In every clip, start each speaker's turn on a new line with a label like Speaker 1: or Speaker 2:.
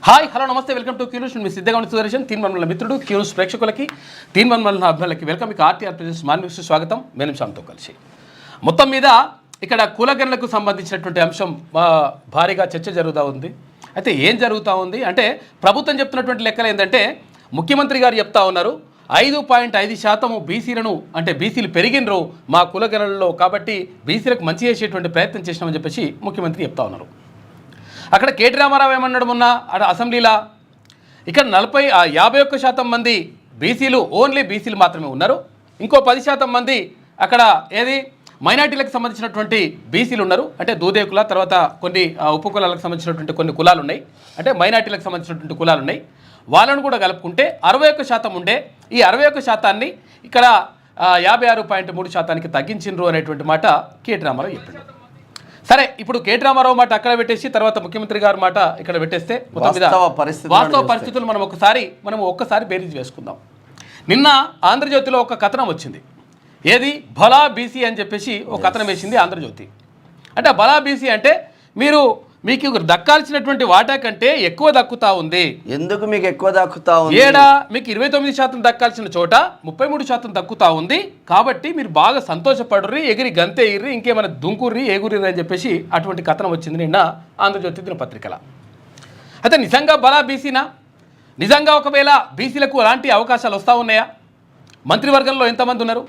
Speaker 1: Hi hello నమస్తే welcome to Q News. మీ సిద్ధగౌని సుదర్శన్ తీన్మన్మల మిత్రుడు Q News ప్రేక్షకులకి తీన్మన్మల అభ్యర్థులకి వెల్కమ్. మీకు ఆర్టీఆర్ ప్రజెస్ మార్నింగ్ స్వాగతం. మేము శ్యామ్తో కలిసి మొత్తం మీద ఇక్కడ కులగణలకు సంబంధించినటువంటి అంశం భారీగా చర్చ జరుగుతూ ఉంది. అయితే ఏం జరుగుతూ ఉంది అంటే ప్రభుత్వం చెప్తున్నటువంటి లెక్కలు ఏంటంటే ముఖ్యమంత్రి గారు చెప్తా ఉన్నారు 5.5% బీసీలను అంటే బీసీలు పెరిగినరు మా కులగణలలో, కాబట్టి బీసీలకు మంచి చేసేటువంటి ప్రయత్నం చేసినామని చెప్పేసి ముఖ్యమంత్రి చెప్తా ఉన్నారు. అక్కడ కేటీ రామారావు ఏమన్నాడు మొన్న అసెంబ్లీలో, ఇక్కడ 51% మంది బీసీలు ఓన్లీ బీసీలు మాత్రమే ఉన్నారు, ఇంకో 10% మంది అక్కడ ఏది మైనార్టీలకు సంబంధించినటువంటి బీసీలు ఉన్నారు. అంటే దూదేకుల తర్వాత కొన్ని ఉపకులాలకు సంబంధించినటువంటి కొన్ని కులాలు ఉన్నాయి, అంటే మైనార్టీలకు సంబంధించినటువంటి కులాలు ఉన్నాయి. వాళ్ళను కూడా కలుపుకుంటే 61% ఉండే. ఈ 61%ని ఇక్కడ 56.3%కి తగ్గించిండ్రు అనేటువంటి మాట కేటీ రామారావు చెప్పాడు. సరే, ఇప్పుడు కేటీ రామారావు మాట అక్కడ పెట్టేసి తర్వాత ముఖ్యమంత్రి గారి మాట ఇక్కడ పెట్టేస్తే మొత్తం మీద వాస్తవ పరిస్థితులు మనం ఒక్కసారి బేరీజ్ వేసుకుందాం. నిన్న ఆంధ్రజ్యోతిలో ఒక కథనం వచ్చింది. ఏది భలా బీసీ అని చెప్పేసి ఒక కథనం వేసింది ఆంధ్రజ్యోతి. అంటే భలా బీసీ అంటే మీకు దక్కాల్సినటువంటి వాటా కంటే ఎక్కువ దక్కుతా ఉంది.
Speaker 2: ఎందుకు మీకు ఎక్కువ దక్కుతా ఉంది?
Speaker 1: ఏడా మీకు 29% దక్కాల్సిన చోట 33% దక్కుతా ఉంది. కాబట్టి మీరు బాగా సంతోషపడుర్రి, ఎగిరి గంతే ఎగిరి, ఇంకేమైనా దుంకుర్రి ఎగుర్రి అని చెప్పేసి అటువంటి కథనం వచ్చింది నిన్న ఆంధ్రజ్యోతి దినపత్రికల. అయితే నిజంగా బలా బీసీనా? నిజంగా ఒకవేళ బీసీలకు అలాంటి అవకాశాలు వస్తూ ఉన్నాయా? మంత్రివర్గంలో ఎంతమంది ఉన్నారు?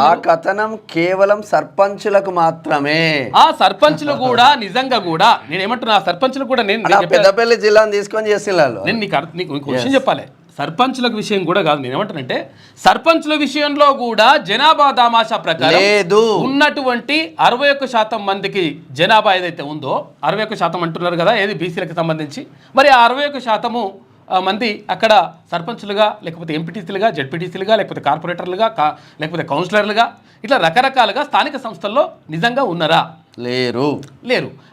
Speaker 2: ఆ కథనం కేవలం సర్పంచులకు మాత్రమే.
Speaker 1: ఆ సర్పంచులు కూడా నిజంగా కూడా నేను ఏమంటున్నా, సర్పంచులు కూడా
Speaker 2: పెద్దపల్లి జిల్లాను తీసుకొని చేసేవాళ్ళు.
Speaker 1: నేను నీకు విషయం చెప్పాలి. సర్పంచుల విషయం కూడా కాదు, నేను ఏమంటానంటే సర్పంచుల విషయంలో కూడా జనాభా దామాషా ప్రకారం ఉన్నటువంటి 61% మందికి జనాభా ఏదైతే ఉందో 61% అంటున్నారు కదా, ఏది బీసీలకు సంబంధించి. మరి ఆ 61% మంది అక్కడ సర్పంచులుగా, లేకపోతే ఎంపీటీసీలుగా, జెడ్పీటీసీలుగా, లేకపోతే కార్పొరేటర్లుగా, లేకపోతే కౌన్సిలర్లుగా, ఇట్లా రకరకాలుగా స్థానిక సంస్థల్లో నిజంగా ఉన్నారా?
Speaker 2: లేరు.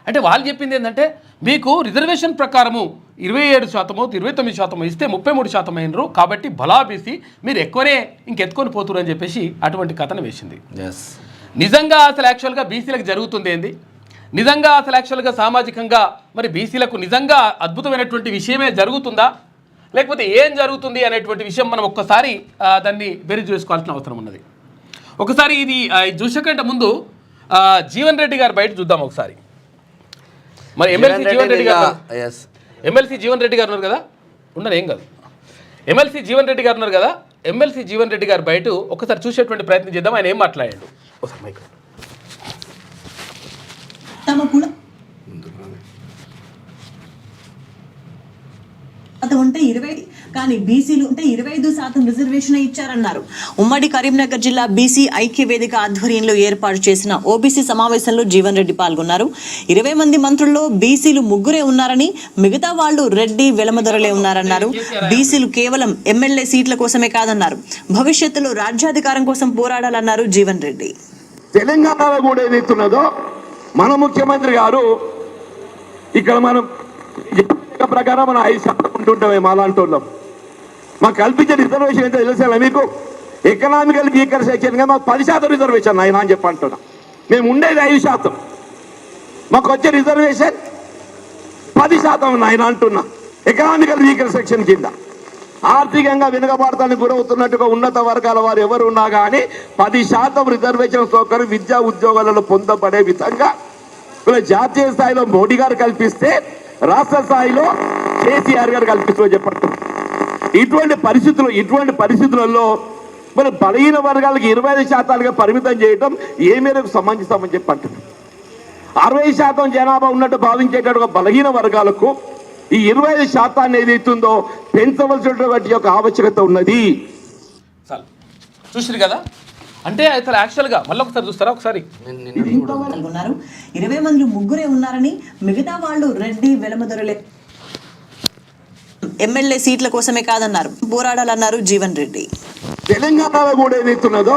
Speaker 1: అంటే వాళ్ళు చెప్పింది ఏంటంటే మీకు రిజర్వేషన్ ప్రకారము 27%, 29% ఇస్తే 33% అయినరు, కాబట్టి బలా బీసీ మీరు ఎక్కువనే ఇంకెత్తుకొని పోతురు అని చెప్పేసి అటువంటి కథను వేసింది. నిజంగా అసలు యాక్చువల్గా బీసీలకు జరుగుతుంది ఏంది? నిజంగా అసలు యాక్చువల్గా సామాజికంగా మరి బీసీలకు నిజంగా అద్భుతమైనటువంటి విషయమే జరుగుతుందా, లేకపోతే ఏం జరుగుతుంది అనేటువంటి విషయం మనం ఒక్కసారి దాన్ని బెరీజ్ చేసుకోవాల్సిన అవసరం ఉన్నది. ఒకసారి ఇది చూసే ముందు జీవన్ రెడ్డి గారు బయట చూద్దాం ఒకసారి. మరి ఎమ్మెల్సీ జీవన్ రెడ్డి గారు ఉన్నారు కదా, ఉన్నారు ఏం కాదు, ఎమ్మెల్సీ జీవన్ రెడ్డి గారు ఉన్నారు కదా, ఎమ్మెల్సీ జీవన్ రెడ్డి గారు బయట ఒకసారి చూసేటువంటి ప్రయత్నం చేద్దాం. ఆయన ఏం మాట్లాడాడు ఒకసారి మైక్.
Speaker 3: ఉంటే 20, కానీ బీసీలు ఉంటే 25% రిజర్వేషన్ ఇచ్చారన్నారు. ఉమ్మడి కరీంనగర్ జిల్లా బీసీ ఐక్య వేదిక ఆధ్వర్యంలో ఏర్పాటు చేసిన ఓబీసీ సమావేశంలో జీవన్ రెడ్డి పాల్గొన్నారు. 20 మంది మంత్రుల్లో బీసీలు 3 ఉన్నారని, మిగతా వాళ్ళు రెడ్డి వెలమదొరలే ఉన్నారన్నారు. బీసీలు కేవలం ఎమ్మెల్యే సీట్ల కోసమే కాదన్నారు, భవిష్యత్తులో రాజ్యాధికారం కోసం పోరాడాలన్నారు జీవన్ రెడ్డి.
Speaker 4: తెలంగాణలో కూడా ఏదైతున్నదో మన ముఖ్యమంత్రి గారు ఇక్కడ మనం ప్రకారం మనం 5% ఉంటుంటామే మాలాంటి వాళ్ళం. మాకు కల్పించే రిజర్వేషన్ ఎంత తెలుసా మీకు? ఎకనామికల్ వీకర్ సెక్షన్గా మాకు 10% రిజర్వేషన్ ఆయన అని చెప్పి అంటున్నా. మేము ఉండేది 5%, మాకు వచ్చే రిజర్వేషన్ 10% ఆయన అంటున్నా. ఎకనామికల్ వీకర్ సెక్షన్ కింద ఆర్థికంగా వెనుకబాటుతానికి గురవుతున్నట్టుగా ఉన్నత వర్గాల వారు ఎవరు ఉన్నా కానీ 10% రిజర్వేషన్ సౌకర్యం విద్యా ఉద్యోగాలలో పొందబడే విధంగా జాతీయ స్థాయిలో మోడీ గారు కల్పిస్తే, రాష్ట్ర స్థాయిలో కేసీఆర్ గారు కల్పిస్తూ చెప్పండి. ఇటువంటి పరిస్థితులలో మరి బలహీన వర్గాలకు 25% పరిమితం చేయడం ఏ మేరకు సమంజసమని చెప్పంటున్నారు. 60% జనాభా ఉన్నట్టు భావించేటట్టుగా బలహీన వర్గాలకు ఈ 25% ఏదైతుందో పెంచవలసినటువంటి యొక్క ఆవశ్యకత ఉన్నది.
Speaker 1: చూసారు కదా, అంటే అసలు యాక్చువల్గా మళ్ళీ ఒకసారి చూస్తారా ఒకసారి.
Speaker 3: 20 మంది 3 ఉన్నారని, మిగతా వాళ్ళు రెడ్డి వెలమదొరలే ఎమ్మెల్యే సీట్ల కోసమే కాదన్నారు, పోరాడాలన్నారు జీవన్ రెడ్డి.
Speaker 4: తెలంగాణలో కూడా ఏదైతున్నదో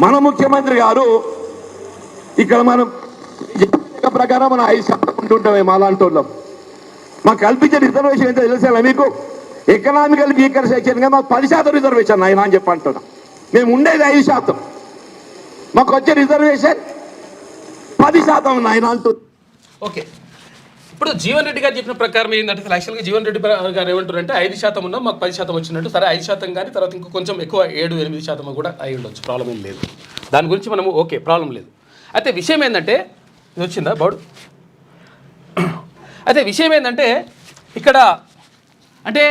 Speaker 4: మన ముఖ్యమంత్రి గారు ఇక్కడ మనం ప్రకారం మనం 5% ఉంటుంటామే మాలాంటి వాళ్ళం. మాకు కల్పించే రిజర్వేషన్ ఎంత తెలుసా మీకు? ఎకనామికల్ వీకర్ సెక్షన్గా మాకు 10% రిజర్వేషన్ ఆయన అని చెప్పి అంటున్నా. మేము ఉండేది 5%, మాకు వచ్చే రిజర్వేషన్ 10% ఆయన అంటుంది.
Speaker 1: ఓకే, ఇప్పుడు జీవన్ రెడ్డి గారు చెప్పిన ప్రకారం ఏంటంటే యాక్చువల్గా జీవన్ రెడ్డి గారు ఏమంటారంటే 5% ఉన్నాం, మాకు 10% వచ్చినట్టు. సరే 5% కానీ తర్వాత ఇంకో కొంచెం ఎక్కువ 7-8% కూడా అయి ఉండొచ్చు, ప్రాబ్లం ఏం లేదు. దాని గురించి మనము ఓకే, ప్రాబ్లం లేదు. అయితే విషయం ఏంటంటే ఇది వచ్చిందా బౌడ్? అయితే విషయం ఏంటంటే ఇక్కడ అంటే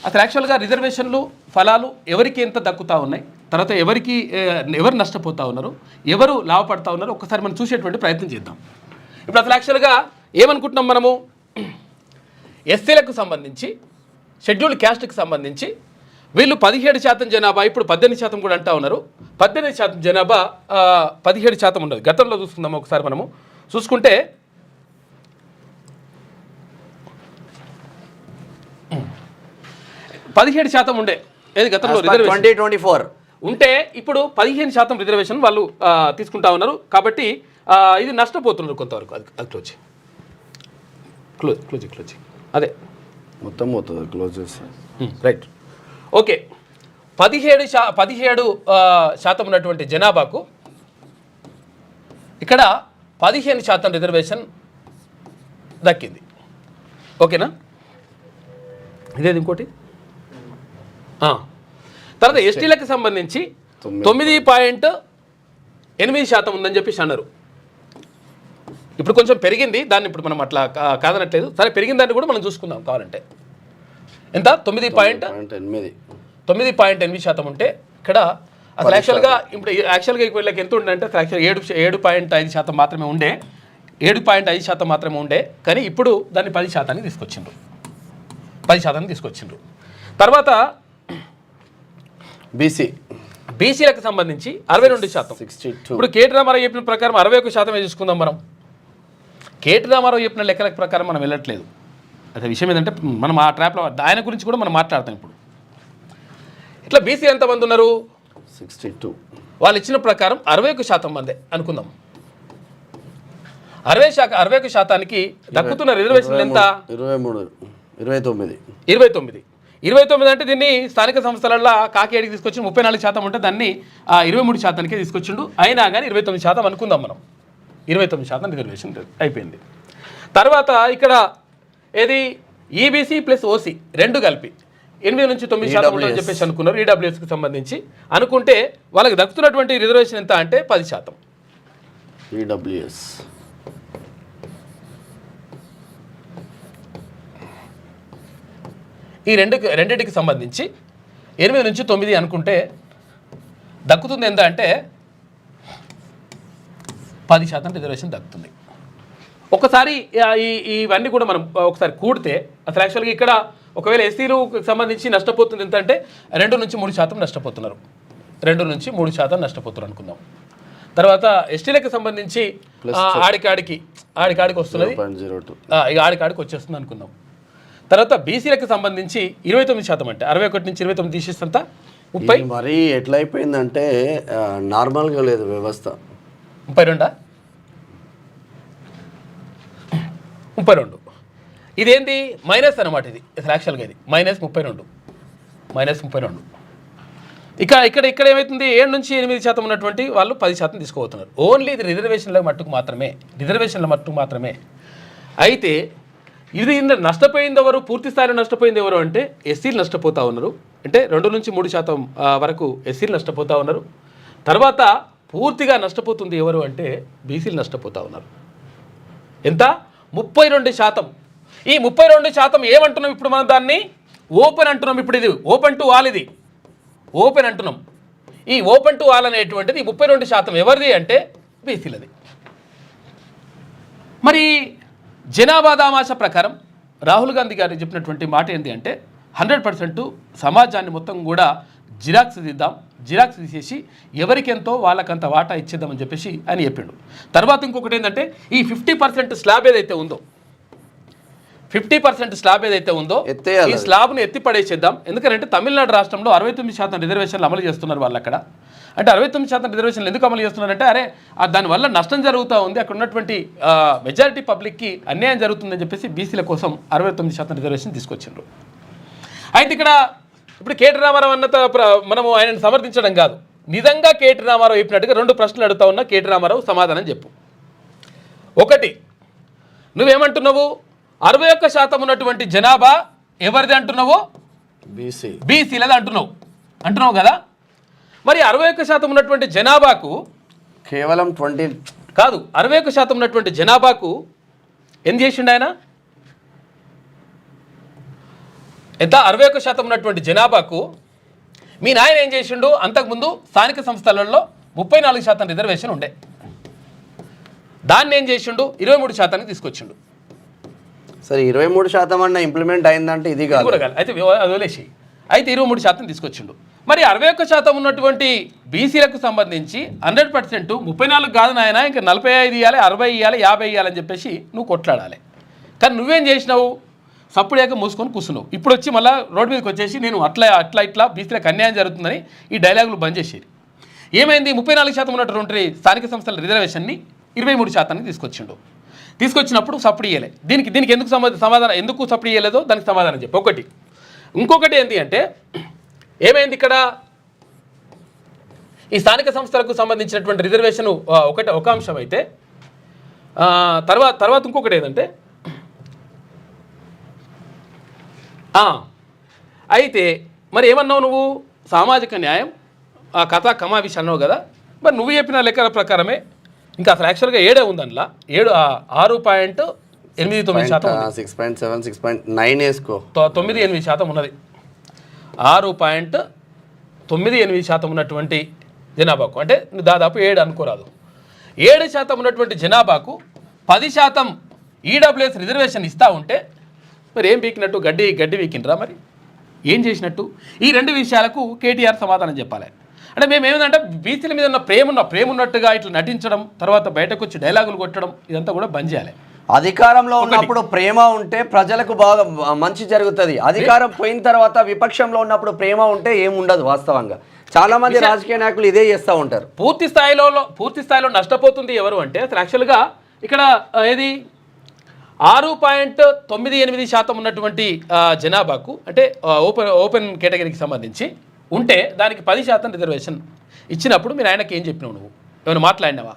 Speaker 1: అసలు యాక్చువల్గా రిజర్వేషన్లు ఫలాలు ఎవరికి ఎంత దక్కుతూ ఉన్నాయి, తర్వాత ఎవరు నష్టపోతూ ఉన్నారు, ఎవరు లాభపడతా ఉన్నారు ఒక్కసారి మనం చూసేటువంటి ప్రయత్నం చేద్దాం. ఇప్పుడు అసలు యాక్చువల్గా ఏమనుకుంటున్నాం మనము, ఎస్సీలకు సంబంధించి షెడ్యూల్డ్ క్యాస్ట్కి సంబంధించి వీళ్ళు 17% జనాభా, ఇప్పుడు 18% కూడా అంటా ఉన్నారు. 18% జనాభా 17% ఉండదు. గతంలో చూసుకుందాం ఒకసారి మనము చూసుకుంటే 17% ఉండే ఏది గతంలో రిజర్వేషన్
Speaker 2: 2024
Speaker 1: ఉంటే ఇప్పుడు 15% రిజర్వేషన్ వాళ్ళు తీసుకుంటా ఉన్నారు. కాబట్టి ఇది నష్టపోతున్నారు కొంతవరకు. అది క్లోజ్ అదే
Speaker 2: మొత్తం అవుతుంది క్లోజ్ చేసి
Speaker 1: రైట్. ఓకే, 17% ఉన్నటువంటి జనాభాకు ఇక్కడ 15% రిజర్వేషన్ దక్కింది. ఓకేనా? ఇదేది ఇంకోటి. తర్వాత ఎస్టీలకు సంబంధించి 9.8% ఉందని చెప్పేసి అన్నారు. ఇప్పుడు కొంచెం పెరిగింది, దాన్ని ఇప్పుడు మనం అట్లా కాదనట్లేదు. సరే, పెరిగిన దాన్ని కూడా మనం చూసుకుందాం కావాలంటే. ఎంత? 9.8% ఉంటే ఇక్కడ అసలు యాక్చువల్గా ఇప్పుడు వీళ్ళకి ఎంత ఉండే అంటే 7.5% మాత్రమే ఉండే, 7.5% మాత్రమే ఉండే. కానీ ఇప్పుడు దాన్ని 10% తీసుకొచ్చిండ్రు, 10% తీసుకొచ్చిండ్రు. తర్వాత బీసీలకు సంబంధించి 62%. ఇప్పుడు కేటీ రామారావు చెప్పిన ప్రకారం 61% చూసుకుందాం మనం. కేటీ రామారావు చెప్పిన లెక్కల ప్రకారం మనం వెళ్ళట్లేదు. అదే విషయం ఏంటంటే మనం ఆ ట్రాప్లో ఆయన గురించి కూడా మనం మాట్లాడతాం. ఇప్పుడు ఇట్లా బీసీ ఎంతమంది ఉన్నారు?
Speaker 2: 62. వాళ్ళు
Speaker 1: ఇచ్చిన ప్రకారం 61% మందే అనుకుందాం. 61%కి దక్కుతున్న రిజర్వేషన్లు ఎంత? 29 అంటే దీన్ని స్థానిక సంస్థలలో కాకేడికి తీసుకొచ్చి 34% ఉంటే దాన్ని 23%కే తీసుకొచ్చిండు. అయినా కానీ 29% అనుకుందాం మనం. 29% రిజర్వేషన్ అయిపోయింది. తర్వాత ఇక్కడ ఏది ఈబీసీ ప్లస్ ఓసీ రెండు కలిపి 8 నుంచి 9% ఉంటుందని చెప్పేసి అనుకున్నారు. ఈడబ్ల్యూఎస్కి సంబంధించి అనుకుంటే వాళ్ళకి దక్కుతున్నటువంటి రిజర్వేషన్ ఎంత అంటే 10%.
Speaker 2: ఈడబ్ల్యూఎస్
Speaker 1: ఈ రెండింటికి సంబంధించి 8 నుంచి 9 అనుకుంటే దక్కుతుంది ఎంత అంటే 10% రిజర్వేషన్ దక్కుతుంది. ఒకసారి ఇవన్నీ కూడా మనం ఒకసారి కూడితే అసలు యాక్చువల్గా ఇక్కడ ఒకవేళ ఎస్సీలకు సంబంధించి నష్టపోతుంది ఎంత అంటే 2 నుంచి 3% నష్టపోతున్నారు. 2 నుంచి 3% నష్టపోతున్నారు అనుకుందాం. తర్వాత ఎస్టీలకు సంబంధించి ఆడికాడికి వస్తున్నది, ఇక ఆడికాడికి వచ్చేస్తుంది అనుకుందాం. తర్వాత బీసీలకు సంబంధించి 29% అంటే 61 నుంచి 29 తీసేస్తంత 30.
Speaker 2: మరి ఎట్లా అయిపోయిందంటే నార్మల్గా లేదు వ్యవస్థ.
Speaker 1: 32 ఇదేంటి మైనస్ అనమాట. ఇది యాక్చువల్గా ఇది -32. ఇక్కడ ఏమవుతుంది? 7 నుంచి 8% ఉన్నటువంటి వాళ్ళు 10% తీసుకోబోతున్నారు. ఓన్లీ ఇది రిజర్వేషన్ల మట్టుకు మాత్రమే. అయితే ఇది నష్టపోయింది ఎవరు? పూర్తి స్థాయిలో నష్టపోయింది ఎవరు అంటే ఎస్సీలు నష్టపోతూ ఉన్నారు. అంటే 2 నుంచి 3% వరకు ఎస్సీలు నష్టపోతూ ఉన్నారు. తర్వాత పూర్తిగా నష్టపోతుంది ఎవరు అంటే బీసీలు నష్టపోతూ ఉన్నారు. ఎంత? 32%. ఈ 32% ఏమంటున్నాం ఇప్పుడు మనం? దాన్ని ఓపెన్ అంటున్నాం. ఇప్పుడు ఇది ఓపెన్ టు ఆల్, ఇది ఓపెన్ అంటున్నాం. ఈ ఓపెన్ టు ఆల్ అనేటువంటిది 32% ఎవరిది అంటే బీసీలది. మరి జనాభా దామాష ప్రకారం రాహుల్ గాంధీ గారు చెప్పినటువంటి మాట ఏంటి అంటే 100% సమాజాన్ని మొత్తం కూడా జిరాక్స్ తీసేసి ఎవరికెంతో వాళ్ళకంత వాటా ఇచ్చేద్దామని చెప్పేసి ఆయన చెప్పిండు. తర్వాత ఇంకొకటి ఏంటంటే ఈ 50% స్లాబ్ ఏదైతే ఉందో 50% స్లాబ్ ఏదైతే ఉందో ఈ స్లాబ్ను ఎత్తి పడేసేద్దాం. ఎందుకంటే తమిళనాడు రాష్ట్రంలో 69% రిజర్వేషన్లు అమలు చేస్తున్నారు వాళ్ళు అక్కడ. అంటే 69% రిజర్వేషన్లు ఎందుకు అమలు చేస్తున్నారంటే అరే దానివల్ల నష్టం జరుగుతూ ఉంది, అక్కడ ఉన్నటువంటి మెజారిటీ పబ్లిక్కి అన్యాయం జరుగుతుందని చెప్పేసి బీసీల కోసం 69% రిజర్వేషన్ తీసుకొచ్చిండ్రు. అయితే ఇక్కడ ఇప్పుడు కేటీ రామారావు అన్నత మనము ఆయనను సమర్థించడం కాదు, నిజంగా కేటీ రామారావు చెప్పినట్టుగా 2 ప్రశ్నలు అడుగుతా ఉన్నా. కేటీ రామారావు సమాధానం చెప్పు. ఒకటి, నువ్వేమంటున్నావు? 61% ఉన్నటువంటి జనాభా ఎవరిది అంటున్నావు?
Speaker 2: బీసీ
Speaker 1: బీసీలది అంటున్నావు కదా. మరి 61% ఉన్నటువంటి జనాభాకు
Speaker 2: కేవలం 20
Speaker 1: కాదు, 61% ఉన్నటువంటి జనాభాకు ఏం చేసిండు ఆయన? ఎంత? 61% ఉన్నటువంటి జనాభాకు మీ నాయన ఏం చేసిండు? అంతకుముందు స్థానిక సంస్థలలో 34% రిజర్వేషన్ ఉండే, దాన్ని ఏం చేసిండు? 23% తీసుకొచ్చిండు.
Speaker 2: సరే 23% అన్న ఇంప్లిమెంట్ అయిందంటే ఇది
Speaker 1: ఇది కూడా
Speaker 2: కాదు.
Speaker 1: కాదు, అయితే అది వదిలేసి అయితే 23% తీసుకొచ్చిండు. మరి 61% ఉన్నటువంటి బీసీలకు సంబంధించి 100% 34 కాదు నాయన, ఇంకా 45 ఇవ్వాలి, 60 ఇవ్వాలి, 50 ఇవ్వాలని చెప్పేసి నువ్వు కొట్లాడాలి. కానీ నువ్వేం చేసినావు? సప్పుడేక మూసుకొని కూర్చున్నావు. ఇప్పుడు వచ్చి మళ్ళీ రోడ్డు మీదకి వచ్చేసి నేను ఇట్లా బీసీలకు అన్యాయం జరుగుతుందని ఈ డైలాగులు బంద్ చేసేది. ఏమైంది? 34% ఉన్నటువంటి స్థానిక సంస్థల రిజర్వేషన్ని 23% తీసుకొచ్చినప్పుడు సప్పుడు ఇవ్వలే. దీనికి ఎందుకు సమాధానం ఎందుకు సప్పుడు ఇవ్వలేదో దానికి సమాధానం చెప్పి ఒకటి. ఇంకొకటి ఏంటి అంటే ఏమైంది ఇక్కడ? ఈ స్థానిక సంస్థలకు సంబంధించినటువంటి రిజర్వేషన్ ఒక అంశం అయితే తర్వాత ఇంకొకటి ఏంటంటే అయితే మరి ఏమన్నావు నువ్వు? సామాజిక న్యాయం కథా కమావిష్ అన్నావు కదా. మరి నువ్వు చెప్పిన లెక్కల ప్రకారమే ఇంకా అసలు యాక్చువల్గా 7 ఉంది అందులో. 6.89%
Speaker 2: 6.7 6.9 వేసుకో.
Speaker 1: 9-8% ఉన్నది. 6.98% ఉన్నటువంటి జనాభాకు అంటే దాదాపు 7 అనుకోరాదు. 7% ఉన్నటువంటి జనాభాకు 10% ఈడబ్ల్యూఎస్ రిజర్వేషన్ ఇస్తూ ఉంటే మరి ఏం పీకినట్టు? గడ్డి వీకినరా? మరి ఏం చేసినట్టు? ఈ 2 విషయాలకు కేటీఆర్ సమాధానం చెప్పాలి. అంటే మేము ఏమిటంటే బీసీల మీద ఉన్న ప్రేమ ఉన్నట్టుగా ఇట్లా నటించడం, తర్వాత బయటకు వచ్చి డైలాగులు కొట్టడం, ఇదంతా కూడా బంద్ చేయాలి.
Speaker 2: అధికారంలో ఉన్నప్పుడు ప్రేమ ఉంటే ప్రజలకు బాగా మంచి జరుగుతుంది. అధికారం పోయిన తర్వాత విపక్షంలో ఉన్నప్పుడు ప్రేమ ఉంటే ఏముండదు. వాస్తవంగా చాలా మంది రాజకీయ నాయకులు ఇదే చేస్తూ ఉంటారు.
Speaker 1: పూర్తి స్థాయిలో నష్టపోతుంది ఎవరు అంటే అసలు యాక్చువల్గా ఇక్కడ ఏది 6.98% ఉన్నటువంటి జనాభాకు అంటే ఓపెన్ కేటగిరీకి సంబంధించి ఉంటే దానికి 10% రిజర్వేషన్ ఇచ్చినప్పుడు మీరు ఆయనకి ఏం చెప్పినావు? నువ్వు ఏమైనా మాట్లాడినావా?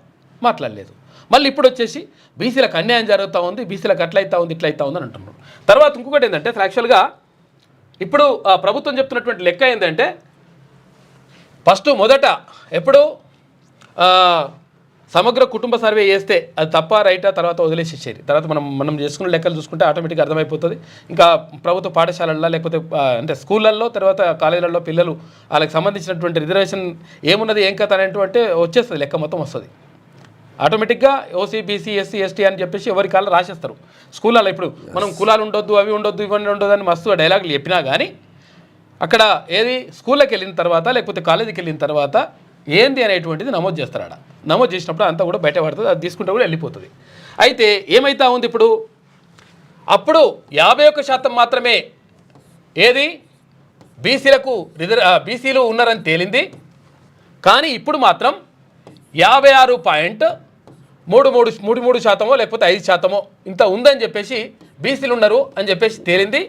Speaker 1: మాట్లాడలేదు. మళ్ళీ ఇప్పుడు వచ్చేసి బీసీలకు అన్యాయం జరుగుతూ ఉంది, బీసీలకు అట్లయితా ఉంది, ఇట్లయితా ఉంది అని అంటున్నారు. తర్వాత ఇంకొకటి ఏంటంటే యాక్చువల్గా ఇప్పుడు ప్రభుత్వం చెప్తున్నటువంటి లెక్క ఏంటంటే మొదట ఎప్పుడు సమగ్ర కుటుంబ సర్వే చేస్తే అది తప్ప రైటా తర్వాత వదిలేసేసేది. తర్వాత మనం చేసుకున్న లెక్కలు చూసుకుంటే ఆటోమేటిక్గా అర్థమైపోతుంది. ఇంకా ప్రభుత్వ పాఠశాలల్లో లేకపోతే అంటే స్కూళ్ళల్లో తర్వాత కాలేజీలలో పిల్లలు వాళ్ళకి సంబంధించినటువంటి రిజర్వేషన్ ఏమున్నది ఏం కథ అనేటువంటి వచ్చేస్తుంది, లెక్క మొత్తం వస్తుంది ఆటోమేటిక్గా. ఓసీ బీసీ ఎస్సీ ఎస్టీ అని చెప్పేసి ఎవరి కాళ్ళు రాసేస్తారు స్కూళ్ళల్లో. ఇప్పుడు మనం కులాలు ఉండొద్దు, అవి ఉండొద్దు, ఇవన్నీ ఉండొద్దు అని మస్తు డైలాగులు చెప్పినా కానీ అక్కడ ఏది స్కూళ్ళకి వెళ్ళిన తర్వాత లేకపోతే కాలేజీకి వెళ్ళిన తర్వాత ఏంది అనేటువంటిది నమోదు చేస్తారు. ఆడ నమోదు చేసినప్పుడు అంతా కూడా బయట పడుతుంది, అది తీసుకుంటే కూడా వెళ్ళిపోతుంది. అయితే ఏమైతా ఉంది ఇప్పుడు? అప్పుడు 51% మాత్రమే ఏది బీసీలు ఉన్నారని తేలింది. కానీ ఇప్పుడు మాత్రం 56.33% లేకపోతే 5% ఇంత ఉందని చెప్పేసి బీసీలు ఉన్నారు అని చెప్పేసి తేలింది.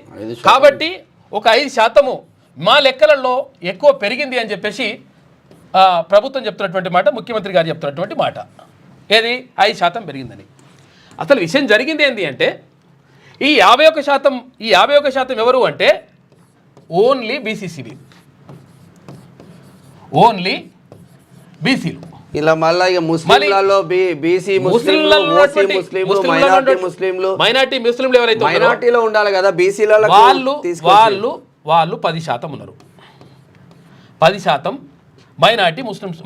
Speaker 1: కాబట్టి ఒక 5% మా లెక్కలలో ఎక్కువ పెరిగింది అని చెప్పేసి ప్రభుత్వం చెప్తున్నటువంటి మాట, ముఖ్యమంత్రి గారు చెప్తున్నటువంటి మాట ఏది 5% పెరిగిందని. అసలు విషయం జరిగింది ఏంటి అంటే ఈ 51% ఎవరు అంటే ఓన్లీ బీసీలు.
Speaker 2: ఇలా మళ్ళీ ఇక ముస్లింలలో బీసీ ముస్లింలు, ఓసీ ముస్లింలు, మైనారిటీ ముస్లింలు ఎవరైతే మైనారిటీలో ఉండాలి కదా బీసీలలో
Speaker 1: వాళ్ళు 10% ఉన్నారు. 10%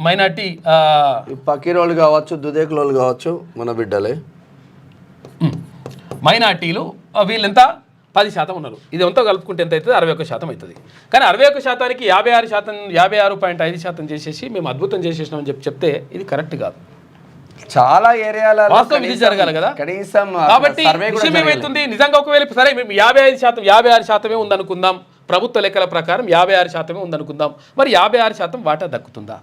Speaker 1: మైనారిటీ
Speaker 2: పకీరోళ్ళు కావచ్చు, దుదేకులోళ్ళు కావచ్చు, మన బిడ్డలే
Speaker 1: మైనార్టీలు వీళ్ళంతా 10% ఉన్నారు. ఇది అంతా కలుపుకుంటే ఎంత అవుతుంది? 61% అవుతుంది. కానీ 61%కి 56.5% చేసేసి మేము అద్భుతం చేసేసినామని చెప్తే ఇది కరెక్ట్ కాదు.
Speaker 2: చాలా ఏరియాలో
Speaker 1: వాస్తవం ఇది జరగాలి కదా.
Speaker 2: కనీసం
Speaker 1: కాబట్టి విషయం ఏమవుతుంది? నిజంగా ఒకవేళ సరే మేము 56% ఉందనుకుందాం, ప్రభుత్వ లెక్కల ప్రకారం 56% ఉందనుకుందాం. మరి 56% వాటా దక్కుతుందా?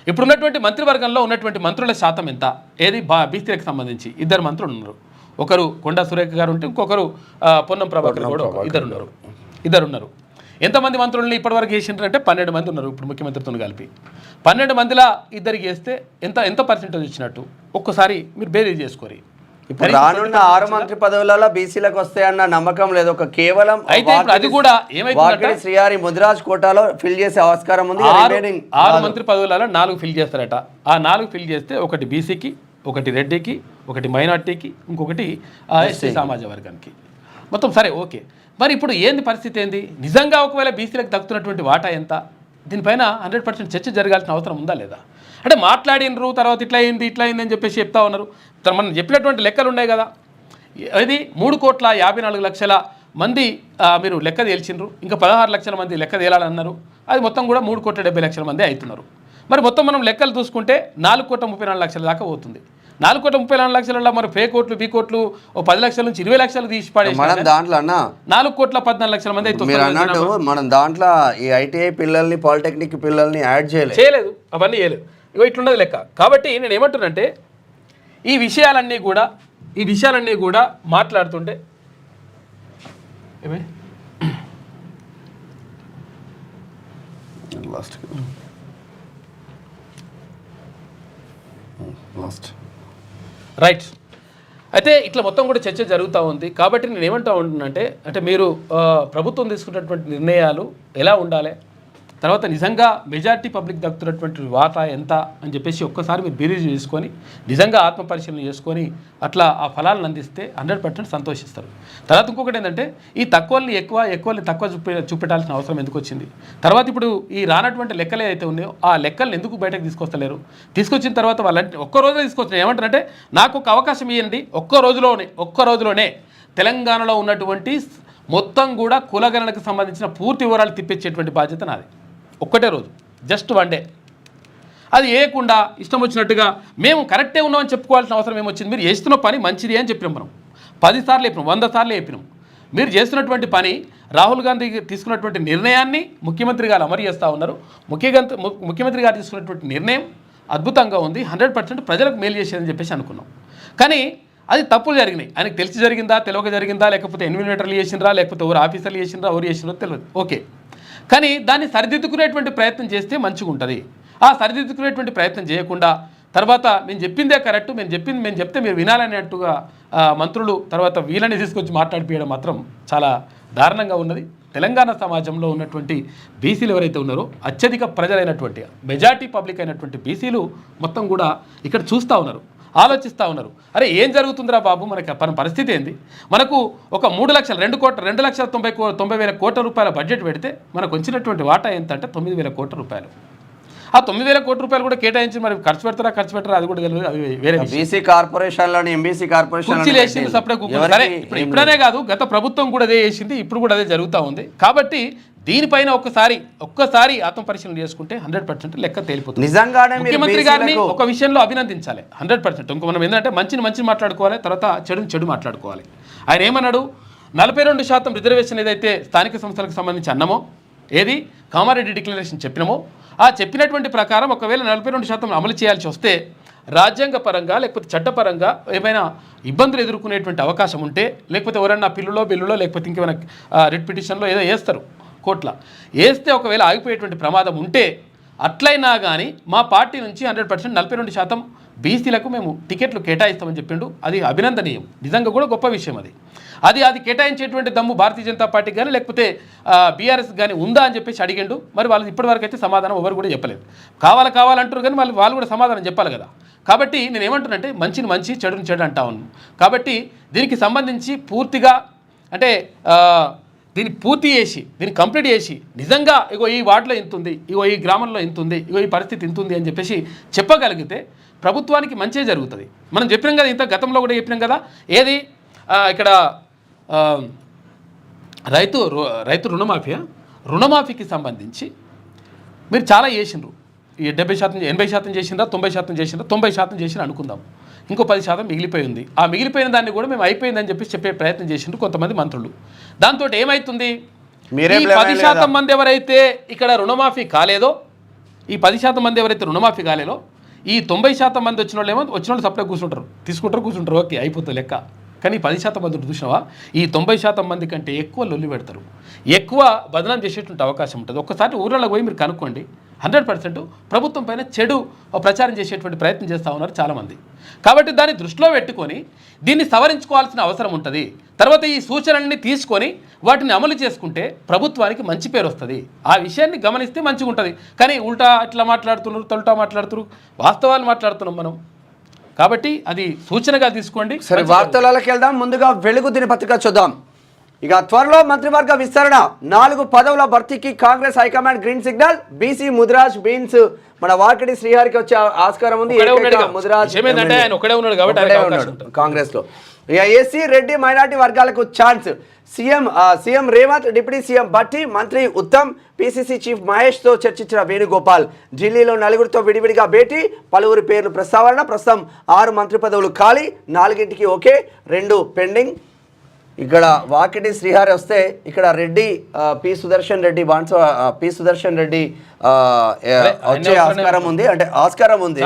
Speaker 1: ఇప్పుడున్నటువంటి మంత్రివర్గంలో ఉన్నటువంటి మంత్రుల శాతం ఎంత? ఏది బీసీలకు సంబంధించి 2 మంత్రులు ఉన్నారు. ఒకరు కొండా సురేఖ గారు ఉంటే ఇంకొకరు పొన్నం ప్రభాకర్ కూడా ఇద్దరు ఉన్నారు. ఎంతమంది మంత్రులని ఇప్పటివరకు చేసింటారంటే 12 మంది ఉన్నారు. ఇప్పుడు ముఖ్యమంత్రితో కలిపి 12 మందిలా ఇద్దరికి చేస్తే ఎంత పర్సెంటేజ్ ఇచ్చినట్టు ఒక్కసారి మీరు బేరీ చేసుకోరి.
Speaker 2: ఇప్పుడు రానున్న 6 మంత్రి పదవులలో బీసీలకు వస్తాయన్న నమ్మకం లేదు. ఒక కేవలం
Speaker 1: అయితే ఇప్పుడు అది కూడా ఏమైందంటే
Speaker 2: శ్రీహారి ముదిరాజ్ కోటాలో ఫిల్ చేసే ఆస్కారం ఉంది.
Speaker 1: 6 మంత్రి పదవులలో 4 ఫిల్ చేస్తారట. ఆ 4 ఫిల్ చేస్తే ఒకటి బీసీకి, ఒకటి రెడ్డికి, ఒకటి మైనార్టీకి, ఇంకొకటి ఎస్సీ సమాజ వర్గానికి. మొత్తం సరే ఓకే. మరి ఇప్పుడు ఏంది పరిస్థితి ఏంది? నిజంగా ఒకవేళ బీసీలకు దక్కుతున్నటువంటి వాటా ఎంత? దీనిపైన 100% చర్చ జరగాల్సిన అవసరం ఉందా లేదా? అంటే మాట్లాడినరు, తర్వాత ఇట్లా అయింది అని చెప్పేసి చెప్తా ఉన్నారు. మనం చెప్పినటువంటి లెక్కలు ఉన్నాయి కదా. ఇది 3,54,00,000 మంది మీరు లెక్క తేల్చిండ్రు, ఇంకా 16 లక్షల మంది లెక్క తేలాలన్నారు. అది మొత్తం కూడా 3,70,00,000 మంది అవుతున్నారు. మరి మొత్తం మనం లెక్కలు చూసుకుంటే 4,34,00,000 దాకా పోతుంది. 4,34,00,000 మరి పే కోట్లు, బీ కోట్లు 10 లక్షల నుంచి 20 లక్షలు తీసి పడేసి
Speaker 2: దాంట్లో
Speaker 1: 4,14,00,000 మంది
Speaker 2: అవుతుంది. మనం దాంట్లో ఈ ఐటీఐ పిల్లల్ని, పాలిటెక్నిక్ పిల్లల్ని యాడ్
Speaker 1: చేయలేదు, అవన్నీ చేయలేదు. ఇగో ఇట్లున్నది లెక్క. కాబట్టి నేను ఏమంటున్నానంటే ఈ విషయాలన్నీ కూడా మాట్లాడుతుంటే ఏమే రైట్. అయితే ఇట్లా మొత్తం కూడా చర్చ జరుగుతూ ఉంది. కాబట్టి నేను ఏమంటా ఉంటున్నానంటే అంటే మీరు ప్రభుత్వం తీసుకున్నటువంటి నిర్ణయాలు ఎలా ఉండాలి, తర్వాత నిజంగా మెజార్టీ పబ్లిక్ దక్కుతున్నటువంటి వాటా ఎంత అని చెప్పేసి ఒక్కసారి మీరు బీరీజ్ చేసుకొని నిజంగా ఆత్మపరిశీలన చేసుకొని అట్లా ఆ ఫలాలను అందిస్తే 100% సంతోషిస్తారు. తర్వాత ఇంకొకటి ఏంటంటే ఈ తక్కువని ఎక్కువని తక్కువ చూపెట్టాల్సిన అవసరం ఎందుకు వచ్చింది? తర్వాత ఇప్పుడు ఈ రానటువంటి లెక్కలు ఏదైతే ఉన్నాయో ఆ లెక్కలను ఎందుకు బయటకు తీసుకొస్తలేరు? తీసుకొచ్చిన తర్వాత వాళ్ళంటే ఒక్కరోజే తీసుకొచ్చిన ఏమంటారంటే నాకు ఒక అవకాశం ఇవ్వండి, ఒక్క రోజులోనే తెలంగాణలో ఉన్నటువంటి మొత్తం కూడా కులగణనకు సంబంధించిన పూర్తి వివరాలు తిప్పించేటువంటి బాధ్యత నాది. ఒక్కటే రోజు, జస్ట్ 1 డే. అది వేయకుండా ఇష్టం వచ్చినట్టుగా మేము కరెక్టే ఉన్నామని చెప్పుకోవాల్సిన అవసరం ఏమొచ్చింది? మీరు చేస్తున్న పని మంచిది అని చెప్పినాం, మనం 10 సార్లు చెప్పినాం, 100 సార్లు చెప్పినాం. మీరు చేస్తున్నటువంటి పని, రాహుల్ గాంధీ తీసుకున్నటువంటి నిర్ణయాన్ని ముఖ్యమంత్రి గారు అమలు చేస్తూ ఉన్నారు. ముఖ్యమంత్రి గారు తీసుకున్నటువంటి నిర్ణయం అద్భుతంగా ఉంది, 100% ప్రజలకు మేలు చేసేదని చెప్పేసి అనుకున్నాం. కానీ అది తప్పులు జరిగినాయి. ఆయనకు తెలిసి జరిగిందా, తెలియక జరిగిందా, లేకపోతే ఎన్వినేటర్లు చేసినరా, లేకపోతే ఎవరు ఆఫీసర్లు చేసినరా, ఎవరు చేసినో తెలియదు, ఓకే. కానీ దాన్ని సరిదిద్దుకునేటువంటి ప్రయత్నం చేస్తే మంచిగా ఉంటుంది. ఆ సరిదిద్దుకునేటువంటి ప్రయత్నం చేయకుండా తర్వాత మేము చెప్పిందే కరెక్ట్, మేము చెప్తే మీరు వినాలనేట్టుగా మంత్రులు తర్వాత వీళ్ళని తీసుకొచ్చి మాట్లాడిపోయడం మాత్రం చాలా దారుణంగా ఉన్నది. తెలంగాణ సమాజంలో ఉన్నటువంటి బీసీలు ఎవరైతే ఉన్నారో అత్యధిక ప్రజలైనటువంటి మెజార్టీ పబ్లిక్ అయినటువంటి బీసీలు మొత్తం కూడా ఇక్కడ చూస్తూ ఉన్నారు, ఆలోచిస్తూ ఉన్నారు. అరే ఏం జరుగుతుందిరా బాబు, మనకి మన పరిస్థితి ఏంది? మనకు ఒక 2,90,000 కోట్ల రూపాయల బడ్జెట్ పెడితే మనకు వచ్చినటువంటి వాటా ఎంత అంటే 9,000 కోట్ల రూపాయలు. ఆ 9,000 కోట్ల రూపాయలు కూడా కేటాయించి మరి ఖర్చు పెడతారా అది కూడా అవి వేరే.
Speaker 2: బీసీ కార్పొరేషన్లోని ఎంబీసీ కార్పొరేషన్
Speaker 1: వేసింది సరే. ఇప్పుడనే కాదు, గత ప్రభుత్వం కూడా అదే చేసింది, ఇప్పుడు కూడా అదే జరుగుతూ ఉంది. కాబట్టి దీనిపైన ఒక్కసారి ఆత్మపరిశీలన చేసుకుంటే 100% లెక్క తేలిపోతుంది.
Speaker 2: నిజంగానే
Speaker 1: ముఖ్యమంత్రి గారిని ఒక విషయంలో అభినందించాలి 100%. ఇంకో మనం ఏంటంటే మంచిని మాట్లాడుకోవాలి, తర్వాత చెడు మాట్లాడుకోవాలి. ఆయన ఏమన్నాడు? 42% రిజర్వేషన్ ఏదైతే స్థానిక సంస్థలకు సంబంధించి అన్నమో, ఏది కామారెడ్డి డిక్లరేషన్ చెప్పినామో, ఆ చెప్పినటువంటి ప్రకారం ఒకవేళ 42% అమలు చేయాల్సి వస్తే రాజ్యాంగపరంగా లేకపోతే చట్టపరంగా ఏమైనా ఇబ్బందులు ఎదుర్కొనేటువంటి అవకాశం ఉంటే, లేకపోతే ఎవరైనా బిల్లులో లేకపోతే ఇంకేమైనా రిట్ పిటిషన్లో ఏదో వేస్తారు కోట్ల, వేస్తే ఒకవేళ ఆగిపోయేటువంటి ప్రమాదం ఉంటే అట్లయినా కానీ మా పార్టీ నుంచి 100% 42% బీసీలకు మేము టికెట్లు కేటాయిస్తామని చెప్పిండు. అది అభినందనీయం, నిజంగా కూడా గొప్ప విషయం. అది కేటాయించేటువంటి దమ్ము భారతీయ జనతా పార్టీకి కానీ లేకపోతే బీఆర్ఎస్ కానీ ఉందా అని చెప్పేసి అడిగిండు. మరి వాళ్ళు ఇప్పటివరకు అయితే సమాధానం ఎవరు కూడా చెప్పలేదు. కావాలంటారు కానీ వాళ్ళు కూడా సమాధానం చెప్పాలి కదా. కాబట్టి నేను ఏమంటున్నానంటే మంచి చెడు అంటా ఉన్నాను. కాబట్టి దీనికి సంబంధించి పూర్తిగా అంటే దీన్ని పూర్తి చేసి దీన్ని కంప్లీట్ చేసి నిజంగా ఇగో ఈ వార్డులో ఇంత ఉంది, ఇగో ఈ గ్రామంలో ఇంత ఉంది, ఇగో ఈ పరిస్థితి ఇంత ఉంది అని చెప్పేసి చెప్పగలిగితే ప్రభుత్వానికి మంచే జరుగుతుంది. మనం చెప్పినాం కదా, ఇంత గతంలో కూడా చెప్పినాం కదా. ఏది ఇక్కడ రైతు రుణమాఫీకి సంబంధించి మీరు చాలా చేసిండ్రు. ఈ 70%, 80% చేసిండ్రా, 90% చేసిండ్రా, 90% చేసిన అనుకుందాం, ఇంకో 10% మిగిలిపోయి ఉంది. ఆ మిగిలిపోయిన దాన్ని కూడా మేము అయిపోయిందని చెప్పి చెప్పే ప్రయత్నం చేసిండ్రు కొంతమంది మంత్రులు. దాంతో ఏమవుతుంది? ఈ 10% మంది ఎవరైతే ఇక్కడ రుణమాఫీ కాలేదో, ఈ 10% మంది ఎవరైతే రుణమాఫీ కాలేదో, ఈ 90% మంది వచ్చిన వాళ్ళు సప్లై కూర్చుంటారు, ఓకే అయిపోతుంది లెక్క. కానీ 10% మంది చూసినావా, ఈ 90% మంది కంటే ఎక్కువ లొల్లి పెడతారు, ఎక్కువ బదనాం చేసేటువంటి అవకాశం ఉంటుంది. ఒక్కసారి ఊళ్ళలోకి పోయి మీరు కనుక్కోండి, 100% ప్రభుత్వం పైన చెడు ప్రచారం చేసేటువంటి ప్రయత్నం చేస్తూ ఉన్నారు చాలామంది. కాబట్టి దాన్ని దృష్టిలో పెట్టుకొని దీన్ని సవరించుకోవాల్సిన అవసరం ఉంటుంది. తర్వాత ఈ సూచనల్ని తీసుకొని వాటిని అమలు చేసుకుంటే ప్రభుత్వానికి మంచి పేరు వస్తుంది. ఆ విషయాన్ని గమనిస్తే మంచిగా ఉంటుంది. కానీ ఉల్టా ఇట్లా మాట్లాడుతున్నారు, తొలటా మాట్లాడుతున్నారు, వాస్తవాలు మాట్లాడుతున్నాం మనం. కాబట్టి అది సూచనగా తీసుకోండి.
Speaker 2: సరే, వార్తలకి వెళ్దాం. ముందుగా వెలుగు దినపత్రిక చూద్దాం. ఇక త్వరలో మంత్రివర్గ విస్తరణ, 4 పదవుల భర్తీకి Congress high command green signal. BC Mudiraj beans మన వాకిటి శ్రీహరికి వచ్చే ఆస్కారం ఉంది. ముదిరాజ్ కాంగ్రెస్ లో. ఇక ఎస్సీ రెడ్డి మైనార్టీ వర్గాలకు chance. CM Revanth, deputy CM Bhatti, మంత్రి ఉత్తమ్, పిసిసి చీఫ్ మహేష్ తో చర్చించిన వేణుగోపాల్. ఢిల్లీలో 4గురితో విడివిడిగా భేటీ, పలువురి పేర్లు ప్రస్తావన. ప్రస్తుతం 6 మంత్రి పదవులు ఖాళీ, 4కి ఓకే, 2 పెండింగ్. ఇక్కడ వాకిటి శ్రీహరి వస్తే ఇక్కడ రెడ్డి పి సుదర్శన్ రెడ్డి వచ్చే ఆస్కారం ఉంది. అంటే ఆస్కారం ఉంది.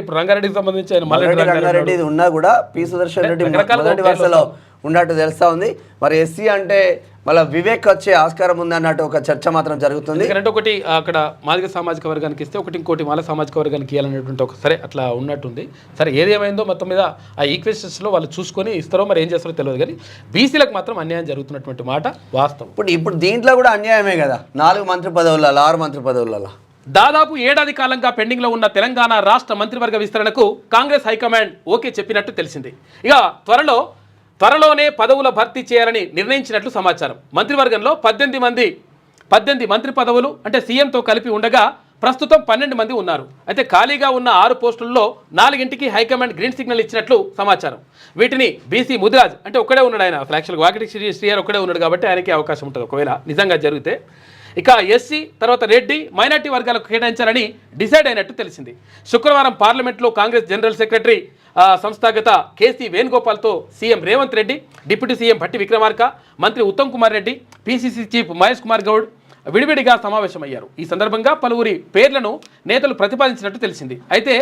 Speaker 1: ఇప్పుడు రంగారెడ్డికి సంబంధించి
Speaker 2: రంగారెడ్డి ఉన్నా కూడా పి సుదర్శన్ రెడ్డి మొదటి వరుసలో ఉన్నట్టు తెలుస్తా ఉంది. మరి ఎస్సీ అంటే మళ్ళీ వివేక్ వచ్చే ఆస్కారం ఉంది అన్నట్టు ఒక చర్చ మాత్రం జరుగుతుంది.
Speaker 1: ఎందుకంటే ఒకటి అక్కడ మాదిగ సామాజిక వర్గానికి ఇస్తే ఒకటి ఇంకోటి మాల సామాజిక వర్గానికి ఇవ్వాలనేటువంటి ఒక సరే అట్లా ఉన్నట్టుంది. సరే ఏదేమైందో మొత్తం మీద ఆ ఈక్వేషన్స్లో వాళ్ళు చూసుకొని ఇస్తారో మరి ఏం చేస్తారో తెలియదు. కానీ బీసీలకు మాత్రం అన్యాయం జరుగుతున్నటువంటి మాట వాస్తవం.
Speaker 2: ఇప్పుడు దీంట్లో కూడా అన్యాయమే కదా. 4 మంత్రి పదవులలో 6 మంత్రి పదవులలో
Speaker 1: దాదాపు ఏడాది కాలంగా పెండింగ్లో ఉన్న తెలంగాణ రాష్ట్ర మంత్రివర్గ విస్తరణకు కాంగ్రెస్ హైకమాండ్ ఓకే చెప్పినట్టు తెలిసింది. ఇక త్వరలోనే పదవుల భర్తీ చేయాలని నిర్ణయించినట్లు సమాచారం. మంత్రివర్గంలో 18 మంత్రి పదవులు అంటే సీఎంతో కలిపి ఉండగా ప్రస్తుతం 12 మంది ఉన్నారు. అయితే ఖాళీగా ఉన్న 6 పోస్టుల్లో 4కి హైకమాండ్ గ్రీన్ సిగ్నల్ ఇచ్చినట్లు సమాచారం. వీటిని బీసీ ముదిరాజ్ అంటే ఒక్కడే ఉన్నాడు ఆయన, అసలు యాక్చువల్గా వాకిటి శ్రీహరి ఒక్కడే ఉన్నాడు కాబట్టి ఆయనకి అవకాశం ఉంటుంది ఒకవేళ నిజంగా జరిగితే. ఇక ఎస్సీ తర్వాత రెడ్డి మైనార్టీ వర్గాలకు కేటాయించాలని డిసైడ్ అయినట్టు తెలిసింది. శుక్రవారం పార్లమెంట్లో కాంగ్రెస్ జనరల్ సెక్రటరీ సంస్థాగత కేసీ వేణుగోపాల్తో CM Revanth Reddy, deputy CM Bhatti Vikramarka, మంత్రి ఉత్తమ్ కుమార్ రెడ్డి, పీసీసీ చీఫ్ మహేష్ కుమార్ గౌడ్ విడివిడిగా సమావేశమయ్యారు. ఈ సందర్భంగా పలువురి పేర్లను నేతలు ప్రతిపాదించినట్టు తెలిసింది. అయితే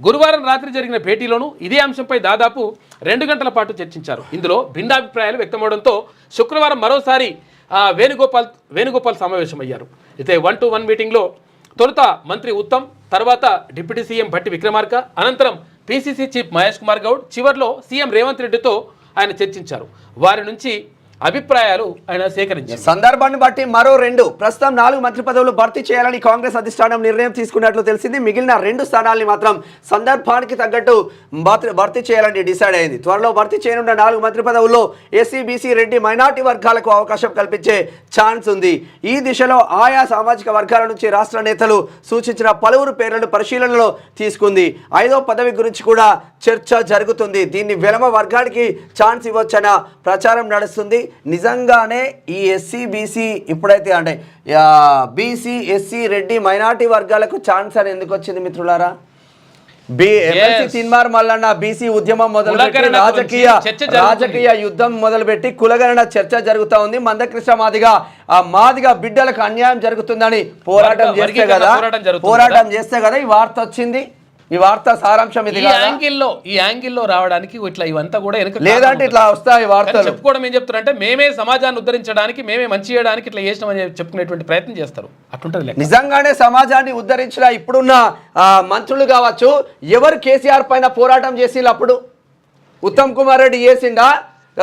Speaker 1: గురువారం రాత్రి జరిగిన భేటీలోనూ ఇదే అంశంపై దాదాపు 2 గంటల పాటు చర్చించారు. ఇందులో భిన్నాభిప్రాయాలు వ్యక్తమవడంతో శుక్రవారం మరోసారి వేణుగోపాల్ సమావేశమయ్యారు. అయితే 1-to-1 మీటింగ్లో తొలుత మంత్రి ఉత్తమ్, తర్వాత డిప్యూటీ సీఎం భట్టి విక్రమార్క, అనంతరం పీసీసీ చీఫ్ మహేష్ కుమార్ గౌడ్, చివర్లో సీఎం రేవంత్ రెడ్డితో ఆయన చర్చించారు. వారి నుంచి అభిప్రాయాలు ఆయన సేకరించారు.
Speaker 2: సందర్భాన్ని బట్టి మరో 2 ప్రస్తుతం 4 మంత్రి పదవులు భర్తీ చేయాలని కాంగ్రెస్ అధిష్టానం నిర్ణయం తీసుకున్నట్లు తెలిసింది. మిగిలిన 2 స్థానాల్ని మాత్రం సందర్భానికి తగ్గట్టు భర్తీ చేయాలని డిసైడ్ అయింది. త్వరలో భర్తీ చేయనున్న 4 మంత్రి పదవుల్లో ఎస్సీ, బీసీ, రెడ్డి, మైనార్టీ వర్గాలకు అవకాశం కల్పించే ఛాన్స్ ఉంది. ఈ దిశలో ఆయా సామాజిక వర్గాల నుంచి రాష్ట్ర నేతలు సూచించిన పలువురు పేర్లను పరిశీలనలో తీసుకుంది. 5వ పదవి గురించి కూడా చర్చ జరుగుతుంది. దీన్ని వెలమ వర్గానికి ఛాన్స్ ఇవ్వచ్చన్న ప్రచారం నడుస్తుంది. నిజంగానే ఈ ఎస్సీ, బీసీ ఇప్పుడైతే అంటే బీసీ, ఎస్సీ, రెడ్డి, మైనార్టీ వర్గాలకు ఛాన్స్ అని ఎందుకు వచ్చింది మిత్రులారా? తిన్మార్ మల్లన్న బీసీ ఉద్యమం మొదలుపెట్టి రాజకీయ యుద్ధం మొదలుపెట్టి కులగణన చర్చ జరుగుతా ఉంది. మందకృష్ణ మాదిగా బిడ్డలకు అన్యాయం జరుగుతుందని పోరాటం చేస్తే కదా ఈ వార్త వచ్చింది. ఈ వార్త సారాంశం ఇది.
Speaker 1: ఈ యాంగిల్లో రావడానికి ఇట్లా ఇవంతా కూడా
Speaker 2: లేదంటే ఇట్లా వస్తాయి వార్తలు.
Speaker 1: చెప్పుకోవడం ఏం చెప్తారంటే మేమే సమాజాన్ని ఉద్ధరించడానికి, మేమే మంచి చేయడానికి ఇట్లా చేసినామని చెప్పుకునేటువంటి ప్రయత్నం చేస్తారు. అట్లుంటది.
Speaker 2: నిజంగానే సమాజాన్ని ఉద్ధరించిన ఇప్పుడున్న మంత్రులు కావచ్చు, ఎవరు కేసీఆర్ పైన పోరాటం చేసి అప్పుడు ఉత్తమ్ కుమార్ రెడ్డి చేసిండా,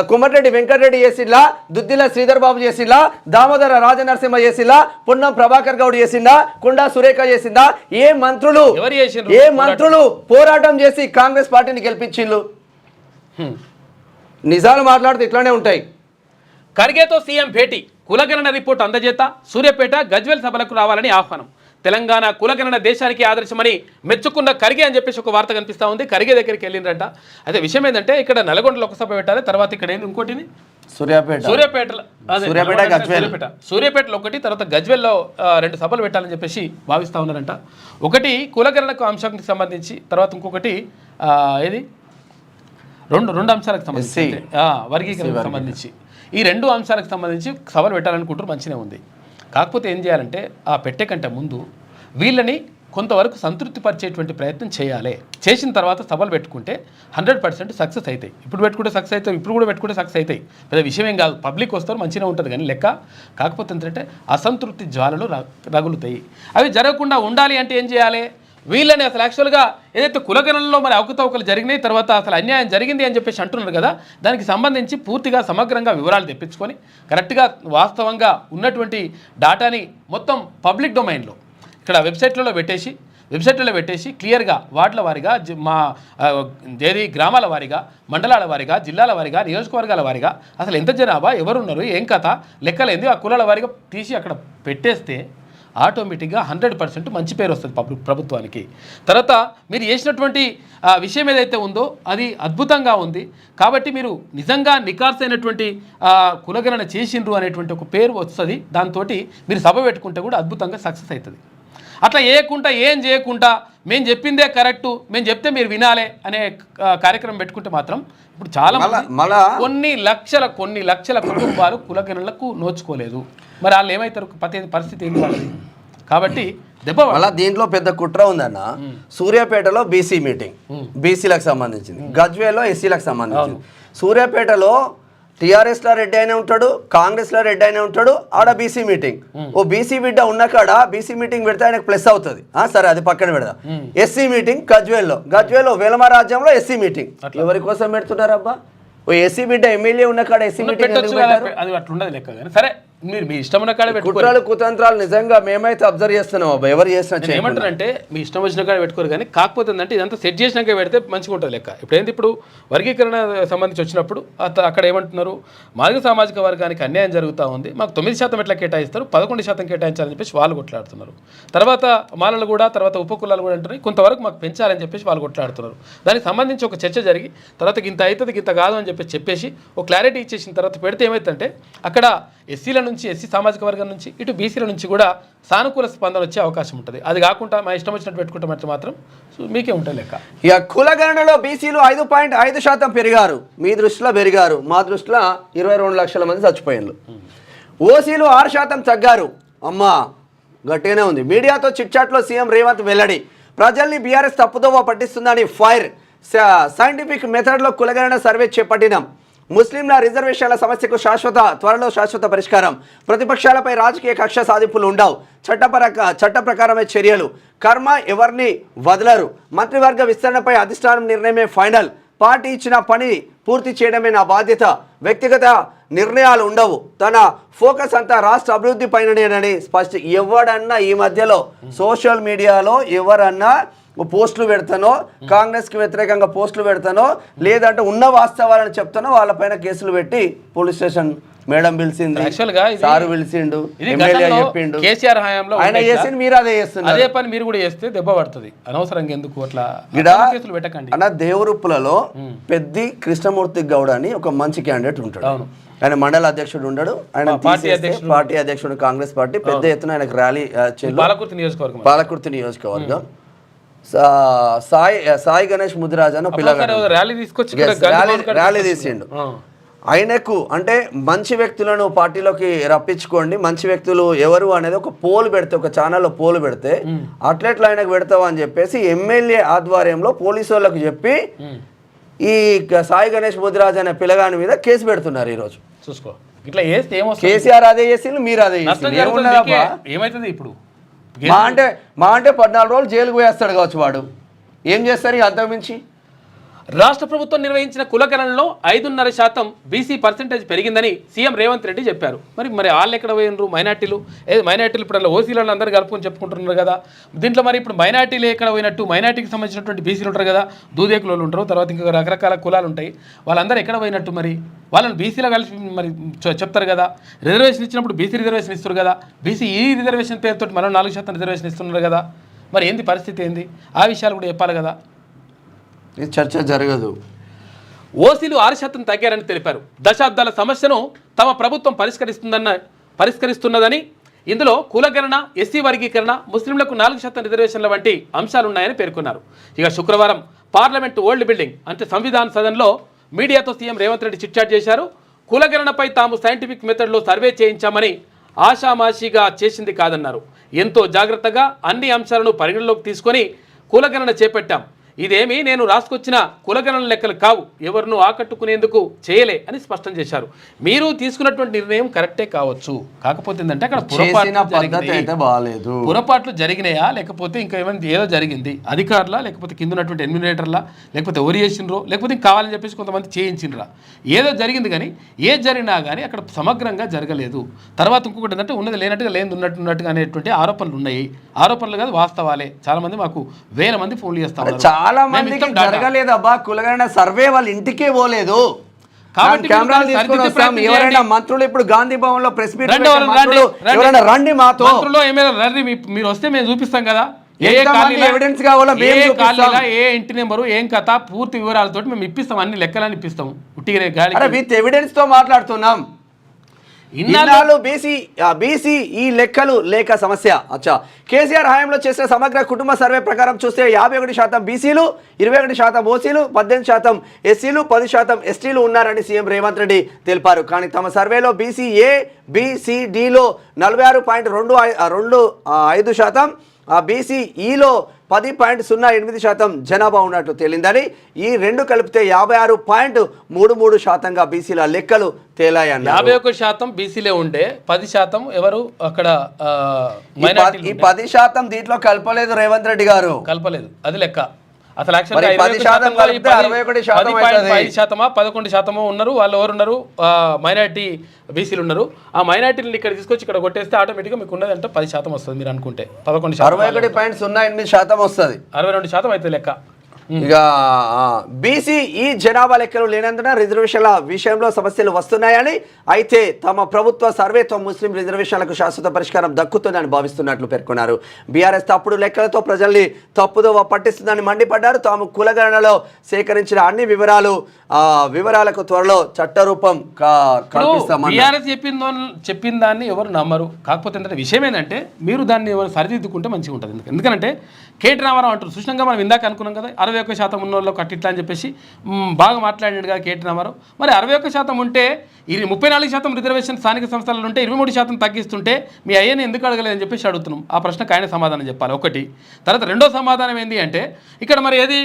Speaker 2: కుమ్మటిరెడ్డి వెంకటరెడ్డి చేసిందా, దుద్దిల శ్రీధర్ బాబు చేసిందా, దామోదర రాజనరసింహ చేసిందా, పున్నం ప్రభాకర్ గౌడ్ చేసిందా, కుండా సురేఖ చేసిందా? ఏ మంత్రులు పోరాటం చేసి కాంగ్రెస్ పార్టీని గెలిపించిండ్రు? నిజాలు మాట్లాడితే ఇట్లానే ఉంటాయి.
Speaker 1: ఖర్గేతో సీఎం భేటీ, కులగణన రిపోర్టు అందజేత, సూర్యాపేట గజ్వేల్ సభలకు రావాలని ఆహ్వానం. తెలంగాణ కులగణన దేశానికి ఆదర్శమని మెచ్చుకున్న ఖర్గే అని చెప్పేసి ఒక వార్త కనిపిస్తూ ఉంది. ఖర్గే దగ్గరికి వెళ్ళిండ్రంట. అయితే విషయం ఏంటంటే ఇక్కడ నల్గొండ లోకసభ పెట్టాలి, తర్వాత ఇక్కడ ఏంటి ఇంకోటిని సూర్యాపేటలో ఒకటి, తర్వాత గజ్వేల్లో 2 సభలు పెట్టాలని చెప్పేసి భావిస్తూ ఉన్నారంట. ఒకటి కులగణనకు అంశానికి సంబంధించి, తర్వాత ఇంకొకటి ఏది రెండు అంశాలకు సంబంధించి వర్గీకరణకు సంబంధించి. ఈ 2 అంశాలకు సంబంధించి సభలు పెట్టాలనుకుంటారు, మంచిగా ఉంది. కాకపోతే ఏం చేయాలంటే ఆ పెట్టే కంటే ముందు వీళ్ళని కొంతవరకు సంతృప్తి పరిచేటువంటి ప్రయత్నం చేయాలి. చేసిన తర్వాత సభలు పెట్టుకుంటే 100% సక్సెస్ అవుతాయి. ఇప్పుడు పెట్టుకుంటే సక్సెస్ అవుతాయి, ఇప్పుడు కూడా పెట్టుకుంటే సక్సెస్ అవుతాయి. పెద్ద విషయం ఏం కాదు. పబ్లిక్ వస్తారు, మంచిగా ఉంటుంది కానీ లెక్క. కాకపోతే ఏంటంటే అసంతృప్తి జ్వాలలు రగులుతాయి. అవి జరగకుండా ఉండాలి అంటే ఏం చేయాలి? వీళ్ళని అసలు యాక్చువల్గా ఏదైతే కులగణనలో మరి అవకతవకలు జరిగినాయి, తర్వాత అసలు అన్యాయం జరిగింది అని చెప్పేసి అంటున్నారు కదా, దానికి సంబంధించి పూర్తిగా సమగ్రంగా వివరాలు తెప్పించుకొని కరెక్ట్గా వాస్తవంగా ఉన్నటువంటి డాటాని మొత్తం పబ్లిక్ డొమైన్లో ఇక్కడ వెబ్సైట్లలో పెట్టేసి క్లియర్గా వార్డుల వారీగా మా ఏది గ్రామాల వారీగా, మండలాల వారీగా, జిల్లాల వారీగా, నియోజకవర్గాల వారీగా అసలు ఎంత జనాభా, ఎవరున్నారు, ఏం కథ, లెక్కలేంది ఆ కులాల వారీగా తీసి అక్కడ పెట్టేస్తే ఆటోమేటిక్గా 100% మంచి పేరు వస్తుంది ప్రభుత్వానికి. తర్వాత మీరు చేసినటువంటి విషయం ఏదైతే ఉందో అది అద్భుతంగా ఉంది. కాబట్టి మీరు నిజంగా నికార్సైనటువంటి కులగణన చేసిండ్రు అనేటువంటి ఒక పేరు వస్తుంది. దాంతో మీరు సభ పెట్టుకుంటే కూడా అద్భుతంగా సక్సెస్ అవుతుంది. అట్లా ఏం చేయకుండా మేము చెప్పిందే కరెక్టు, మేము చెప్తే మీరు వినాలే అనే కార్యక్రమం పెట్టుకుంటే మాత్రం ఇప్పుడు చాలా కొన్ని లక్షల కుటుంబాలు కులగణనలకు నోచుకోలేదు. మరి వాళ్ళు ఏమవుతారు? పరిస్థితి ఏంటి వాళ్ళది? కాబట్టి
Speaker 2: అలా దీంట్లో పెద్ద కుట్ర ఉందన్న. సూర్యాపేటలో బీసీ మీటింగ్, బీసీలకు సంబంధించింది. గజ్వేల్లో ఎస్సీలకు సంబంధించింది. సూర్యాపేటలో టీఆర్ఎస్లో రెడ్డి అయినా ఉంటాడు, కాంగ్రెస్లో రెడ్డి అయినా ఉంటాడు. ఆడ బీసీ మీటింగ్, ఓ బీసీ బిడ్డ ఉన్న కాడ బీసీ మీటింగ్ పెడితే ఆయనకు ప్లస్ అవుతుంది. సరే అది పక్కన పెడదాం. ఎస్సీ మీటింగ్ గజ్వేల్లో వేలమ రాజ్యంలో ఎస్సీ మీటింగ్. ఎవరి కోసం పెడుతున్నారు అబ్బా? ఓ ఎస్సీ బిడ్డ ఎమ్మెల్యే ఉన్న కాడ ఎస్సీ మీటింగ్
Speaker 1: అది అట్లుండదు లెక్క. కానీ సరే మీరు మీ ఇష్టం ఉన్న కాడ
Speaker 2: కుట్రలు కుతంత్రాలు నిజంగా మేమైతే అబ్జర్వ్ చేస్తున్నాం అబ్బా. ఎవరు చేస్తున్నా
Speaker 1: ఏమంటారంటే మీ ఇష్టం వచ్చిన కాడ పెట్టుకోరు. కానీ కాకపోతే ఏంటంటే ఇదంతా సెట్ చేసినాక పెడితే మంచిగా ఉంటుంది లెక్క. ఇప్పుడు వర్గీకరణ సంబంధించి వచ్చినప్పుడు అక్కడ ఏమంటున్నారు? మాదిగ సామాజిక వర్గానికి అన్యాయం జరుగుతూ ఉంది, మాకు 9% ఎట్లా కేటాయిస్తారు, 11% కేటాయించాలని చెప్పేసి వాళ్ళు కొట్లాడుతున్నారు. తర్వాత మాలలు కూడా, తర్వాత ఉపకులాలు కూడా అంటున్నారు కొంతవరకు మాకు పెంచాలని చెప్పేసి వాళ్ళు కొట్లాడుతున్నారు. దానికి సంబంధించి ఒక చర్చ జరిగి తర్వాత ఇంత అవుతుంది ఇంత కాదు అని చెప్పేసి ఒక క్లారిటీ ఇచ్చేసిన తర్వాత పెడితే ఏమైతుందంటే అక్కడ ఎస్సీల నుంచి, ఎస్సీ సామాజిక వర్గం నుంచి, ఇటు బీసీల నుంచి కూడా సానుకూల స్పందన వచ్చే అవకాశం ఉంటుంది. అది కాకుండా మా ఇష్టం వచ్చినట్టు పెట్టుకుంటే మాత్రం మీకే ఉంటుంది లెక్క.
Speaker 2: ఇక కులగణనలో బీసీలు 5.5% పెరిగారు. మీ దృష్టిలో పెరిగారు, మా దృష్టిలో 22 లక్షల మంది చచ్చిపోయారు. ఓసీలు 6% తగ్గారు. అమ్మా గట్టిగానే ఉంది. మీడియాతో చిట్చాట్లో సీఎం రేవంత్ వెల్లడి. ప్రజల్ని బీఆర్ఎస్ తప్పుదోవ పట్టిస్తుందని ఫైర్. సైంటిఫిక్ మెథడ్లో కులగణన సర్వే చేపట్టినాం. ముస్లింల రిజర్వేషన్ల సమస్యకు త్వరలో శాశ్వత పరిష్కారం. ప్రతిపక్షాలపై రాజకీయ కక్ష సాధింపులు ఉండవు. చట్ట ప్రకారమే చర్యలు. కర్మ ఎవరిని వదలరు. మంత్రివర్గ విస్తరణపై అధిష్టానం నిర్ణయమే ఫైనల్. పార్టీ ఇచ్చిన పని పూర్తి చేయడమే నా బాధ్యత. వ్యక్తిగత నిర్ణయాలు ఉండవు. తన ఫోకస్ అంతా రాష్ట్ర అభివృద్ధి పైననేనని ఎవడన్నా ఈ మధ్యలో సోషల్ మీడియాలో ఎవరన్నా పోస్టులు పెడతానో, కాంగ్రెస్కి వ్యతిరేకంగా పోస్టులు పెడతానో, లేదంటే ఉన్న వాస్తవాలను చెప్తానో వాళ్ళపైన కేసులు పెట్టి పోలీస్ స్టేషన్ మేడం పిలిచింది, సారు పిలిచిండు, ఎమ్మెల్యే చెప్పిండు,
Speaker 1: కేసీఆర్ హయాంలో
Speaker 2: ఆయన చేసింది, మీరు అదే చేస్తున్నారు.
Speaker 1: అదే పని మీరు కూడా చేస్తే దెబ్బ పడుతుంది. అనవసరంగా ఎందుకు అట్లా కేసులు పెట్టకండి.
Speaker 2: అన్న దేవరుప్పులలో పెద్ది కృష్ణమూర్తి గౌడ్ అని ఒక మంచి క్యాండిడేట్ ఉంటాడు. ఆయన మండల అధ్యక్షుడు ఉండడు. ఆయన పార్టీ అధ్యక్షుడు కాంగ్రెస్ పార్టీ. పెద్ద ఎత్తున ఆయనకు ర్యాలీ పాలకుర్తి నియోజకవర్గం. సాయి గణేష్ ముదిరాజ్ అని పిల్లగాడు ర్యాలీ తీసిండు. ఆయనకు అంటే మంచి వ్యక్తులను పార్టీలోకి రప్పించుకోండి, మంచి వ్యక్తులు ఎవరు అనేది ఒక పోల్ పెడితే, ఒక ఛానల్లో పోల్ పెడితే అట్లెట్లు ఆయనకు పెడతావు అని చెప్పేసి ఎమ్మెల్యే ఆధ్వర్యంలో పోలీసు వాళ్ళకు చెప్పి ఈ సాయి గణేష్ ముదిరాజ్ అనే పిల్లగాని మీద కేసు పెడుతున్నారు ఈరోజు.
Speaker 1: చూసుకో ఇట్లా చేస్తే
Speaker 2: కేసీఆర్ అదే చేసిండు, మీరు అదే చేసిండు.
Speaker 1: ఏమైతుంది ఇప్పుడు?
Speaker 2: మా అంటే 14 రోజులు జైలుకు పోయేస్తాడు కావచ్చు వాడు. ఏం చేస్తారు ఇక అంతకుమించి?
Speaker 1: రాష్ట్ర ప్రభుత్వం నిర్వహించిన కులగణనలో 5.5% బీసీ పర్సెంటేజ్ పెరిగిందని సీఎం రేవంత్ రెడ్డి చెప్పారు. మరి వాళ్ళు ఎక్కడ పోయినరు? మైనార్టీలు ఇప్పుడు అలా ఓసీలను అందరూ కలుపుకొని చెప్పుకుంటున్నారు కదా. దీంట్లో మరి ఇప్పుడు మైనార్టీలు ఎక్కడ పోయినట్టు? మైనార్టీకి సంబంధించినటువంటి బీసీలు ఉంటారు కదా, దూదేకులు ఉంటారు, తర్వాత ఇంకా రకరకాల కులాలు ఉంటాయి. వాళ్ళందరూ ఎక్కడ పోయినట్టు? మరి వాళ్ళని బీసీలో కలిసి మరి చెప్తారు కదా. రిజర్వేషన్ ఇచ్చినప్పుడు బీసీ రిజర్వేషన్ ఇస్తారు కదా. బీసీ ఈ రిజర్వేషన్ పేరుతో మనం 4% రిజర్వేషన్ ఇస్తున్నారు కదా. మరి ఏంది పరిస్థితి ఏంది? ఆ విషయాలు కూడా చెప్పాలి కదా.
Speaker 2: ఇది చర్చ జరగదు.
Speaker 1: ఓసీలు 6% తగ్గారని తెలిపారు. దశాబ్దాల సమస్యను తమ ప్రభుత్వం పరిష్కరిస్తున్నదని, ఇందులో కులగణన, ఎస్సీ వర్గీకరణ, ముస్లింలకు 4% రిజర్వేషన్ల వంటి అంశాలున్నాయని పేర్కొన్నారు. ఇక శుక్రవారం పార్లమెంటు ఓల్డ్ బిల్డింగ్ అంటే సంవిధాన సదన్లో మీడియాతో సీఎం రేవంత్ రెడ్డి చిట్చాట్ చేశారు. కులగణనపై తాము సైంటిఫిక్ మెథడ్లో సర్వే చేయించామని ఆషామాషిగా చేసింది కాదన్నారు. ఎంతో జాగ్రత్తగా అన్ని అంశాలను పరిగణలోకి తీసుకొని కులగణన చేపట్టాం. ఇదేమీ నేను రాసుకొచ్చిన కులగణన లెక్కలు కావు, ఎవరినూ ఆకట్టుకునేందుకు చేయలే అని స్పష్టం చేశారు. మీరు తీసుకున్నటువంటి నిర్ణయం కరెక్టే కావచ్చు, కాకపోతే ఏంటంటే అక్కడ పొరపాట్లు జరిగినాయా లేకపోతే ఇంకా ఏమైనా ఏదో జరిగింది, అధికారులా లేకపోతే కింద ఉన్నటువంటి ఎన్యూమినేటర్లా లేకపోతే ఎవరు చేసినరో లేకపోతే కావాలని చెప్పేసి కొంతమంది చేయించినరా, ఏదో జరిగింది. కానీ ఏది జరిగినా కానీ అక్కడ సమగ్రంగా జరగలేదు. తర్వాత ఇంకొకటి ఏంటంటే ఉన్నది లేనట్టుగా లేని ఉన్నట్టుగా అనేటువంటి ఆరోపణలు ఉన్నాయి. ఆరోపణలు కాదు, వాస్తవాలే. చాలా మంది మాకు వేల మంది ఫోన్లు చేస్తారు.
Speaker 2: చాలా మందికి జరగలేదబ్బా కులగణన సర్వే, వాళ్ళ ఇంటికే పోలేదు. ఎవరైనా మంత్రులు ఇప్పుడు గాంధీ భవన్ లో ప్రెస్ మీట్ రండి మాతో,
Speaker 1: మీరు వస్తే మేము చూపిస్తాం కదా
Speaker 2: ఎవిడెన్స్ కావాలా,
Speaker 1: ఏ ఇంటి నెంబరు ఏం కథ పూర్తి వివరాలతో మేము ఇప్పిస్తాం, అన్ని లెక్కలని ఇప్పిస్తాం.
Speaker 2: విత్ ఎవిడెన్స్ తో మాట్లాడుతున్నాం. ఇన్నాళ్ళు బీసీ ఈ లెక్కలు లేక సమస్య. అచ్చా, కేసీఆర్ హయాంలో చేసిన సమగ్ర కుటుంబ సర్వే ప్రకారం చూస్తే 51% బీసీలు, 21% ఓసీలు, 18% ఎస్సీలు, 10% ఎస్టీలు ఉన్నారని సీఎం రేవంత్ రెడ్డి తెలిపారు. కానీ తమ సర్వేలో బీసీ ఏ, బీసీడీలో 46.25%, బీసీఈలో 10.08% జనాభా ఉన్నట్లు తేలిందని, ఈ రెండు కలిపితే 56.33%గా బీసీల లెక్కలు తేలాయన్నారు.
Speaker 1: 51% బీసీలే ఉండే, 10% ఎవరు అక్కడ
Speaker 2: ఈ 10% దీంట్లో కలపలేదు రేవంత్ రెడ్డి గారు,
Speaker 1: కలపలేదు. అది లెక్క. అసలు 11% ఉన్నారు. వాళ్ళు ఎవరు ఉన్నారు? మైనారిటీ బీసీలు ఉన్నారు. ఆ మైనారిటీని ఇక్కడ తీసుకొచ్చి ఇక్కడ కొట్టేస్తే ఆటోమేటిక్గా మీకు ఉన్నది అంటే 10% వస్తుంది. మీరు అనుకుంటే 11%,
Speaker 2: 61.08% వస్తుంది,
Speaker 1: 62% అయితే లెక్క.
Speaker 2: ఇక బీసీ ఈ జనాభా లెక్కలు లేనందున రిజర్వేషన్ల విషయంలో సమస్యలు వస్తున్నాయని, అయితే తమ ప్రభుత్వ సర్వేతో ముస్లిం రిజర్వేషన్లకు శాశ్వత పరిష్కారం దక్కుతుందని భావిస్తున్నట్లు పేర్కొన్నారు. బీఆర్ఎస్ తప్పుడు లెక్కలతో ప్రజల్ని తప్పుదోవ పట్టిస్తుందని మండిపడ్డారు. తాము కులగణనలో సేకరించిన అన్ని వివరాలకు త్వరలో చట్టరూపం కల్పిస్తామని.
Speaker 1: బీఆర్ఎస్ చెప్పిన దాన్ని ఎవరు నమ్మరు. కాకపోతే ఏంటంటే విషయం ఏంటంటే మీరు దాన్ని సరిదిద్దుకుంటే మంచిగా ఉంటుంది. ఎందుకంటే కేటీ రామారావు అంటారు, సుష్ణంగా మనం ఇందాక అనుకున్నాం కదా 61% ఉన్న వాళ్ళు కట్టిట్లా అని చెప్పేసి బాగా మాట్లాడినాడు కదా కేటీ రామారావు. మరి 61% ఉంటే ఇది 34% రిజర్వేషన్ స్థానిక సంస్థలలో ఉంటే 23% తగ్గిస్తుంటే మీ అయ్యని ఎందుకు అడగలేదని చెప్పేసి అడుగుతున్నాం. ఆ ప్రశ్నకు ఆయన సమాధానం చెప్పాలి ఒకటి. తర్వాత రెండో సమాధానం ఏంటి అంటే ఇక్కడ మరి ఏది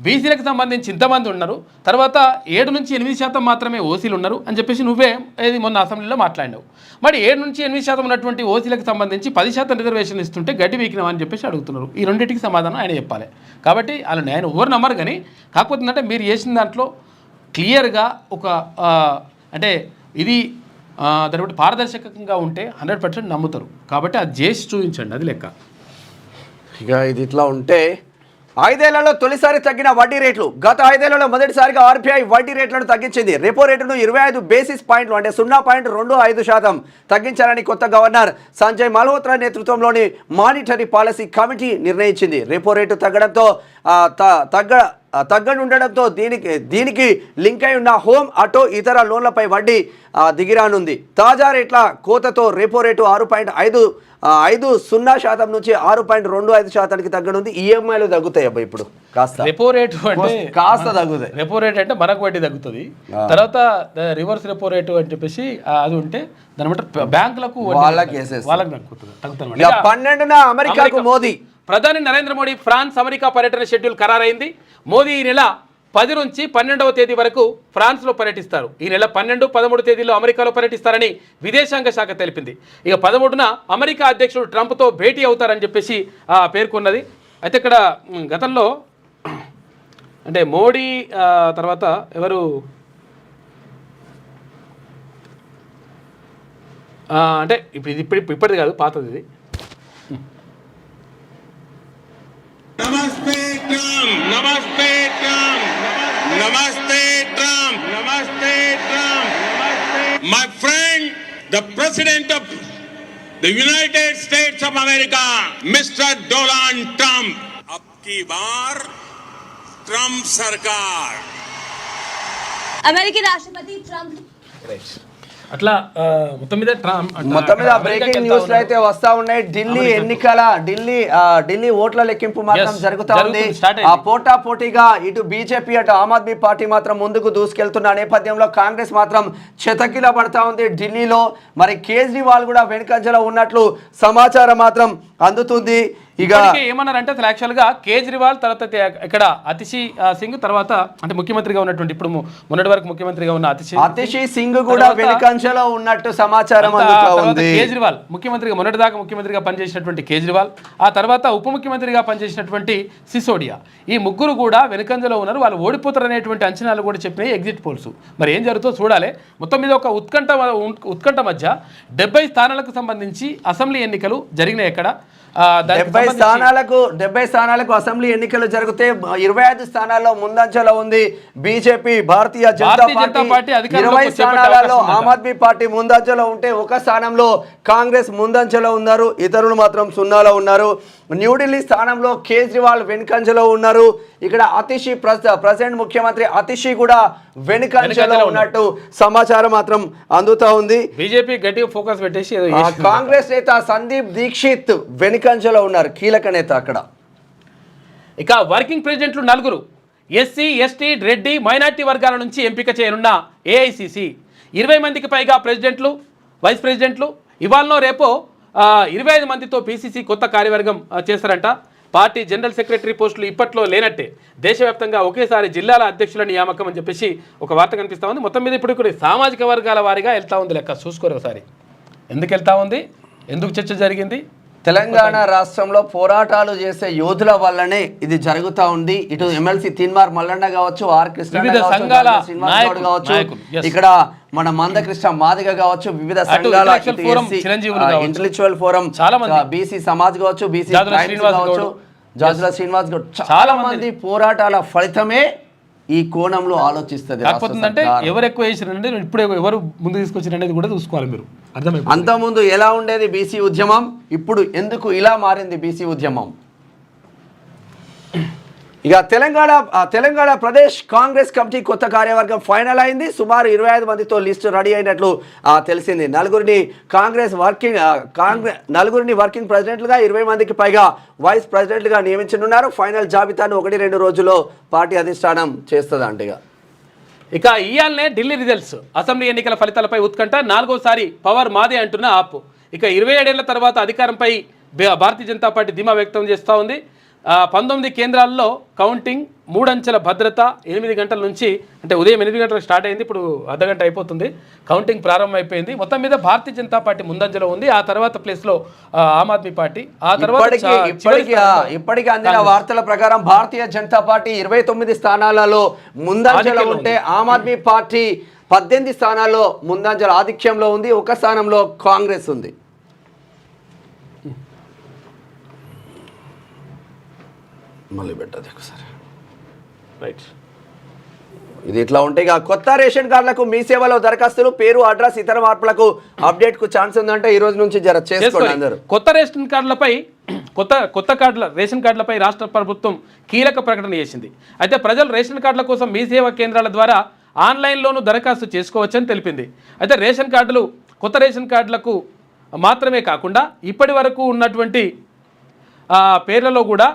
Speaker 1: బీసీలకు సంబంధించి ఇంతమంది ఉన్నారు, తర్వాత 7-8% మాత్రమే ఓసీలు ఉన్నారు అని చెప్పేసి నువ్వే ఏది మొన్న అసెంబ్లీలో మాట్లాడినావు. మరి 7-8% ఉన్నటువంటి ఓసీలకు సంబంధించి 10% రిజర్వేషన్ ఇస్తుంటే గడ్డి వీకినావు అని చెప్పేసి అడుగుతున్నారు. ఈ రెండింటికి సమాధానం ఆయన చెప్పాలి. కాబట్టి వాళ్ళని ఆయన ఎవరు నమ్మరు. కానీ కాకపోతే ఏంటంటే మీరు చేసిన దాంట్లో క్లియర్గా ఒక అంటే ఇది దాని బట్టి పారదర్శకంగా ఉంటే 100% నమ్ముతారు. కాబట్టి అది చేసి చూపించండి, అది లెక్క.
Speaker 2: ఇక ఇది ఇట్లా ఉంటే 5 ఏళ్లలో తొలిసారి తగ్గిన వడ్డీ రేట్లు. గత 5 ఏళ్లలో మొదటిసారిగా ఆర్బీఐ వడ్డీ రేట్లను తగ్గించింది. రెపో రేటును 25 బేసిస్ పాయింట్లు అంటే 0.25% తగ్గించాలని కొత్త గవర్నర్ సంజయ్ మల్హోత్రా నేతృత్వంలోని మానిటరీ పాలసీ కమిటీ నిర్ణయించింది. రెపో రేటు తగ్గడంతో తగ్గనుండడంతో దీనికి లింక్ అయి ఉన్న హోమ్, ఆటో, ఇతర లోన్లపై వడ్డీ దిగిరానుంది. తాజా రేట్ల కోతతో రెపో రేటు 6.50% నుంచి 6.25%కి తగ్గనుంది. ఈఎంఐలు తగ్గుతాయి అబ్బా ఇప్పుడు కాస్త.
Speaker 1: రెపో రేటు అంటే
Speaker 2: కాస్త తగ్గుతాయి.
Speaker 1: రెపో రేట్ అంటే మనకు వడ్డీ తగ్గుతుంది. తర్వాత రివర్స్ రెపో రేటు అని చెప్పేసి అది ఉంటే దాని బట్టి బ్యాంకులకు
Speaker 2: వాళ్ళకి
Speaker 1: తగ్గుతుంది.
Speaker 2: 12న అమెరికాకు మోదీ.
Speaker 1: ప్రధాని నరేంద్ర మోడీ ఫ్రాన్స్, అమెరికా పర్యటన షెడ్యూల్ ఖరారైంది. మోదీ ఈ నెల 10 నుంచి 12వ తేదీ వరకు ఫ్రాన్స్లో పర్యటిస్తారు. ఈ నెల 12, 13 తేదీల్లో అమెరికాలో పర్యటిస్తారని విదేశాంగ శాఖ తెలిపింది. ఇక 13న అమెరికా అధ్యక్షుడు ట్రంప్తో భేటీ అవుతారని చెప్పేసి పేర్కొన్నది. అయితే ఇక్కడ గతంలో అంటే మోడీ తర్వాత ఎవరు అంటే ఇప్పటిది కాదు, పాతది ఇది.
Speaker 5: नमस्ते ट्रम्प, नमस्ते ट्रम्प, नमस्ते ट्रम्प, नमस्ते Trump, my friend, the President of the United States of America, Mr. Donald Trump. अब की बार ट्रम्प सरकार.
Speaker 6: अमेरिकी राष्ट्रपति ट्रम्प
Speaker 1: అట్లా మొత్తం మీద
Speaker 2: బ్రేకింగ్ న్యూస్ అయితే వస్తా ఉన్నాయి. ఢిల్లీ ఓట్ల లెక్కింపు మాత్రం జరుగుతా ఉంది. ఆ పోటా పోటీగా ఇటు బీజేపీ అటు ఆమ్ ఆద్మీ పార్టీ మాత్రం ముందుకు దూసుకెళ్తున్న నేపథ్యంలో కాంగ్రెస్ మాత్రం చతకిల పడతా ఉంది ఢిల్లీలో. మరి కేజ్రీవాల్ కూడా వెనుకంజలో ఉన్నట్లు సమాచారం మాత్రం అందుతుంది. ఇక
Speaker 1: ఏమన్నారంటే అసలు యాక్చువల్గా కేజ్రీవాల్ తర్వాత ఇక్కడ అతిషి సింగ్ తర్వాత అంటే ముఖ్యమంత్రిగా ఉన్నటువంటి ఇప్పుడు మొన్నటి వరకు ముఖ్యమంత్రిగా ఉన్న
Speaker 2: అతిషి సింగ్ కూడా వెనుకంజలో ఉన్నట్టు సమాచారం అందుతుంది.
Speaker 1: కేజ్రీవాల్ ముఖ్యమంత్రిగా మొన్నటిదాకా ముఖ్యమంత్రిగా పనిచేసినటువంటి కేజ్రీవాల్, ఆ తర్వాత ఉప ముఖ్యమంత్రిగా పనిచేసినటువంటి సిసోడియా, ఈ ముగ్గురు కూడా వెనుకంజలో ఉన్నారు. వాళ్ళు ఓడిపోతారు అనేటువంటి అంచనాలు కూడా చెప్పినాయి ఎగ్జిట్ పోల్స్. మరి ఏం జరుగుతుందో చూడాలి. మొత్తం మీద ఒక ఉత్కంఠ మధ్య 70 స్థానాలకు సంబంధించి అసెంబ్లీ ఎన్నికలు జరిగినాయి. ఎక్కడ
Speaker 2: 70 స్థానాలకు అసెంబ్లీ ఎన్నికలు జరిగితే 25 స్థానాల్లో ముందంజలో ఉంది బీజేపీ. భారతీయ జనతా పార్టీ 20 స్థానాలలో ఆమ్ ఆద్మీ పార్టీ ముందంజలో ఉంటే ఒక స్థానంలో కాంగ్రెస్ ముందంజలో ఉన్నారు. ఇతరులు మాత్రం సున్నాలో ఉన్నారు. న్యూఢిల్లీ స్థానంలో కేజ్రీవాల్ వెనుకంజలో ఉన్నారు. ఇక్కడ అతిషి ప్రెసిడెంట్ ముఖ్యమంత్రి అతిషి కూడా వెనుకంజలో ఉన్నట్టు సమాచారం మాత్రం అందుతా ఉంది.
Speaker 1: బీజేపీ గట్టిగా ఫోకస్ పెట్టేసి
Speaker 2: కాంగ్రెస్ నేత సందీప్ దీక్షిత్ వెనుకంజలో ఉన్నారు, కీలక నేత అక్కడ.
Speaker 1: ఇక వర్కింగ్ ప్రెసిడెంట్లు 4 ఎస్సీ ఎస్టీ రెడ్డి మైనార్టీ వర్గాల నుంచి ఎంపిక చేయనున్న ఏఐసిసి 20 మందికి పైగా ప్రెసిడెంట్లు వైస్ ప్రెసిడెంట్లు ఇవాళనో రేపో 25 మందితో పిసిసి కొత్త కార్యవర్గం చేస్తారంట. పార్టీ జనరల్ సెక్రటరీ పోస్టులు ఇప్పట్లో లేనట్టే దేశవ్యాప్తంగా ఒకేసారి జిల్లాల అధ్యక్షుల నియామకం అని చెప్పేసి ఒక వార్త కనిపిస్తూ ఉంది. మొత్తం మీద ఇప్పుడు సామాజిక వర్గాల వారీగా వెళ్తా ఉంది లెక్క. చూసుకోరు ఒకసారి ఎందుకు వెళ్తా ఉంది, ఎందుకు చర్చ జరిగింది.
Speaker 2: తెలంగాణ రాష్ట్రంలో పోరాటాలు చేసే యోధుల వల్లనే ఇది జరుగుతూ ఉంది. ఇటు ఎమ్మెల్సీ తీన్మార్ మల్లన్న కావచ్చు, ఆర్ కృష్ణ కావచ్చు, ఇక్కడ మన మందకృష్ణ మాదిగ కావచ్చు, వివిధ సంఘాల ఇంటలెక్చువల్ ఫోరం, బీసీ సమాజ్ కావచ్చు, బీసీ కావచ్చు, జాజుల శ్రీనివాస్ గౌడ్, చాలా మంది పోరాటాల ఫలితమే ఈ కోణంలో ఆలోచిస్తుంది.
Speaker 1: కాకపోతుందంటే ఎవరు ఎక్కువ చేసిరంటే ఇప్పుడు ఎవరు ముందు తీసుకొచ్చిరనేది కూడా చూసుకోవాలి మీరు. అర్థమైంది.
Speaker 2: అంతకుముందు ఎలా ఉండేది బీసీ ఉద్యమం, ఇప్పుడు ఎందుకు ఇలా మారింది బీసీ ఉద్యమం. ఇక తెలంగాణ ప్రదేశ్ కాంగ్రెస్ కమిటీ కొత్త కార్యవర్గం ఫైనల్ అయింది. సుమారు 25 మందితో లిస్టు రెడీ అయినట్లు తెలిసింది. నలుగురిని వర్కింగ్ ప్రెసిడెంట్లుగా 20 మందికి పైగా వైస్ ప్రెసిడెంట్లుగా నియమించనున్నారు. ఫైనల్ జాబితాను 1-2 రోజుల్లో పార్టీ అధిష్టానం చేస్తుంది.
Speaker 1: ఇక ఇయాలనే ఢిల్లీ రిజల్ట్స్, అసెంబ్లీ ఎన్నికల ఫలితాలపై ఉత్కంఠ. 4వసారి పవర్ మాదే అంటున్న ఆప్. ఇక 27 ఏళ్ల తర్వాత అధికారంపై భారతీయ జనతా పార్టీ ధీమా వ్యక్తం చేస్తూ ఉంది. 19 కేంద్రాల్లో కౌంటింగ్, 3 అంచెల భద్రత. 8 గంటల నుంచి అంటే ఉదయం 8 గంటలకు స్టార్ట్ అయింది, ఇప్పుడు అర్ధగంట అయిపోతుంది. కౌంటింగ్ ప్రారంభం అయిపోయింది. మొత్తం మీద భారతీయ జనతా పార్టీ ముందంజలో ఉంది. ఆ తర్వాత ప్లేస్లో ఆమ్ ఆద్మీ పార్టీ. ఆ తర్వాత
Speaker 2: ఇప్పటికీ అందిన వార్తల ప్రకారం భారతీయ జనతా పార్టీ 29 స్థానాలలో ముందంజలో ఉంటే ఆమ్ ఆద్మీ పార్టీ 18 స్థానాల్లో ముందంజల ఆధిక్యంలో ఉంది. ఒక స్థానంలో కాంగ్రెస్ ఉంది. మళ్ళీ పెట్టదు ఒకసారి.
Speaker 1: రైట్,
Speaker 2: ఇది ఇట్లా ఉంటే ఇక కొత్త రేషన్ కార్డులకు మీ సేవలో దరఖాస్తులు, పేరు, అడ్రస్, ఇతర మార్పులకు అప్డేట్ కు ఛాన్స్ ఉందంటే ఈ రోజు నుంచి చేసుకోండి అందరూ.
Speaker 1: కొత్త రేషన్ కార్డులపై రేషన్ కార్డులపై రాష్ట్ర ప్రభుత్వం కీలక ప్రకటన చేసింది. అయితే ప్రజలు రేషన్ కార్డుల కోసం మీ సేవా కేంద్రాల ద్వారా ఆన్లైన్లోనూ దరఖాస్తు చేసుకోవచ్చని తెలిపింది. అయితే కొత్త రేషన్ కార్డులకు మాత్రమే కాకుండా ఇప్పటి వరకు ఉన్నటువంటి పేర్లలో కూడా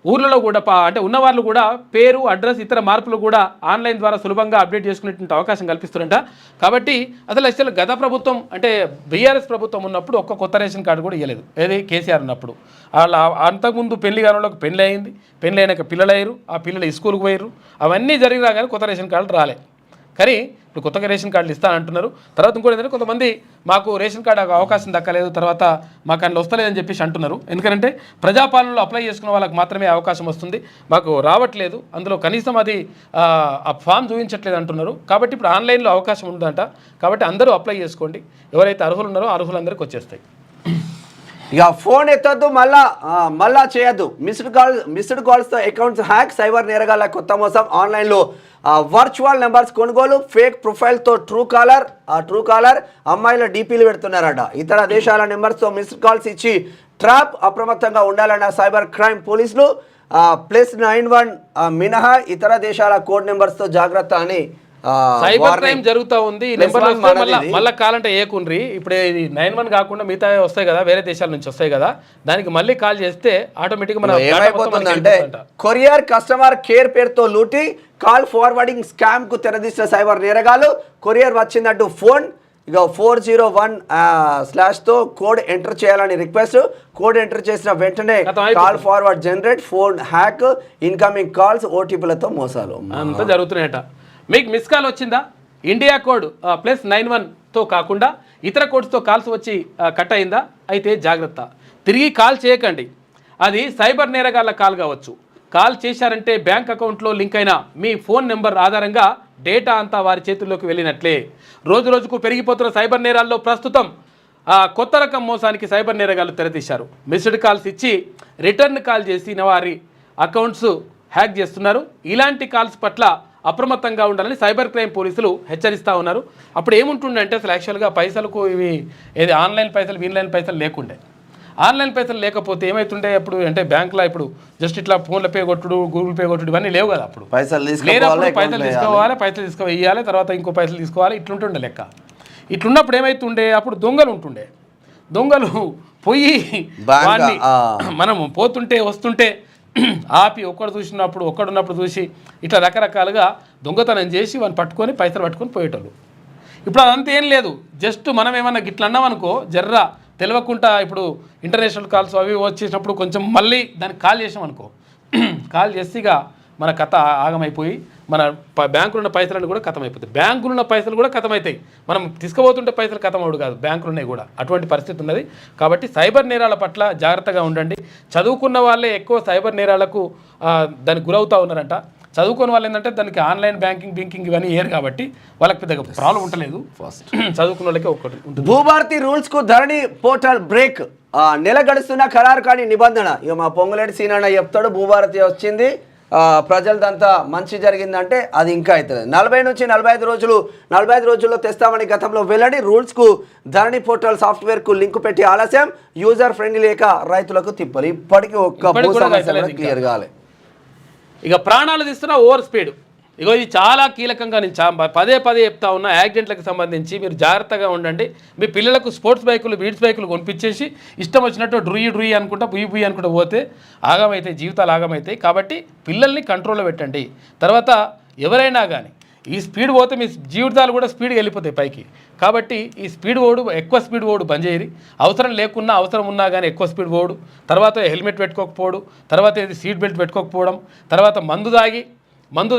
Speaker 1: ఊర్లలో కూడా అంటే ఉన్నవాళ్ళు కూడా పేరు, అడ్రస్, ఇతర మార్పులు కూడా ఆన్లైన్ ద్వారా సులభంగా అప్డేట్ చేసుకునేటువంటి అవకాశం కల్పిస్తున్నారంట. కాబట్టి అసలు యాక్చువల్ గత ప్రభుత్వం అంటే బీఆర్ఎస్ ప్రభుత్వం ఉన్నప్పుడు ఒక్క కొత్త రేషన్ కార్డు కూడా ఇవ్వలేదు. ఏది కేసీఆర్ ఉన్నప్పుడు. వాళ్ళ అంతకుముందు పెళ్లి కాలంలోకి పెళ్ళి అయింది, పెళ్ళి అయినాక పిల్లలు అయ్యారు, ఆ పిల్లలు స్కూల్కి పోయారు, అవన్నీ జరిగినా కానీ కొత్త రేషన్ కార్డులు రాలే. కానీ ఇప్పుడు కొత్తగా రేషన్ కార్డులు ఇస్తానంటున్నారు. తర్వాత ఇంకోటి ఏంటంటే కొంతమంది మాకు రేషన్ కార్డు అవకాశం దక్కలేదు, తర్వాత మాకు అందులో వస్తలేదని చెప్పేసి అంటున్నారు. ఎందుకంటే ప్రజాపాలనలో అప్లై చేసుకున్న వాళ్ళకి మాత్రమే అవకాశం వస్తుంది, మాకు రావట్లేదు, అందులో కనీసం అది ఆ ఫామ్ చూపించట్లేదు అంటున్నారు. కాబట్టి ఇప్పుడు ఆన్లైన్లో అవకాశం ఉందంట. కాబట్టి అందరూ అప్లై చేసుకోండి. ఎవరైతే అర్హులు ఉన్నారో అర్హులందరికీ వచ్చేస్తాయి.
Speaker 2: ఇక ఫోన్ ఎత్తద్దు, మళ్ళా చేయొద్దు. మిస్డ్ కాల్స్తో అకౌంట్స్ హ్యాక్, సైబర్ నేరగాళ్ల కొత్త మోసం, ఆన్లైన్లో వర్చువల్ నెంబర్స్ కొనుగోలు, ఫేక్ ప్రొఫైల్తో ట్రూ కాలర్ అమ్మాయిల డీపీలు పెడుతున్నారట. ఇతర దేశాల నెంబర్స్తో మిస్డ్ కాల్స్ ఇచ్చి ట్రాప్. అప్రమత్తంగా ఉండాలన్న సైబర్ క్రైమ్ పోలీసులు. +91 మినహా ఇతర దేశాల కోడ్ నెంబర్స్తో జాగ్రత్త అని
Speaker 1: సైబర్ క్రైమ్ జరుగుతూ ఉంది. ఈ నెంబర్
Speaker 2: Plus one
Speaker 1: వస్తే
Speaker 2: మనది.
Speaker 1: మళ్ళీ కాలంటే ఏకుండ్రి. ఇప్పుడు ఇది 91 కాకుండా మిగతా వస్తాయి కదా, వేరే దేశాల నుంచి వస్తాయి కదా, దానికి మళ్ళీ కాల్ చేస్తే ఆటోమేటిక్గా మన
Speaker 2: ఏమైపోతుందంటే కొరియర్ కస్టమర్ కేర్ పేరుతో లూటి కాల్ ఫార్వర్డింగ్ స్కామ్ కు తెరదీసిన సైబర్ నేరగాలు. కొరియర్ వచ్చిందంటూ ఫోన్ ఇక 401 తో కోడ్ ఎంటర్ చేయాలని రిక్వెస్ట్. కోడ్ ఎంటర్ చేసిన వెంటనే call forward generate, phone hack, incoming calls, ఓటీపీలతో మోసాలు
Speaker 1: అంతా జరుగుతున్నాయట. మీకు మిస్ కాల్ వచ్చిందా? ఇండియా కోడ్ +91తో కాకుండా ఇతర కోడ్స్తో కాల్స్ వచ్చి కట్ అయిందా? అయితే జాగ్రత్త, తిరిగి కాల్ చేయకండి. అది సైబర్ నేరగాళ్ళ కాల్ కావచ్చు. కాల్ చేశారంటే బ్యాంక్ అకౌంట్లో లింక్ అయిన మీ ఫోన్ నెంబర్ ఆధారంగా డేటా అంతా వారి చేతుల్లోకి వెళ్ళినట్లే. రోజు రోజుకు పెరిగిపోతున్న సైబర్ నేరాల్లో ప్రస్తుతం కొత్త రకం మోసానికి సైబర్ నేరగాళ్ళు తెరతీశారు. మిస్డ్ కాల్స్ ఇచ్చి రిటర్న్ కాల్ చేసిన వారి అకౌంట్స్ హ్యాక్ చేస్తున్నారు. ఇలాంటి కాల్స్ పట్ల అప్రమత్తంగా ఉండాలని సైబర్ క్రైమ్ పోలీసులు హెచ్చరిస్తూ ఉన్నారు. అప్పుడు ఏముంటుండే అంటే అసలు యాక్చువల్గా పైసలకు ఇవి ఏది ఆన్లైన్ పైసలు ఆన్లైన్ పైసలు లేకుండే. ఆన్లైన్ పైసలు లేకపోతే ఏమవుతుండే అప్పుడు అంటే బ్యాంకులో ఇప్పుడు జస్ట్ ఇట్లా ఫోన్లో పే కొట్టుడు, గూగుల్ పే కొట్టుడు ఇవన్నీ లేవు కదా. అప్పుడు
Speaker 2: పైసలు
Speaker 1: తీసుకోవాలి, పైసలు తీసుకువేయాలి, తర్వాత ఇంకో పైసలు తీసుకోవాలి, ఇట్లుంటుండే లెక్క. ఇట్లున్నప్పుడు ఏమవుతుండే, అప్పుడు దొంగలు ఉంటుండే. దొంగలు పోయి వాడిని మనము పోతుంటే వస్తుంటే ఆపి ఒక్కడున్నప్పుడు చూసి ఇట్లా రకరకాలుగా దొంగతనం చేసి వాడిని పట్టుకొని పైసలు పట్టుకొని పోయేటోళ్ళు. ఇప్పుడు అదంతా ఏం లేదు. జస్ట్ మనం ఏమన్నా గిట్లా అన్నామనుకో, జర్రా తెలియకుండా ఇప్పుడు ఇంటర్నేషనల్ కాల్స్ అవి వచ్చేసినప్పుడు కొంచెం మళ్ళీ దానికి కాల్ చేసామనుకో, కాల్ చేసిగా మన కథ ఆగమైపోయి మన బ్యాంకులో ఉన్న పైసలను కూడా కథమైపోతాయి. బ్యాంకులో ఉన్న పైసలు కూడా కథమవుతాయి. మనం తీసుకుపోతుంటే పైసలు కథమవుడు కాదు, బ్యాంకులు ఉన్నాయి కూడా. అటువంటి పరిస్థితి ఉన్నది. కాబట్టి సైబర్ నేరాల పట్ల జాగ్రత్తగా ఉండండి. చదువుకున్న వాళ్ళే ఎక్కువ సైబర్ నేరాలకు దానికి గురవుతూ ఉన్నారంట. చదువుకున్న వాళ్ళు ఏంటంటే దానికి ఆన్లైన్ బ్యాంకింగ్ ఇవన్నీ ఏరు కాబట్టి వాళ్ళకి పెద్దగా ప్రాబ్లం ఉండలేదు. ఫస్ట్ చదువుకున్న వాళ్ళకి ఒకటి ఉంటుంది.
Speaker 2: భూభారతి రూల్స్ కు ధరణి పోర్టల్ బ్రేక్. నెల గడుస్తున్న ఖరారు కాని నిబంధన. ఇక మా పొంగులేటి సీనన్న చెప్తాడు, భూభారతి వచ్చింది, ప్రజలదంతా మంచి జరిగిందంటే అది ఇంకా అవుతుంది. 40 నుంచి 45 రోజుల్లో తెస్తామని గతంలో వెల్లడి. రూల్స్కు ధరణి పోర్టల్ సాఫ్ట్వేర్కు లింక్ పెట్టి ఆలస్యం. యూజర్ ఫ్రెండ్లీ లేక రైతులకు తిప్పలు. ఇప్పటికీ ఒక్క క్లియర్ కాలే.
Speaker 1: ఇక ప్రాణాలు తీస్తున్న ఓవర్ స్పీడ్. ఇగో ఇది చాలా కీలకంగా నేను పదే చెప్తా ఉన్నా. యాక్సిడెంట్లకు సంబంధించి మీరు జాగ్రత్తగా ఉండండి. మీ పిల్లలకు స్పోర్ట్స్ బైకులు, బీట్స్ బైకులు కొనిపించేసి ఇష్టం వచ్చినట్టు డ్రుయి అనుకుంటా బుయ్యి అనుకుంటా పోతే ఆగమైతాయి, జీవితాలు ఆగమవుతాయి. కాబట్టి పిల్లల్ని కంట్రోల్లో పెట్టండి. తర్వాత ఎవరైనా కానీ ఈ స్పీడ్ పోతే మీ జీవితాలు కూడా స్పీడ్గా వెళ్ళిపోతాయి పైకి. కాబట్టి ఈ ఎక్కువ స్పీడ్ పోడు బంద్ చేయరు. అవసరం ఉన్నా కానీ ఎక్కువ స్పీడ్ పోడు. తర్వాత హెల్మెట్ పెట్టుకోకపోవడం, తర్వాత సీట్ బెల్ట్ పెట్టుకోకపోవడం, తర్వాత మందు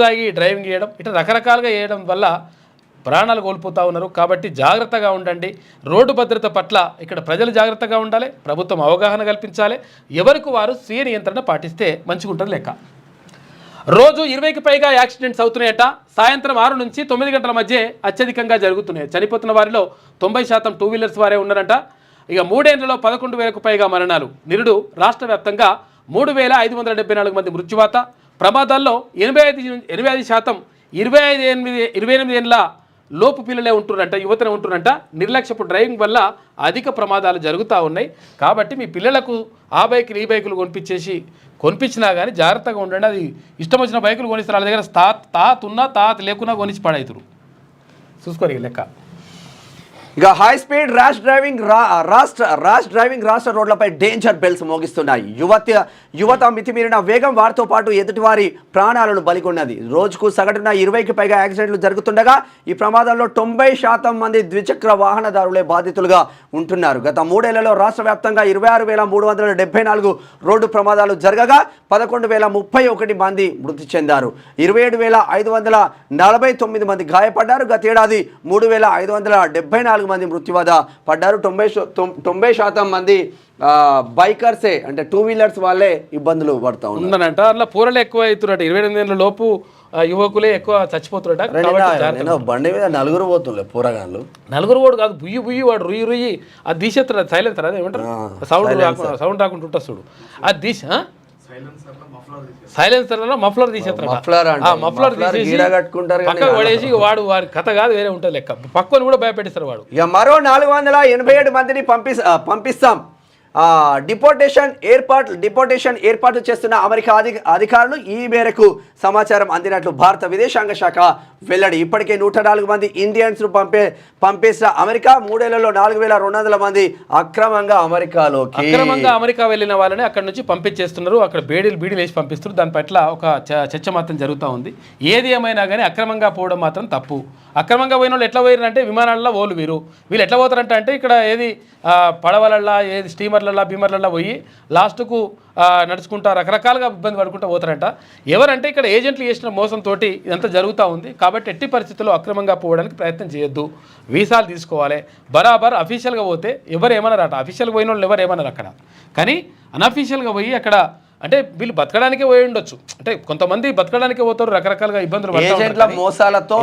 Speaker 1: దాగి డ్రైవింగ్ చేయడం, ఇట్లా రకరకాలుగా చేయడం వల్ల ప్రాణాలు కోల్పోతూ ఉన్నారు. కాబట్టి జాగ్రత్తగా ఉండండి. రోడ్డు భద్రత పట్ల ఇక్కడ ప్రజలు జాగ్రత్తగా ఉండాలి. ప్రభుత్వం అవగాహన కల్పించాలి. ఎవరికి వారు స్వీయ నియంత్రణ పాటిస్తే మంచిగా ఉంటుంది లెక్క. రోజు 20కి పైగా యాక్సిడెంట్స్ అవుతున్నాయట. సాయంత్రం 6 నుంచి 9 గంటల మధ్య అత్యధికంగా జరుగుతున్నాయి. చనిపోతున్న వారిలో 90% 2 వీలర్స్ వారే ఉన్నారంట. ఇక 3 ఏళ్లలో 11,000కు పైగా మరణాలు. నిరుడు రాష్ట్ర వ్యాప్తంగా 3,574 మంది మృత్యువాత. ప్రమాదాల్లో 85% 28 ఏళ్ళ లోపు పిల్లలే ఉంటున్నారంట, యువతనే ఉంటున్నారంట. నిర్లక్ష్యపు డ్రైవింగ్ వల్ల అధిక ప్రమాదాలు జరుగుతూ ఉన్నాయి. కాబట్టి మీ పిల్లలకు ఆ బైకులు ఈ బైకులు కొనిపించినా కానీ జాగ్రత్తగా ఉండండి. అది ఇష్టం వచ్చిన బైకులు కొనిస్తారు. వాళ్ళ దగ్గర తాత లేకున్నా కొనిచ్చి పడవుతారు. చూసుకోరు లెక్క.
Speaker 2: ఇక హై స్పీడ్ ర్యాష్ డ్రైవింగ్ రాష్ట్ర రోడ్లపై డేంజర్ బెల్స్ మోగిస్తున్నాయి. యువత మితిమీరిన వేగం వారితో పాటు ఎదుటివారి ప్రాణాలను బలికొన్నది. రోజుకు సగటున 20కి పైగా యాక్సిడెంట్లు జరుగుతుండగా ఈ ప్రమాదాల్లో 90% మంది ద్విచక్ర వాహనదారులే బాధితులుగా ఉంటున్నారు. గత 3 ఏళ్లలో రాష్ట్ర వ్యాప్తంగా 26,374 రోడ్డు ప్రమాదాలు జరగగా 11,031 మంది మృతి చెందారు. 27,549 మంది గాయపడ్డారు. గతేడాది 3,574 మంది మృత్యువాత పడ్డారు. 90% మంది బైకర్సే అంటే 2 వీలర్స్ వాళ్ళే ఇబ్బందులు పడతా ఉన్నారంట.
Speaker 1: అట్లా పూరలు ఎక్కువ అవుతున్నట్టు. 28 ఏళ్ళ లోపు యువకులే ఎక్కువ చచ్చిపోతున్నట.
Speaker 2: బండి మీద 4 పోతుండే పూరగాళ్ళు.
Speaker 1: 4 పోడు కాదు, బుయ్యి వాడు రుయ్యి అది తీసేస్తారు. అది సైలెన్సర్ అదే ఏమంటారు, సౌండ్ రాకుండా ఉంటా చూడు. అది తీసి సైలెన్సర్లో మఫ్లర్ తీసేస్తారు. మఫ్లర్ తీసేసి పక్కకు పడేసి వాడి కథ కాదు, వేరే ఉంటుంది లెక్క. పక్కన కూడా భయపెట్టిస్తారు వాడు.
Speaker 2: ఇక మరో 487 మందిని పంపిస్తాం. డిపోటేషన్ ఏర్పాట్లు చేస్తున్న అమెరికా అధికారులు ఈ మేరకు సమాచారం అందినట్లు భారత విదేశాంగ శాఖ వెల్లడి. ఇప్పటికే 104 మంది ఇండియన్స్ పంపేసిన అమెరికా 3 ఏళ్లలో 4200 మంది అక్రమంగా
Speaker 1: అమెరికా వెళ్ళిన వాళ్ళని అక్కడ నుంచి పంపించేస్తున్నారు. అక్కడ బీడీలు వేసి పంపిస్తున్నారు. దాని పట్ల ఒక చర్చ మాత్రం జరుగుతూ ఉంది. ఏది ఏమైనా కానీ అక్రమంగా పోవడం మాత్రం తప్పు. అక్రమంగా పోయిన వాళ్ళు ఎట్లా పోయినారంటే విమానాల్లో వీళ్ళు ఎట్లా పోతారంటే ఇక్కడ ఏది పడవలల్లా ఏది స్టీమర్లల్లా బీమర్లల్లా పోయి లాస్ట్కు నడుచుకుంటా రకరకాలుగా ఇబ్బంది పడుకుంటూ పోతారంట. ఎవరంటే ఇక్కడ ఏజెంట్లు చేసిన మోసంతో ఇదంతా జరుగుతూ ఉంది. కాబట్టి ఎట్టి పరిస్థితుల్లో అక్రమంగా పోవడానికి ప్రయత్నం చేయొద్దు. వీసాలు తీసుకోవాలి. బరాబర్ అఫీషియల్గా పోతే ఎవరు ఏమన్నారట. అఫీషియల్గా పోయిన వాళ్ళు ఎవరు ఏమన్నారు అక్కడ. కానీ అన్అఫీషియల్గా పోయి అక్కడ అంటే వీళ్ళు బతకడానికే పోయి ఉండొచ్చు. అంటే కొంతమంది బతకడానికే పోతారు, రకరకాలుగా ఇబ్బందులు
Speaker 2: ఏజెంట్ల మోసాలతో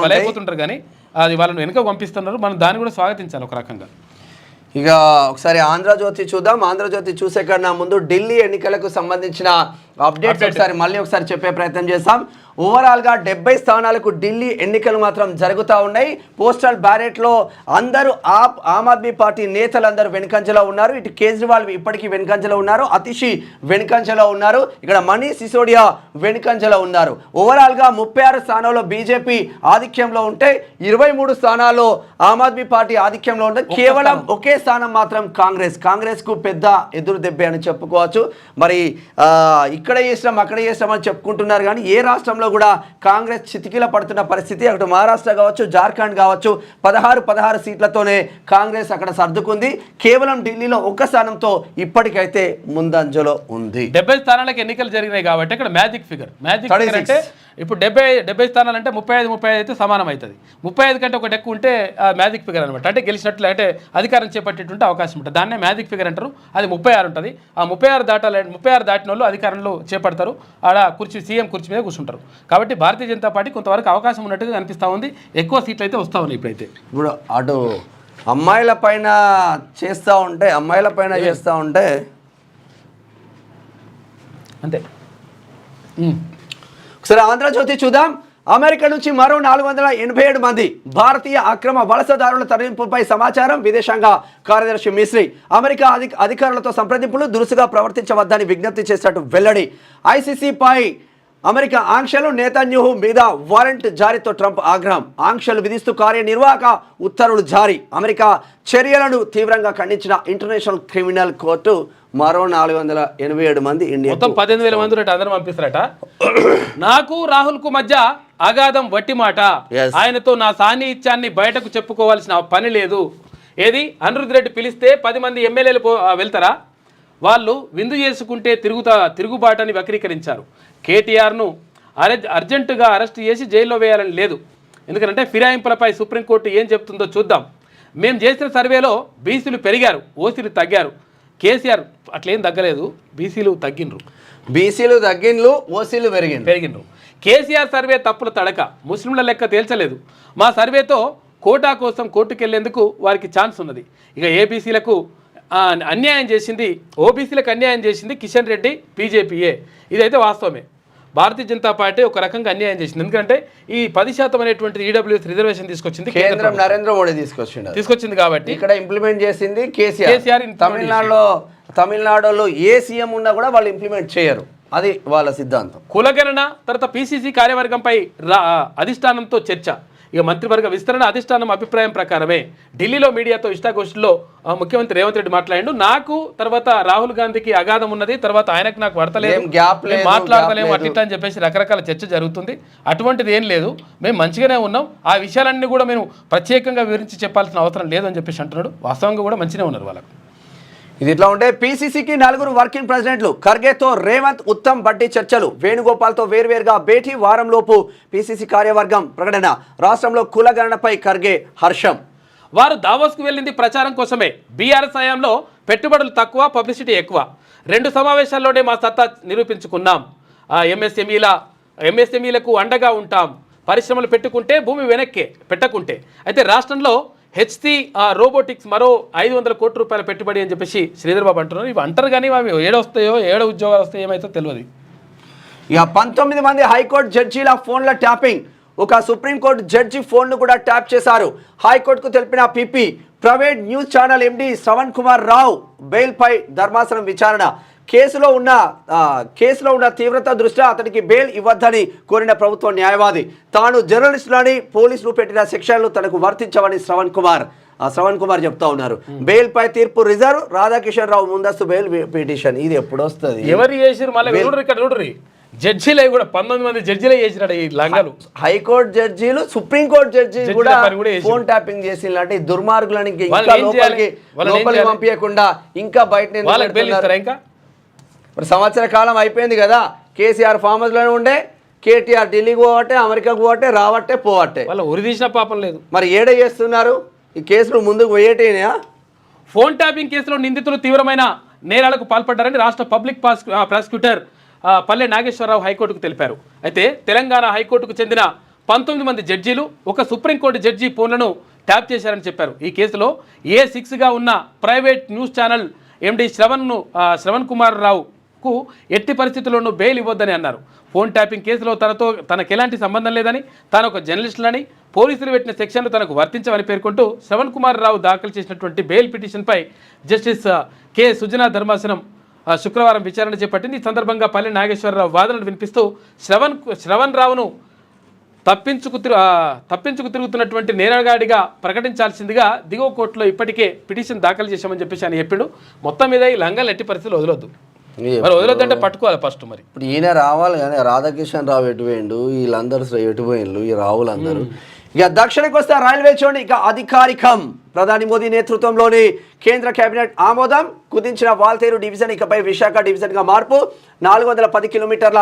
Speaker 1: బలైపోతుంటారు. కానీ అది వాళ్ళని వెనుక పంపిస్తున్నారు. మనం దాన్ని కూడా స్వాగతించాలి ఒక రకంగా.
Speaker 2: ఇక ఒకసారి ఆంధ్రజ్యోతి చూద్దాం. ఆంధ్రజ్యోతి చూసే కన్నా ముందు ఢిల్లీ ఎన్నికలకు సంబంధించిన అప్డేట్స్ ఒకసారి చెప్పే ప్రయత్నం చేస్తాం. ఓవరాల్గా 70 స్థానాలకు ఢిల్లీ ఎన్నికలు మాత్రం జరుగుతూ ఉన్నాయి. పోస్టల్ బ్యాలెట్లో అందరూ ఆమ్ ఆద్మీ పార్టీ నేతలందరూ వెనుకంజలో ఉన్నారు. ఇటు కేజ్రీవాల్ ఇప్పటికీ వెనుకంజలో ఉన్నారు, అతిషి వెనుకంజలో ఉన్నారు, ఇక్కడ మనీష్ సిసోడియా వెనుకంజలో ఉన్నారు. ఓవరాల్గా 36 స్థానాల్లో బీజేపీ ఆధిక్యంలో ఉంటే 23 స్థానాల్లో ఆమ్ ఆద్మీ పార్టీ ఆధిక్యంలో ఉంటే కేవలం ఒకే స్థానం మాత్రం కాంగ్రెస్కు పెద్ద ఎదురు దెబ్బే అని చెప్పుకోవచ్చు. మరి ఇక్కడ చేసినాం అక్కడ చేసినాం అని చెప్పుకుంటున్నారు. కానీ ఏ రాష్ట్రంలో కూడా కాంగ్రెస్ చితికిల పడుతున్న పరిస్థితి. అటు మహారాష్ట్ర కావచ్చు, జార్ఖండ్ కావచ్చు, 16 సీట్లతోనే కాంగ్రెస్ అక్కడ సర్దుకుంది. కేవలం ఢిల్లీలో ఒక స్థానంతో ఇప్పటికైతే ముందంజలో ఉంది.
Speaker 1: 70 స్థానాలకు ఎన్నికలు జరిగినాయి కాబట్టి ఇక్కడ మ్యాజిక్ ఫిగర్ అంటే ఇప్పుడు 70 స్థానాలు అంటే 35 అయితే సమానం అవుతుంది. 35 కంటే ఒకటి ఎక్కువ ఉంటే మ్యాజిక్ ఫిగర్ అనమాట. అంటే గెలిచినట్లు అంటే అధికారం చేపట్టేటువంటి అవకాశం ఉంటుంది. దాన్నే మ్యాజిక్ ఫిగర్ అంటారు. అది 36 ఉంటుంది. ఆ 36 దాటిన వాళ్ళు అధికారంలో చేపడతారు. ఆడ సీఎం కుర్చీ మీద కూర్చుంటారు. కాబట్టి భారతీయ జనతా పార్టీ కొంతవరకు అవకాశం ఉన్నట్టుగా కనిపిస్తూ ఉంది. ఎక్కువ సీట్లు అయితే వస్తూ ఉన్నాయి.
Speaker 2: ఇప్పుడు అటు అమ్మాయిల పైన చేస్తూ ఉంటే అంతే. ఒకసారి ఆంధ్రజ్యోతి చూద్దాం. అమెరికా నుంచి మరో 487 మంది భారతీయ అక్రమ వలసదారుల తరలింపుపై సమాచారం. విదేశాంగ కార్యదర్శి మిశ్రీ అమెరికా అధికారులతో సంప్రదింపులు దురుసుగా ప్రవర్తించవద్దని విజ్ఞప్తి చేసినట్టు వెల్లడి. ఐసీసీపై అమెరికా ఆంక్షలు, నేతన్యాహు మీద వారెంట్ జారీతో ట్రంప్ ఆగ్రహం. ఆంక్షలు విధిస్తూ కార్యనిర్వాహక ఉత్తర్వులు జారీ. అమెరికా చర్యలను తీవ్రంగా ఖండించిన ఇంటర్నేషనల్ క్రిమినల్ కోర్టు మరో 487 మంది ఇండియా
Speaker 1: మొత్తం 18,000 మంది అందరూ పంపిస్తారట. నాకు రాహుల్కు మధ్య అగాధం వట్టి మాట. ఆయనతో నా సాన్నిహిత్యాన్ని బయటకు చెప్పుకోవాల్సిన పని లేదు. ఏది అనిరుద్ రెడ్డి పిలిస్తే 10 మంది ఎమ్మెల్యేలు వెళ్తారా? వాళ్ళు విందు చేసుకుంటే తిరుగుబాటని వక్రీకరించారు. కేటీఆర్ను అర్జెంటుగా అరెస్ట్ చేసి జైల్లో వేయాలని లేదు. ఎందుకంటే ఫిరాయింపులపై సుప్రీంకోర్టు ఏం చెప్తుందో చూద్దాం. మేము చేసిన సర్వేలో బీసీలు పెరిగారు, ఓసీలు తగ్గారు. కేసీఆర్ అట్లేం తగ్గలేదు, బీసీలు తగ్గిండ్రు, ఓసీలు పెరిగిండ్రు. కేసీఆర్ సర్వే తప్పుల తడక, ముస్లింల లెక్క తేల్చలేదు. మా సర్వేతో కోటా కోసం కోర్టుకెళ్లేందుకు వారికి ఛాన్స్ ఉన్నది. ఇక ఏబీసీలకు అన్యాయం చేసింది, ఓబీసీలకు అన్యాయం చేసింది కిషన్ రెడ్డి, బీజేపీయే. ఇదైతే వాస్తవమే. భారతీయ జనతా పార్టీ ఒక రకంగా అన్యాయం చేసింది. ఎందుకంటే ఈ 10% అనేటువంటి ఈడబ్ల్యూఎస్ రిజర్వేషన్ తీసుకొచ్చింది
Speaker 2: కేంద్రం, నరేంద్ర మోడీ తీసుకొచ్చింది
Speaker 1: కాబట్టి
Speaker 2: ఇక్కడ ఇంప్లిమెంట్ చేసింది కేసీఆర్. తమిళనాడులో ఏ సీఎం ఉన్నా కూడా వాళ్ళు ఇంప్లిమెంట్ చేయరు. అది వాళ్ళ సిద్ధాంతం.
Speaker 1: కులగణన తర్వాత పీసీసీ కార్యవర్గంపై అధిష్టానంతో చర్చ. ఇక మంత్రివర్గ విస్తరణ అధిష్టానం అభిప్రాయం ప్రకారమే. ఢిల్లీలో మీడియాతో ఇష్టాగోష్ఠిలో ముఖ్యమంత్రి రేవంత్ రెడ్డి మాట్లాడిండు. నాకు తర్వాత రాహుల్ గాంధీకి అగాధం ఉన్నది, తర్వాత ఆయనకు నాకు పడతలేదు, మాట్లాడతలేము అట్లా అని చెప్పేసి రకరకాల చర్చ జరుగుతుంది. అటువంటిది ఏం లేదు, మేము మంచిగానే ఉన్నాం. ఆ విషయాలన్నీ కూడా మేము ప్రత్యేకంగా వివరించి చెప్పాల్సిన అవసరం లేదని చెప్పేసి అంటున్నాడు. వాస్తవంగా కూడా మంచిగానే ఉన్నారు వాళ్ళకు.
Speaker 2: ఇది ఇట్లా ఉంటే పీసీసీకి 4 వర్కింగ్ ప్రెసిడెంట్లు. ఖర్గేతో రేవంత్, ఉత్తమ్ బట్టి చర్చలు. వేణుగోపాల్తో వేర్వేరుగా భేటీ. వారంలోపు పీసీసీ కార్యవర్గం ప్రకటన. రాష్ట్రంలో కులగణనపై ఖర్గే హర్షం.
Speaker 1: వారు దావోస్కు వెళ్ళింది ప్రచారం కోసమే. బీఆర్ఎస్ హయాంలో పెట్టుబడులు తక్కువ, పబ్లిసిటీ ఎక్కువ. 2 సమావేశాల్లోనే మా సత్తా నిరూపించుకున్నాం. ఎంఎస్ఎంఈలకు అండగా ఉంటాం. పరిశ్రమలు పెట్టుకుంటే భూమి వెనక్కే, పెట్టకుంటే. అయితే రాష్ట్రంలో హెచ్సి రోబోటిక్స్ మరో 500 కోట్ల రూపాయల పెట్టుబడి అని చెప్పేసి శ్రీధర్ బాబు అంటున్నారు. ఇవి అంటారు కానీ అవి ఏడ ఉద్యోగాలు వస్తాయో ఏమైతే తెలియదు.
Speaker 2: ఇక 19 మంది హైకోర్టు జడ్జీల ఫోన్ల ట్యాపింగ్. ఒక సుప్రీంకోర్టు జడ్జి ఫోన్ను కూడా ట్యాప్ చేశారు. హైకోర్టుకు తెలిపిన PP private news channel MD Shravan Kumar Rao బెయిల్పై ధర్మాసనం విచారణ. కేసులో ఉన్న తీవ్రత దృష్ట్యా అతనికి బెయిల్ ఇవ్వద్దని కోరిన ప్రభుత్వ న్యాయవాది తాను జర్నలిస్టులని పోలీసులు పెట్టిన సెక్షన్లు తనకు వర్తించవని శ్రవణ్ కుమార్ చెప్తా ఉన్నారు. బెయిల్ పై తీర్పు రిజర్వ్, రాధాకిషన్ రావు ముందస్తు బెయిల్ పిటిషన్. ఇది ఎప్పుడు వస్తుంది?
Speaker 1: ఎవరు చేసిరు మళ్ళీ ఇక్కడ జడ్జీలు కూడా 19 మంది జడ్జీలే చేసినాడు ఈ లంగాలు.
Speaker 2: హైకోర్టు జడ్జీలు, సుప్రీంకోర్టు జడ్జి కూడా ఫోన్ ట్యాపింగ్ చేసినట్టు దుర్మార్గులని లోపలికి పంపించకుండా ఇంకా బయట
Speaker 1: ఇంకా
Speaker 2: సంవత్సర కాలం అయిపోయింది కదా. కేసీఆర్ ఫామ్ హౌస్ లోనే ఉండే, కేటీఆర్ ఢిల్లీకి పోవట్టే, అమెరికాకు పోవట్టే, రావట్టే పోవట్టే.
Speaker 1: వాళ్ళ ఉరి తీసిన పాపం లేదు.
Speaker 2: మరి ఏడ చేస్తున్నారు ఈ కేసులు? ముందుకు పోయేటేనా?
Speaker 1: ఫోన్ ట్యాపింగ్ కేసులో నిందితులు తీవ్రమైన నేరాలకు పాల్పడ్డారని రాష్ట్ర పబ్లిక్ ప్రాసిక్యూటర్ పల్లె నాగేశ్వరరావు హైకోర్టుకు తెలిపారు. అయితే తెలంగాణ హైకోర్టుకు చెందిన 19 మంది జడ్జీలు ఒక సుప్రీంకోర్టు జడ్జి ఫోన్లను ట్యాప్ చేశారని చెప్పారు. ఈ కేసులో A6గా ఉన్న private news channel MD Shravan Kumar రావుకు ఎట్టి పరిస్థితుల్లోనూ బెయిల్ ఇవ్వొద్దని అన్నారు. ఫోన్ ట్యాపింగ్ కేసులో తనకు ఎలాంటి సంబంధం లేదని, తాను ఒక జర్నలిస్టులని, పోలీసులు పెట్టిన సెక్షన్లు తనకు వర్తించవని పేర్కొంటూ శ్రవణ్ కుమార్ రావు దాఖలు చేసినటువంటి బెయిల్ పిటిషన్పై జస్టిస్ కె సుజనా ధర్మాసనం శుక్రవారం విచారణ చేపట్టింది. ఈ సందర్భంగా పల్లె నాగేశ్వరరావు వాదనలు వినిపిస్తూ శ్రవణ్ రావును తప్పించుకు తిరుగుతున్నటువంటి నేరగాడిగా ప్రకటించాల్సిందిగా దిగువ కోర్టులో ఇప్పటికే పిటిషన్ దాఖలు చేశామని చెప్పేసి ఆయన చెప్పిండు. మొత్తం మీద ఈ లంగాలు ఎట్టి పరిస్థితులు వదలొద్దు. మరి వదలొద్దంటే పట్టుకోవాలి ఫస్ట్. మరి
Speaker 2: ఇప్పుడు ఈయన రావాలి కానీ రాధాకిషన్ రావు ఎటుపోయిండు, వీళ్ళందరూ ఎటుపోయిండు, ఈ రావులందరూ. ఇక దక్షిణకు వస్తే రైల్వే చూడండి, ఇక అధికారికం. ప్రధాని మోదీ నేతృత్వంలోని కేంద్ర కేబినెట్ ఆమోదం కుదించిన వాల్తేరు డివిజన్ ఇకపై విశాఖ డివిజన్గా మార్పు. 410 కిలోమీటర్ల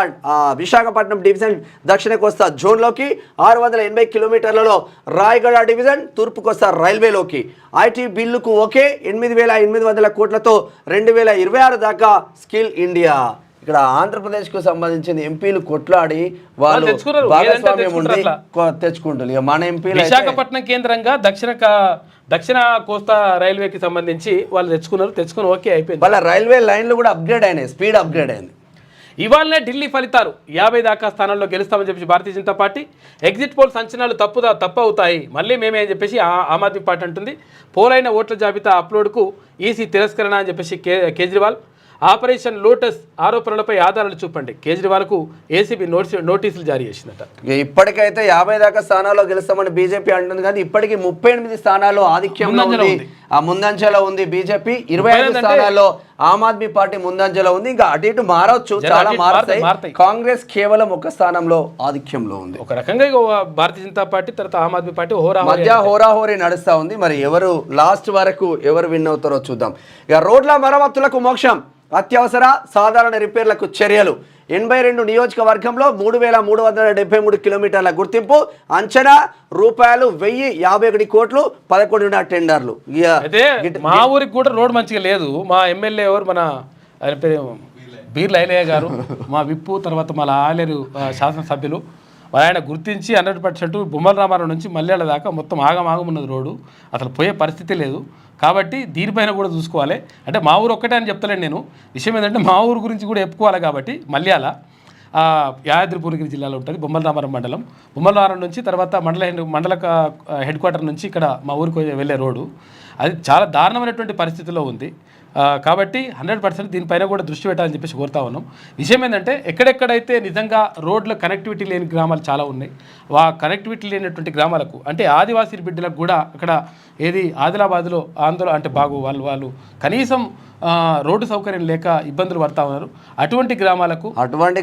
Speaker 2: విశాఖపట్నం డివిజన్ దక్షిణ కోస్తా జోన్లోకి, 680 కిలోమీటర్లలో రాయగడ డివిజన్ తూర్పు కోస్తా రైల్వేలోకి. ఐటీ బిల్లుకు ఓకే. 8,800 కోట్లతో 2026 దాకా స్కిల్ ఇండియా. ఇక్కడ ఆంధ్రప్రదేశ్కు సంబంధించిన ఎంపీలు కొట్లాడి వాళ్ళు భాగస్వామ్యం ఉండి తెచ్చుకుంటారు. ఇక మన ఎంపీలు
Speaker 1: విశాఖపట్నం కేంద్రంగా దక్షిణ కోస్తా రైల్వేకి సంబంధించి వాళ్ళు తెచ్చుకుని ఓకే అయిపోయింది.
Speaker 2: వాళ్ళ రైల్వే లైన్లు కూడా అప్గ్రేడ్ అయినాయి, స్పీడ్ అప్గ్రేడ్ అయింది.
Speaker 1: ఇవాళనే ఢిల్లీ ఫలితాలు 50 దాకా స్థానాల్లో గెలుస్తామని చెప్పేసి Bharatiya Janata party. Exit polls అంచనాలు తప్పు అవుతాయి మళ్ళీ మేమే అని చెప్పేసి ఆమ్ ఆద్మీ పార్టీ అంటుంది. పోలైన ఓట్ల జాబితా అప్లోడ్కు ఈసీ తిరస్కరణ అని చెప్పేసి కేజ్రీవాల్. ఆపరేషన్ లోటస్ ఆరోపణలపై ఆధారాలు చూపండి, కేజ్రీవాల్కు ఏసీబీ నోటీసులు జారీ చేసిందట.
Speaker 2: ఇప్పటికైతే 50 దాకా స్థానాల్లో గెలుస్తామని బీజేపీ అంటుంది, కానీ ఇప్పటికీ 38 స్థానాల్లో ఆధిక్యంలో ఉంది, ముందంజలో ఉంది బీజేపీ. 25 స్థానాల్లో ఆమ్ ఆద్మీ పార్టీ ముందంజలో ఉంది. ఇంకా అటు ఇటు మారవచ్చు, చాలా మారుతాయి. కాంగ్రెస్ కేవలం ఒక స్థానంలో ఆధిక్యంలో ఉంది.
Speaker 1: ఒక రకంగా భారతీయ జనతా పార్టీ తర్వాత ఆమ్ ఆద్మీ పార్టీ
Speaker 2: మధ్య హోరాహోరీ నడుస్తా ఉంది. మరి ఎవరు లాస్ట్ వరకు ఎవరు విన్ అవుతారో చూద్దాం. ఇక రోడ్ల మరమ్మతులకు మోక్షం, అత్యవసర సాధారణ రిపేర్లకు చర్యలు. 82 నియోజకవర్గంలో 3,373 కిలోమీటర్ల గుర్తింపు. అంచనా ₹1,051 కోట్లు, 11 టెండర్లు.
Speaker 1: అయితే మా ఊరికి కూడా రోడ్ మంచిగా లేదు. మా ఎమ్మెల్యే ఎవరు, మన ఆయన పేరు బీర్ల ఐలయ్య గారు, మా విప్పు, తర్వాత మా ఆలేరు శాసనసభ్యులు, ఆయన గుర్తించి 100% బొమ్మల రామారావు నుంచి మల్యాల దాకా మొత్తం ఆగం ఉన్నది రోడ్డు, అసలు పోయే పరిస్థితి లేదు. కాబట్టి దీనిపైన కూడా చూసుకోవాలి. అంటే మా ఊరు ఒక్కటే అని చెప్తలేను నేను, విషయం ఏంటంటే మా ఊరు గురించి కూడా చెప్పుకోవాలి. కాబట్టి మల్యాల యాదాద్రి జిల్లాలో ఉంటుంది, బొమ్మల రామారం మండలం. బొమ్మల రామారం నుంచి తర్వాత మండల హెడ్ క్వార్టర్ నుంచి ఇక్కడ మా ఊరికి వెళ్ళే రోడ్డు అది చాలా దారుణమైనటువంటి పరిస్థితిలో ఉంది. కాబట్టి 100% దీనిపైన కూడా దృష్టి పెట్టాలని చెప్పేసి కోరుతా ఉన్నాం. విషయం ఏంటంటే ఎక్కడెక్కడైతే నిజంగా రోడ్ల కనెక్టివిటీ లేని గ్రామాలు చాలా ఉన్నాయి, కనెక్టివిటీ లేనటువంటి గ్రామాలకు అంటే ఆదివాసీ బిడ్డలకు కూడా అక్కడ ఏది ఆదిలాబాద్లో ఆందోళన అంటే వాళ్ళు కనీసం రోడ్డు సౌకర్యం లేక ఇబ్బందులు పడతా ఉన్నారు. అటువంటి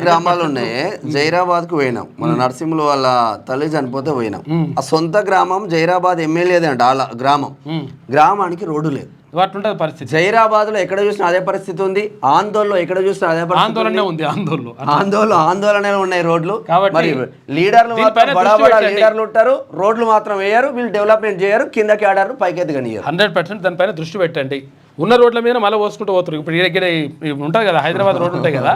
Speaker 2: గ్రామాలు ఉన్నాయి. జైరాబాద్కు పోయినాం, మన నరసింహులు వాళ్ళ తల్లి చనిపోతే పోయినాం. ఆ సొంత గ్రామం జైరాబాద్ ఎమ్మెల్యేదే అంట. గ్రామానికి రోడ్డు లేదు.
Speaker 1: పరిస్థితి
Speaker 2: జైరాబాద్ లో ఎక్కడ చూసినా అదే పరిస్థితి ఉంది. ఆందోళన ఎక్కడ చూసినా అదే ఆందోళన ఉన్నాయి రోడ్లు. మరి లీడర్లు ఉంటారు, రోడ్లు మాత్రం వేయరు, వీళ్ళు డెవలప్మెంట్ చేయరు, కిందకి ఆడారు, పైకెత్తి కానీ
Speaker 1: 100% దానిపైన దృష్టి పెట్టండి. ఉన్న రోడ్ల మీద మళ్ళీ పోసుకుంటూ పోతారు. ఇప్పుడు ఇక్కడ ఉంటుంది కదా, హైదరాబాద్ రోడ్డు ఉంటాయి కదా,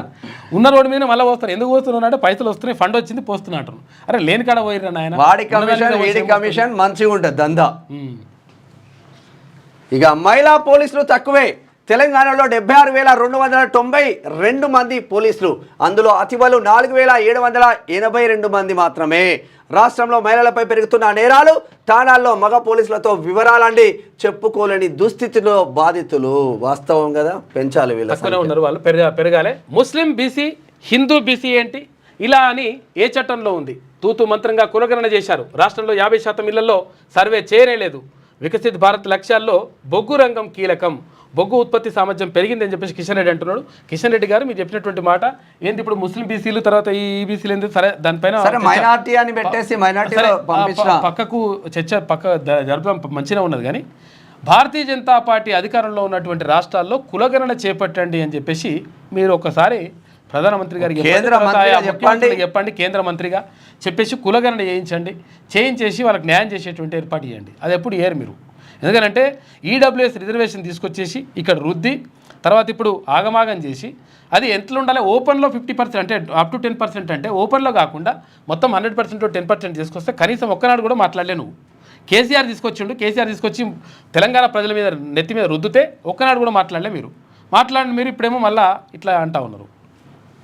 Speaker 1: ఉన్న రోడ్డు మీద మళ్ళీ పోస్తారు. ఎందుకు పోస్తున్నారు అంటే పైసలు వస్తున్నాయి, ఫండ్ వచ్చింది, పోస్తున్నట్టు. అరే లేని కాడ పోయిరా నాయన,
Speaker 2: వాడి కమిషన్ మంచిగా ఉంటుంది దందా. ఇక మహిళా పోలీసులు తక్కువే, తెలంగాణలో 76,292 మంది పోలీసులు, అందులో అతివలు 4,782 మంది మాత్రమే. రాష్ట్రంలో మహిళలపై పెరుగుతున్న నేరాలు, ఠాణాల్లో మగ పోలీసులతో వివరాలండి చెప్పుకోలేని దుస్థితిలో బాధితులు. వాస్తవం కదా, పెంచాలి వీళ్ళ
Speaker 1: తక్కువనే ఉన్నారు వాళ్ళు, పెరగాలి. ముస్లిం బీసీ, హిందూ బీసీ ఏంటి ఇలా అని ఏ చట్టంలో ఉంది? తూతు మంత్రంగా కులగణన చేశారు. రాష్ట్రంలో 50% ఇళ్లలో సర్వే చేయలేదు. వికసిత్ భారత్ లక్ష్యాల్లో బొగ్గు రంగం కీలకం, బొగ్గు ఉత్పత్తి సామర్థ్యం పెరిగిందని చెప్పేసి కిషన్ రెడ్డి అంటున్నాడు. కిషన్ రెడ్డి గారు మీరు చెప్పినటువంటి మాట ఏంటి? ఇప్పుడు ముస్లిం బీసీలు తర్వాత ఈ బీసీలు ఏంటి? సరే దానిపైన
Speaker 2: మైనారిటీ అని పెట్టేసి
Speaker 1: పక్కకు చర్చ జరపడం మంచిగా ఉన్నది. కానీ భారతీయ జనతా పార్టీ అధికారంలో ఉన్నటువంటి రాష్ట్రాల్లో కులగణన చేపట్టండి అని చెప్పేసి మీరు ఒకసారి ప్రధానమంత్రి గారికి చెప్పండి, కేంద్ర మంత్రిగా చెప్పేసి కులగణన చేయించేసి వాళ్ళకి న్యాయం చేసేటువంటి ఏర్పాటు చేయండి. అది ఎప్పుడు ఏరు మీరు? ఎందుకంటే ఈడబ్ల్యూఎస్ రిజర్వేషన్ తీసుకొచ్చేసి ఇక్కడ రుద్ది తర్వాత ఇప్పుడు ఆగమాగం చేసి అది ఎంతలో ఉండాలి? ఓపెన్లో 50% అంటే అప్ టు 10% అంటే ఓపెన్లో కాకుండా మొత్తం 100% 10% తీసుకొస్తే కనీసం ఒక్కనాడు కూడా మాట్లాడలే నువ్వు. కేసీఆర్ తీసుకొచ్చి తెలంగాణ ప్రజల మీద నెత్తి మీద రుద్దితే ఒక్కనాడు కూడా మాట్లాడలే మీరు. మీరు ఇప్పుడేమో మళ్ళీ ఇట్లా అంటా ఉన్నారు.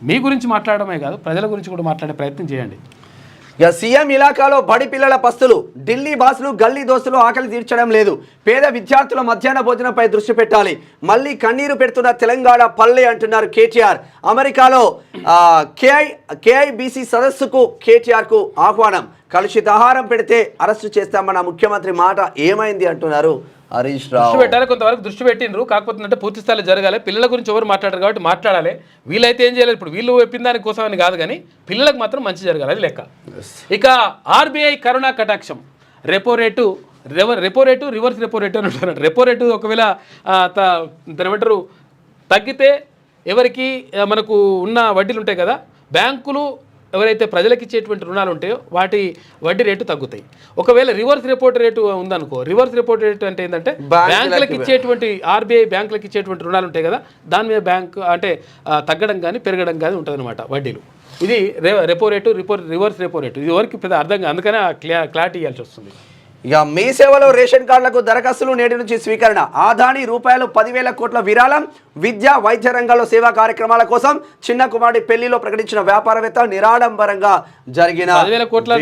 Speaker 1: మీ గురించి మాట్లాడమే కాదు, ప్రజల గురించి కూడా మాట్లాడే ప్రయత్నం చేయండి.
Speaker 2: ఇక సీఎం ఇలాకాలో బడి పిల్లల పస్తులు, ఢిల్లీ బాసులు గల్లీ దోస్తులు ఆకలి తీర్చడం లేదు. పేద విద్యార్థుల మధ్యాహ్న భోజనంపై దృష్టి పెట్టాలి. మళ్ళీ కన్నీరు పెడుతున్న తెలంగాణ పల్లె అంటున్నారు కేటీఆర్. అమెరికాలో కేఐబీసీ సదస్సుకు కేటీఆర్కు ఆహ్వానం. కలుషిత ఆహారం పెడితే అరెస్టు చేస్తామన్న ముఖ్యమంత్రి మాట ఏమైంది అంటున్నారు హరీష్ రావు.
Speaker 1: దృష్టి పెట్టాలి, కొంతవరకు దృష్టి పెట్టినరు. కాకపోతే అంటే పూర్తి స్థాయిలో జరగాలి. పిల్లల గురించి ఎవరు మాట్లాడారు కాబట్టి మాట్లాడాలి. వీళ్ళైతే ఏం చేయలేదు. ఇప్పుడు వీళ్ళు చెప్పిన దానికోసం అని కాదు, కానీ పిల్లలకు మాత్రం మంచి జరగాలి, అది లెక్క. ఇక ఆర్బీఐ కరోనా కటాక్షం, repo rate reverse repo rate అని అంటున్నాడు. రెపో రేటు ఒకవేళ ఏమంటారు తగ్గితే ఎవరికి మనకు ఉన్న వడ్డీలు ఉంటాయి కదా, బ్యాంకులు ఎవరైతే ప్రజలకు ఇచ్చేటువంటి రుణాలు ఉంటాయో వాటి వడ్డీ రేటు తగ్గుతాయి. ఒకవేళ రివర్స్ రెపో రేటు ఉందనుకో, రివర్స్ రెపో రేటు అంటే ఏంటంటే బ్యాంకులకు ఇచ్చేటువంటి ఆర్బీఐ బ్యాంకులకు ఇచ్చేటువంటి రుణాలు ఉంటాయి కదా, దాని మీద బ్యాంకు అంటే తగ్గడం కానీ పెరగడం కానీ ఉంటుంది అనమాట వడ్డీలు. ఇది repo rate, reverse repo rate. ఇది ఎవరికి పెద్ద అర్థం కాదు, అందుకనే క్లారిటీ ఇవ్వాల్సి వస్తుంది.
Speaker 2: ఇక మీ సేవలో రేషన్ కార్డులకు దరఖాస్తులు నేటి నుంచి స్వీకరణ. ఆదాని రూపాయలు 10,000 కోట్ల విరాళం. విద్య వైద్య రంగాల్లో సేవా కార్యక్రమాల కోసం చిన్న కుమారుడి పెళ్లిలో ప్రకటించిన వ్యాపారవేత్త నిరాడంబరంగా జరిగిన
Speaker 1: 10,000 కోట్ల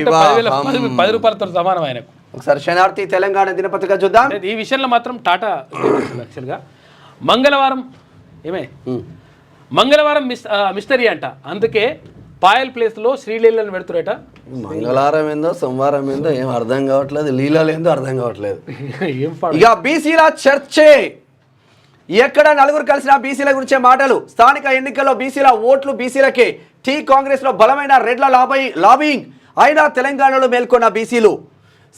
Speaker 1: 10 రూపాయలతో సమానం ఆయనకు.
Speaker 2: ఒకసారి శనార్థి తెలంగాణ దినపత్రిక చూద్దాం.
Speaker 1: ఈ విషయంలో మాత్రం టాటా యాక్చువల్గా మంగళవారం మిస్టరీ అంట. అందుకే పాయల్ ప్లేస్లో శ్రీలీలను పెడుతురేట.
Speaker 2: మంగళవారం ఏందో సోమవారం ఏందో ఏం అర్థం కావట్లేదు, లీలలు ఏందో అర్థం కావట్లేదు. ఇక బీసీల చర్చే, ఎక్కడ నలుగురు కలిసిన బీసీల గురించే మాటలు. స్థానిక ఎన్నికల్లో బీసీల ఓట్లు బీసీలకే. టీ కాంగ్రెస్ లో బలమైన రెడ్ల లాబింగ్ అయినా తెలంగాణలో మేల్కొన్న బీసీలు,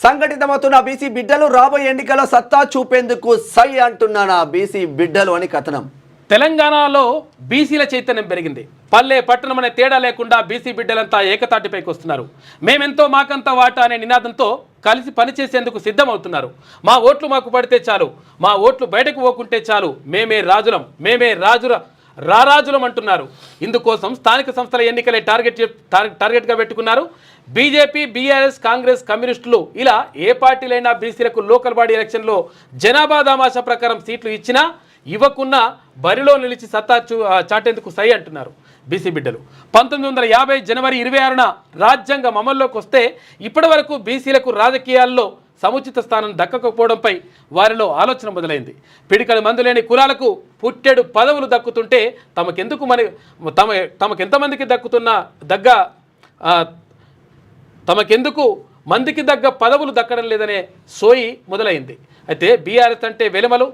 Speaker 2: సంఘటితమవుతున్న బీసీ బిడ్డలు రాబోయే ఎన్నికల్లో సత్తా చూపేందుకు సై అంటున్నానా బీసీ బిడ్డలు అని కథనం.
Speaker 1: తెలంగాణలో బీసీల చైతన్యం పెరిగింది. పల్లె పట్టణం అనే తేడా లేకుండా బీసీ బిడ్డలంతా ఏకతాటిపైకి వస్తున్నారు. మేమెంతో మాకంతా వాటా అనే నినాదంతో కలిసి పనిచేసేందుకు సిద్ధమవుతున్నారు. మా ఓట్లు మాకు పడితే చాలు, మా ఓట్లు బయటకు పోకుంటే చాలు, మేమే రారాజులం అంటున్నారు. ఇందుకోసం స్థానిక సంస్థల ఎన్నికలే టార్గెట్గా పెట్టుకున్నారు. బీజేపీ, బీఆర్ఎస్, కాంగ్రెస్, కమ్యూనిస్టులు ఇలా ఏ పార్టీలైనా బీసీలకు లోకల్ బాడీ ఎలక్షన్లో జనాభా దామాషా ప్రకారం సీట్లు ఇచ్చినా ఇవ్వకున్నా బరిలో నిలిచి సత్తా చాటేందుకు సై అంటున్నారు బీసీ బిడ్డలు. 1950 జనవరి 26న రాజ్యాంగం అమల్లోకి వస్తే ఇప్పటి వరకు బీసీలకు రాజకీయాల్లో సముచిత స్థానం దక్కకపోవడంపై వారిలో ఆలోచన మొదలైంది. పిడికల మందులేని కులాలకు పుట్టెడు పదవులు దక్కుతుంటే తమకెంతమందికి తమకెందుకు మందికి దగ్గ పదవులు దక్కడం లేదనే సోయి మొదలైంది. అయితే బీఆర్ఎస్ అంటే వెలమలు,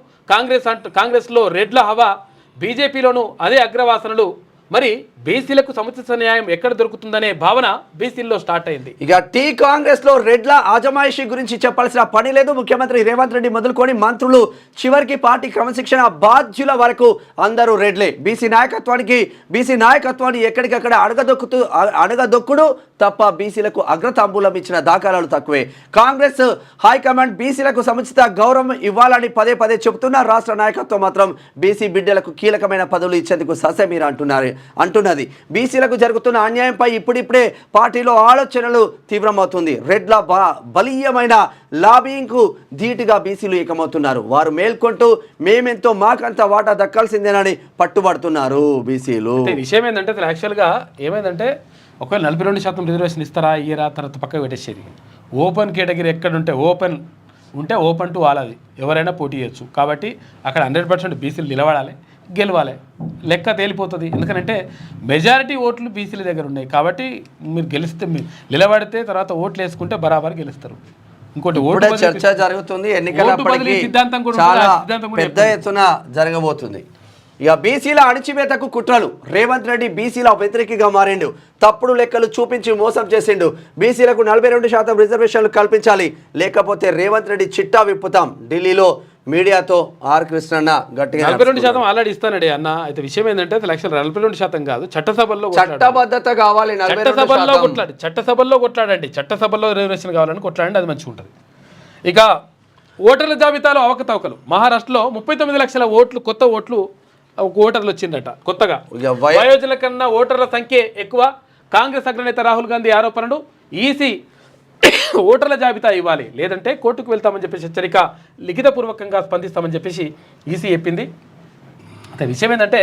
Speaker 1: కాంగ్రెస్లో రెడ్ల హవా, బీజేపీలోనూ అదే అగ్రవాసనలు. మరి బీసీలకు సముచిత న్యాయం ఎక్కడ దొరుకుతుందనే భావన బీసీల్లో స్టార్ట్ అయింది.
Speaker 2: ఇక టీ కాంగ్రెస్ లో రెడ్ల ఆజమాయిషీ గురించి చెప్పాల్సిన పని లేదు. ముఖ్యమంత్రి రేవంత్ రెడ్డి మొదలుకొని మంత్రులు చివరికి పార్టీ క్రమశిక్షణ బాధ్యుల వరకు అందరూ రెడ్లే. బీసీ నాయకత్వాన్ని ఎక్కడికక్కడ అణగదొక్కుడు తప్ప బీసీలకు అగ్రతాంబూలం ఇచ్చిన దాఖలాలు తక్కువే. కాంగ్రెస్ హైకమాండ్ బీసీలకు సముచిత గౌరవం ఇవ్వాలని పదే పదే చెబుతున్న రాష్ట్ర నాయకత్వం మాత్రం బీసీ బిడ్డలకు కీలకమైన పదవులు ఇచ్చేందుకు ససేమిరా అంటున్నది. బీసీలకు జరుగుతున్న అన్యాయంపై ఇప్పుడిప్పుడే పార్టీలో ఆలోచనలు తీవ్రమవుతుంది. రెడ్ల బలీయమైన లాబింగ్కు ధీటుగా బీసీలు ఏకమవుతున్నారు. వారు మేల్కొంటూ మేమెంతో మాకంత వాటా దక్కాల్సిందేనని పట్టుబడుతున్నారు బీసీలు.
Speaker 1: విషయం ఏంటంటే యాక్చువల్గా ఏమైందంటే ఒకవేళ 42% రిజర్వేషన్ ఇస్తారా ఇయ్యరా తర్వాత పక్కకు పెట్టేసేది. ఓపెన్ కేటగిరీ ఎక్కడుంటే ఓపెన్ టు ఆల్, అది ఎవరైనా పోటీ చేయొచ్చు. కాబట్టి అక్కడ 100% బీసీలు నిలబడాలి, గెలవాలి, లెక్క తేలిపోతుంది. ఎందుకంటే మెజారిటీ ఓట్లు బీసీల దగ్గర ఉన్నాయి. కాబట్టి మీరు గెలిస్తే, మీరు నిలబడితే తర్వాత ఓట్లు వేసుకుంటే బరాబర్ గెలుస్తారు. ఇంకోటి ఓటు
Speaker 2: చర్చ జరుగుతుంది, ఎన్నికల
Speaker 1: సిద్ధాంతం కూడా
Speaker 2: పెద్ద ఎత్తున జరగబోతుంది. ఇక బీసీల అణిచివేతకు కుట్రలు. రేవంత్ రెడ్డి బీసీల వ్యతిరేకిగా మారిండు. తప్పుడు లెక్కలు చూపించి మోసం చేసిండు. బీసీలకు 42% రిజర్వేషన్లు కల్పించాలి, లేకపోతే రేవంత్ రెడ్డి చిట్టా విప్పుతాం. ఢిల్లీలో మీడియాతో ఆర్ కృష్ణన్న గట్టిగా
Speaker 1: 42% ఆల్రెడీ ఇస్తానండి అన్న. అయితే విషయం ఏంటంటే 42% కాదు, చట్టసభల్లో
Speaker 2: చట్టబద్ధత కావాలి.
Speaker 1: చట్టసభల్లో కొట్లాడండి, చట్టసభల్లో రిజర్వేషన్ కావాలని కొట్లాడండి, అది మంచిగా ఉంటుంది. ఇక ఓటర్ల జాబితాలో అవకతవకలు. మహారాష్ట్రలో 39 లక్షల ఓట్లు, కొత్త ఓటర్లు వచ్చిందట కొత్తగా. వయోజనుల కన్నా ఓటర్ల సంఖ్య ఎక్కువ. కాంగ్రెస్ అగ్రనేత రాహుల్ గాంధీ ఆరోపణలు. ఈసీ ఓటర్ల జాబితా ఇవ్వాలి, లేదంటే కోర్టుకు వెళ్తామని చెప్పేసి హెచ్చరిక, లిఖితపూర్వకంగా స్పందిస్తామని చెప్పేసి ఈసీ చెప్పింది. అయితే విషయం ఏంటంటే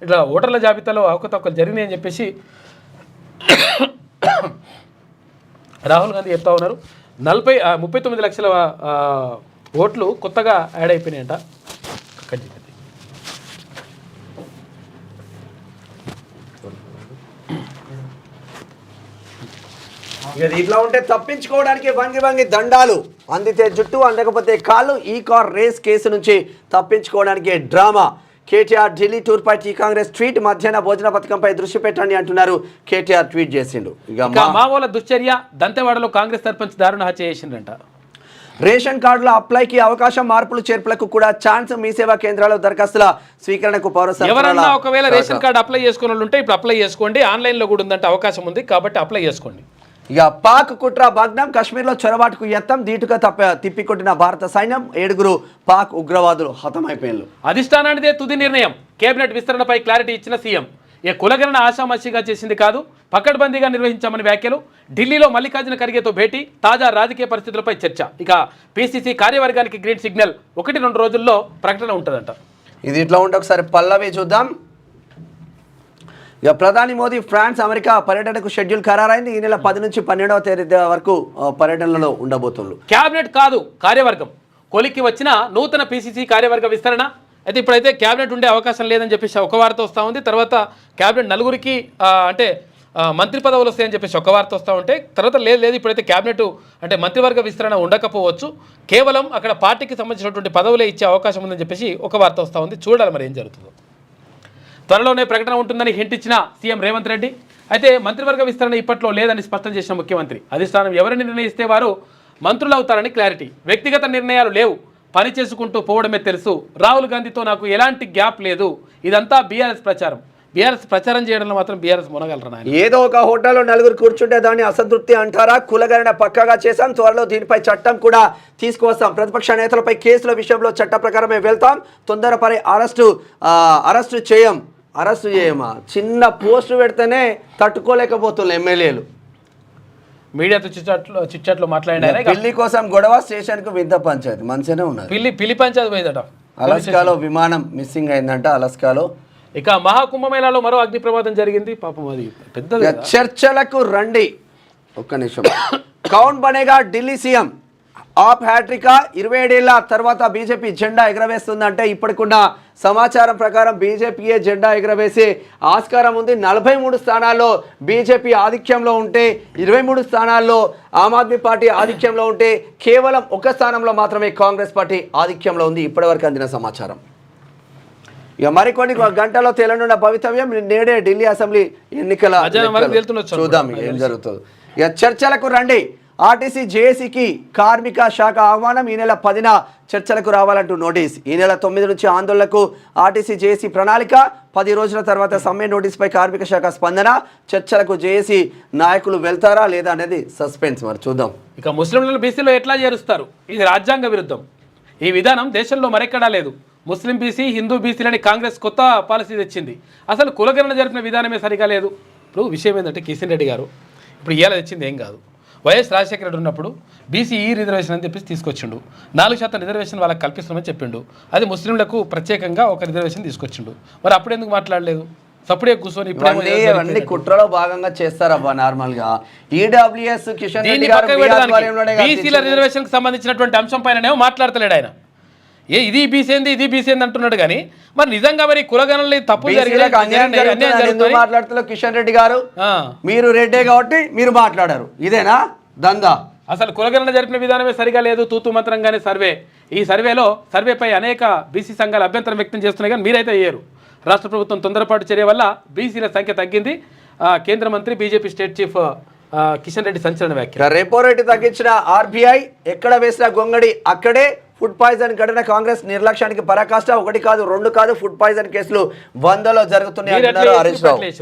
Speaker 1: ఇట్లా ఓటర్ల జాబితాలో అవకతవకలు జరిగినాయని చెప్పేసి రాహుల్ గాంధీ చెప్తా ఉన్నారు. 39 లక్షల ఓట్లు కొత్తగా యాడ్ అయిపోయినాయంట.
Speaker 2: ఇట్లా ఉంటే తప్పించుకోవడానికి వంగి దండాలు, అందితే జుట్టు అందకపోతే కాళ్ళు. ఈ కార్ రేస్ కేసు నుంచి తప్పించుకోవడానికి డ్రామా. కేటీఆర్ ఢిల్లీ టూర్ పై కాంగ్రెస్ ట్వీట్. మధ్యాహ్న భోజన పథకంపై దృష్టి పెట్టండి అంటున్నారు. కేటీఆర్ ట్వీట్ చేసిండు. ఇక
Speaker 1: మావోల దుశ్చర్య. దంతెవాడలో కాంగ్రెస్ సర్పంచ్ దారుణ హత్య చేసిందంట.
Speaker 2: రేషన్ కార్డుల అప్లైకి అవకాశం, మార్పులు చేర్పులకు కూడా ఛాన్స్. మీ సేవా కేంద్రాల దరఖాస్తుల స్వీకరణకు
Speaker 1: ఎవరన్నా ఒకవేళ రేషన్ కార్డు అప్లై చేసుకునే వాళ్ళు ఉంటే ఇప్పుడు అప్లై చేసుకోండి. ఆన్లైన్లో కూడా ఉందంటే అవకాశం ఉంది, కాబట్టి అప్లై చేసుకోండి.
Speaker 2: ఇక పాక్ కుట్ర భగ్నం. కశ్మీర్లో చొరబాటుకు యత్నం, ధీటుగా తిప్పికొట్టిన భారత సైన్యం. 7 పాక్ ఉగ్రవాదులు హతమైపోయారు.
Speaker 1: అధిష్టానానిదే తుది నిర్ణయం. కేబినెట్ విస్తరణపై క్లారిటీ ఇచ్చిన సీఎం. ఇక కులగణన ఆషామాషిగా చేసింది కాదు, పకడ్బందీగా నిర్వహించామని వ్యాఖ్యలు. ఢిల్లీలో మల్లికార్జున ఖర్గేతో భేటీ. తాజా రాజకీయ పరిస్థితులపై చర్చ. ఇక పీసీసీ కార్యవర్గానికి గ్రీన్ సిగ్నల్. 1-2 రోజుల్లో ప్రకటన ఉంటుందంట.
Speaker 2: ఇది ఇట్లా ఉంటే ఒకసారి పల్లవి చూద్దాం. ఇక ప్రధాని మోదీ ఫ్రాన్స్, అమెరికా పర్యటనకు షెడ్యూల్ ఖరారైంది. ఈ నెల 10 నుంచి 12వ తేదీ వరకు పర్యటనలో ఉండబోతున్నారు.
Speaker 1: క్యాబినెట్ కాదు, కార్యవర్గం. కొలిక్కి వచ్చిన నూతన పీసీసీ కార్యవర్గ విస్తరణ. అయితే ఇప్పుడైతే క్యాబినెట్ ఉండే అవకాశం లేదని చెప్పేసి ఒక వార్త వస్తూ ఉంది. తర్వాత క్యాబినెట్ 4 అంటే మంత్రి పదవులు వస్తాయని చెప్పేసి ఒక వార్త వస్తూ ఉంటే, తర్వాత లేదు ఇప్పుడైతే క్యాబినెట్ అంటే మంత్రివర్గ విస్తరణ ఉండకపోవచ్చు, కేవలం అక్కడ పార్టీకి సంబంధించినటువంటి పదవులే ఇచ్చే అవకాశం ఉందని చెప్పేసి ఒక వార్త వస్తూ ఉంది. చూడాలి మరి ఏం జరుగుతుందో. త్వరలోనే ప్రకటన ఉంటుందని హింట్ ఇచ్చిన సీఎం రేవంత్ రెడ్డి. అయితే మంత్రివర్గ విస్తరణ ఇప్పట్లో లేదని స్పష్టం చేసిన ముఖ్యమంత్రి. అధిష్టానం ఎవరిని నిర్ణయిస్తే వారు మంత్రులు అవుతారని క్లారిటీ. వ్యక్తిగత నిర్ణయాలు లేవు, పని చేసుకుంటూ పోవడమే తెలుసు. రాహుల్ గాంధీతో నాకు ఎలాంటి గ్యాప్ లేదు. ఇదంతా బీఆర్ఎస్ ప్రచారం. బీఆర్ఎస్ ప్రచారం చేయడంలో మాత్రం బీఆర్ఎస్ మునగలరా?
Speaker 2: ఏదో ఒక హోటల్లో 4 కూర్చుంటే దాన్ని అసంతృప్తి అంటారా? కులగణన పక్కాగా చేశాం, త్వరలో దీనిపై చట్టం కూడా తీసుకువస్తాం. ప్రతిపక్ష నేతలపై కేసుల విషయంలో చట్ట ప్రకారమే వెళ్తాం. తొందరపడి అరెస్టు చేయమా? చిన్న పోస్టు పెడితేనే తట్టుకోలేకపోతున్నారు ఎమ్మెల్యేలు.
Speaker 1: మీడియాతో చిట్చాట్లో మాట్లాడినారు.
Speaker 2: పిల్లి కోసం గొడవ, స్టేషన్కు వింత పంచాయతీ. మంచిగానే ఉన్నారు.
Speaker 1: పిల్లి పంచాయతీ పోయిందట.
Speaker 2: అలస్కాలో విమానం మిస్సింగ్ అయిందంట. అలస్కాలో.
Speaker 1: ఇక మహాకుంభమేళాలో మరో అగ్ని ప్రమాదం జరిగింది. పాపం అది పెద్ద.
Speaker 2: చర్చలకు రండి. ఒక్క నిమిషం. కౌన్ బనేగా ఢిల్లీ సీఎం. ఆప్ హ్యాట్రికా. 27 ఏళ్ల తర్వాత బీజేపీ జెండా ఎగరవేస్తుందంటే ఇప్పటికున్న సమాచారం ప్రకారం బీజేపీయే జెండా ఎగరవేసే ఆస్కారం ఉంది. 43 స్థానాల్లో బీజేపీ ఆధిక్యంలో ఉంటే, 23 స్థానాల్లో ఆమ్ ఆద్మీ పార్టీ ఆధిక్యంలో ఉంటే, కేవలం 1 స్థానంలో మాత్రమే కాంగ్రెస్ పార్టీ ఆధిక్యంలో ఉంది ఇప్పటివరకు అందిన సమాచారం. ఇక మరికొన్ని గంటల్లో తేలనున్న భవితవ్యం. నేడే ఢిల్లీ అసెంబ్లీ ఎన్నికల చూద్దాం ఏం జరుగుతుంది. ఇక చర్చలకు రండి. ఆర్టీసీ జేఏసీకి కార్మిక శాఖ ఆహ్వానం ఈ నెల 10న చర్చలకు రావాలంటూ నోటీస్. ఈ నెల 9 నుంచి ఆందోళనకు ఆర్టీసీ జేఏసీ ప్రణాళిక. 10 రోజుల తర్వాత సమ్మె నోటీసుపై కార్మిక శాఖ స్పందన. చర్చలకు జేఏసీ నాయకులు వెళ్తారా లేదా అనేది సస్పెన్స్. మరి చూద్దాం.
Speaker 1: ఇక ముస్లింలను బీసీలో ఎట్లా చేరుస్తారు? ఇది రాజ్యాంగ విరుద్ధం. ఈ విధానం దేశంలో మరెక్కడా లేదు. ముస్లిం బీసీ, హిందూ బీసీలని కాంగ్రెస్ కొత్త పాలసీ తెచ్చింది. అసలు కులగణన జరిపిన విధానమే సరిగా లేదు. ఇప్పుడు విషయం ఏంటంటే కిషన్ రెడ్డి గారు ఇప్పుడు ఇవాళ తెచ్చింది ఏం కాదు. వైఎస్ రాజశేఖర రెడ్డి ఉన్నప్పుడు బీసీ ఈ రిజర్వేషన్ అని చెప్పేసి తీసుకొచ్చిండు. 4% రిజర్వేషన్ వాళ్ళకి కల్పిస్తామని చెప్పిండు. అది ముస్లింలకు ప్రత్యేకంగా ఒక రిజర్వేషన్ తీసుకొచ్చిండు. మరి అప్పుడు ఎందుకు మాట్లాడలేదు? సప్పుడే కూర్చొని
Speaker 2: ఇవన్నీ కుట్రలో భాగంగా చేస్తారబ్బా. నార్మల్ గా ఈడబ్ల్యూఎస్ కిషన్ రెడ్డి గారు
Speaker 1: బీసీల రిజర్వేషన్ కి సంబంధించినటువంటి అంశం పైననేమో మాట్లాడతలేడు ఆయన. ఇది బీసీ ఏంది, ఇది బీసీ ఏంది అంటున్నాడు. కానీ మరి నిజంగా మరి కులగణనలు తప్పు
Speaker 2: మాట్లాడుతున్నారు కిషన్ రెడ్డి గారు. మీరు రెడ్డే కాబట్టి మీరు మాట్లాడారు. ఇదేనా దందా?
Speaker 1: అసలు కులగణన జరిపిన విధానమే సరిగా లేదు. తూతు మంత్రంగానే సర్వే. ఈ సర్వేపై అనేక బీసీ సంఘాలు అభ్యంతరం వ్యక్తం చేస్తున్నాయి. కానీ మీరైతే అయ్యారు. రాష్ట్ర ప్రభుత్వం తొందరపాటు చర్య వల్ల బీసీల సంఖ్య తగ్గింది. కేంద్ర మంత్రి BJP state chief Kishan Reddy సంచలన వ్యాఖ్య.
Speaker 2: రెపో రేటు తగ్గించిన ఆర్బీఐ ఎక్కడ వేసిన గొంగడి అక్కడే. ఫుడ్ పాయిజన్ ఘటన కాంగ్రెస్ నిర్లక్ష్యానికి పరాకాష్ట. 1 కాదు 2 కాదు ఫుడ్ పాయిజన్ కేసులు 100లో జరుగుతున్నాయి.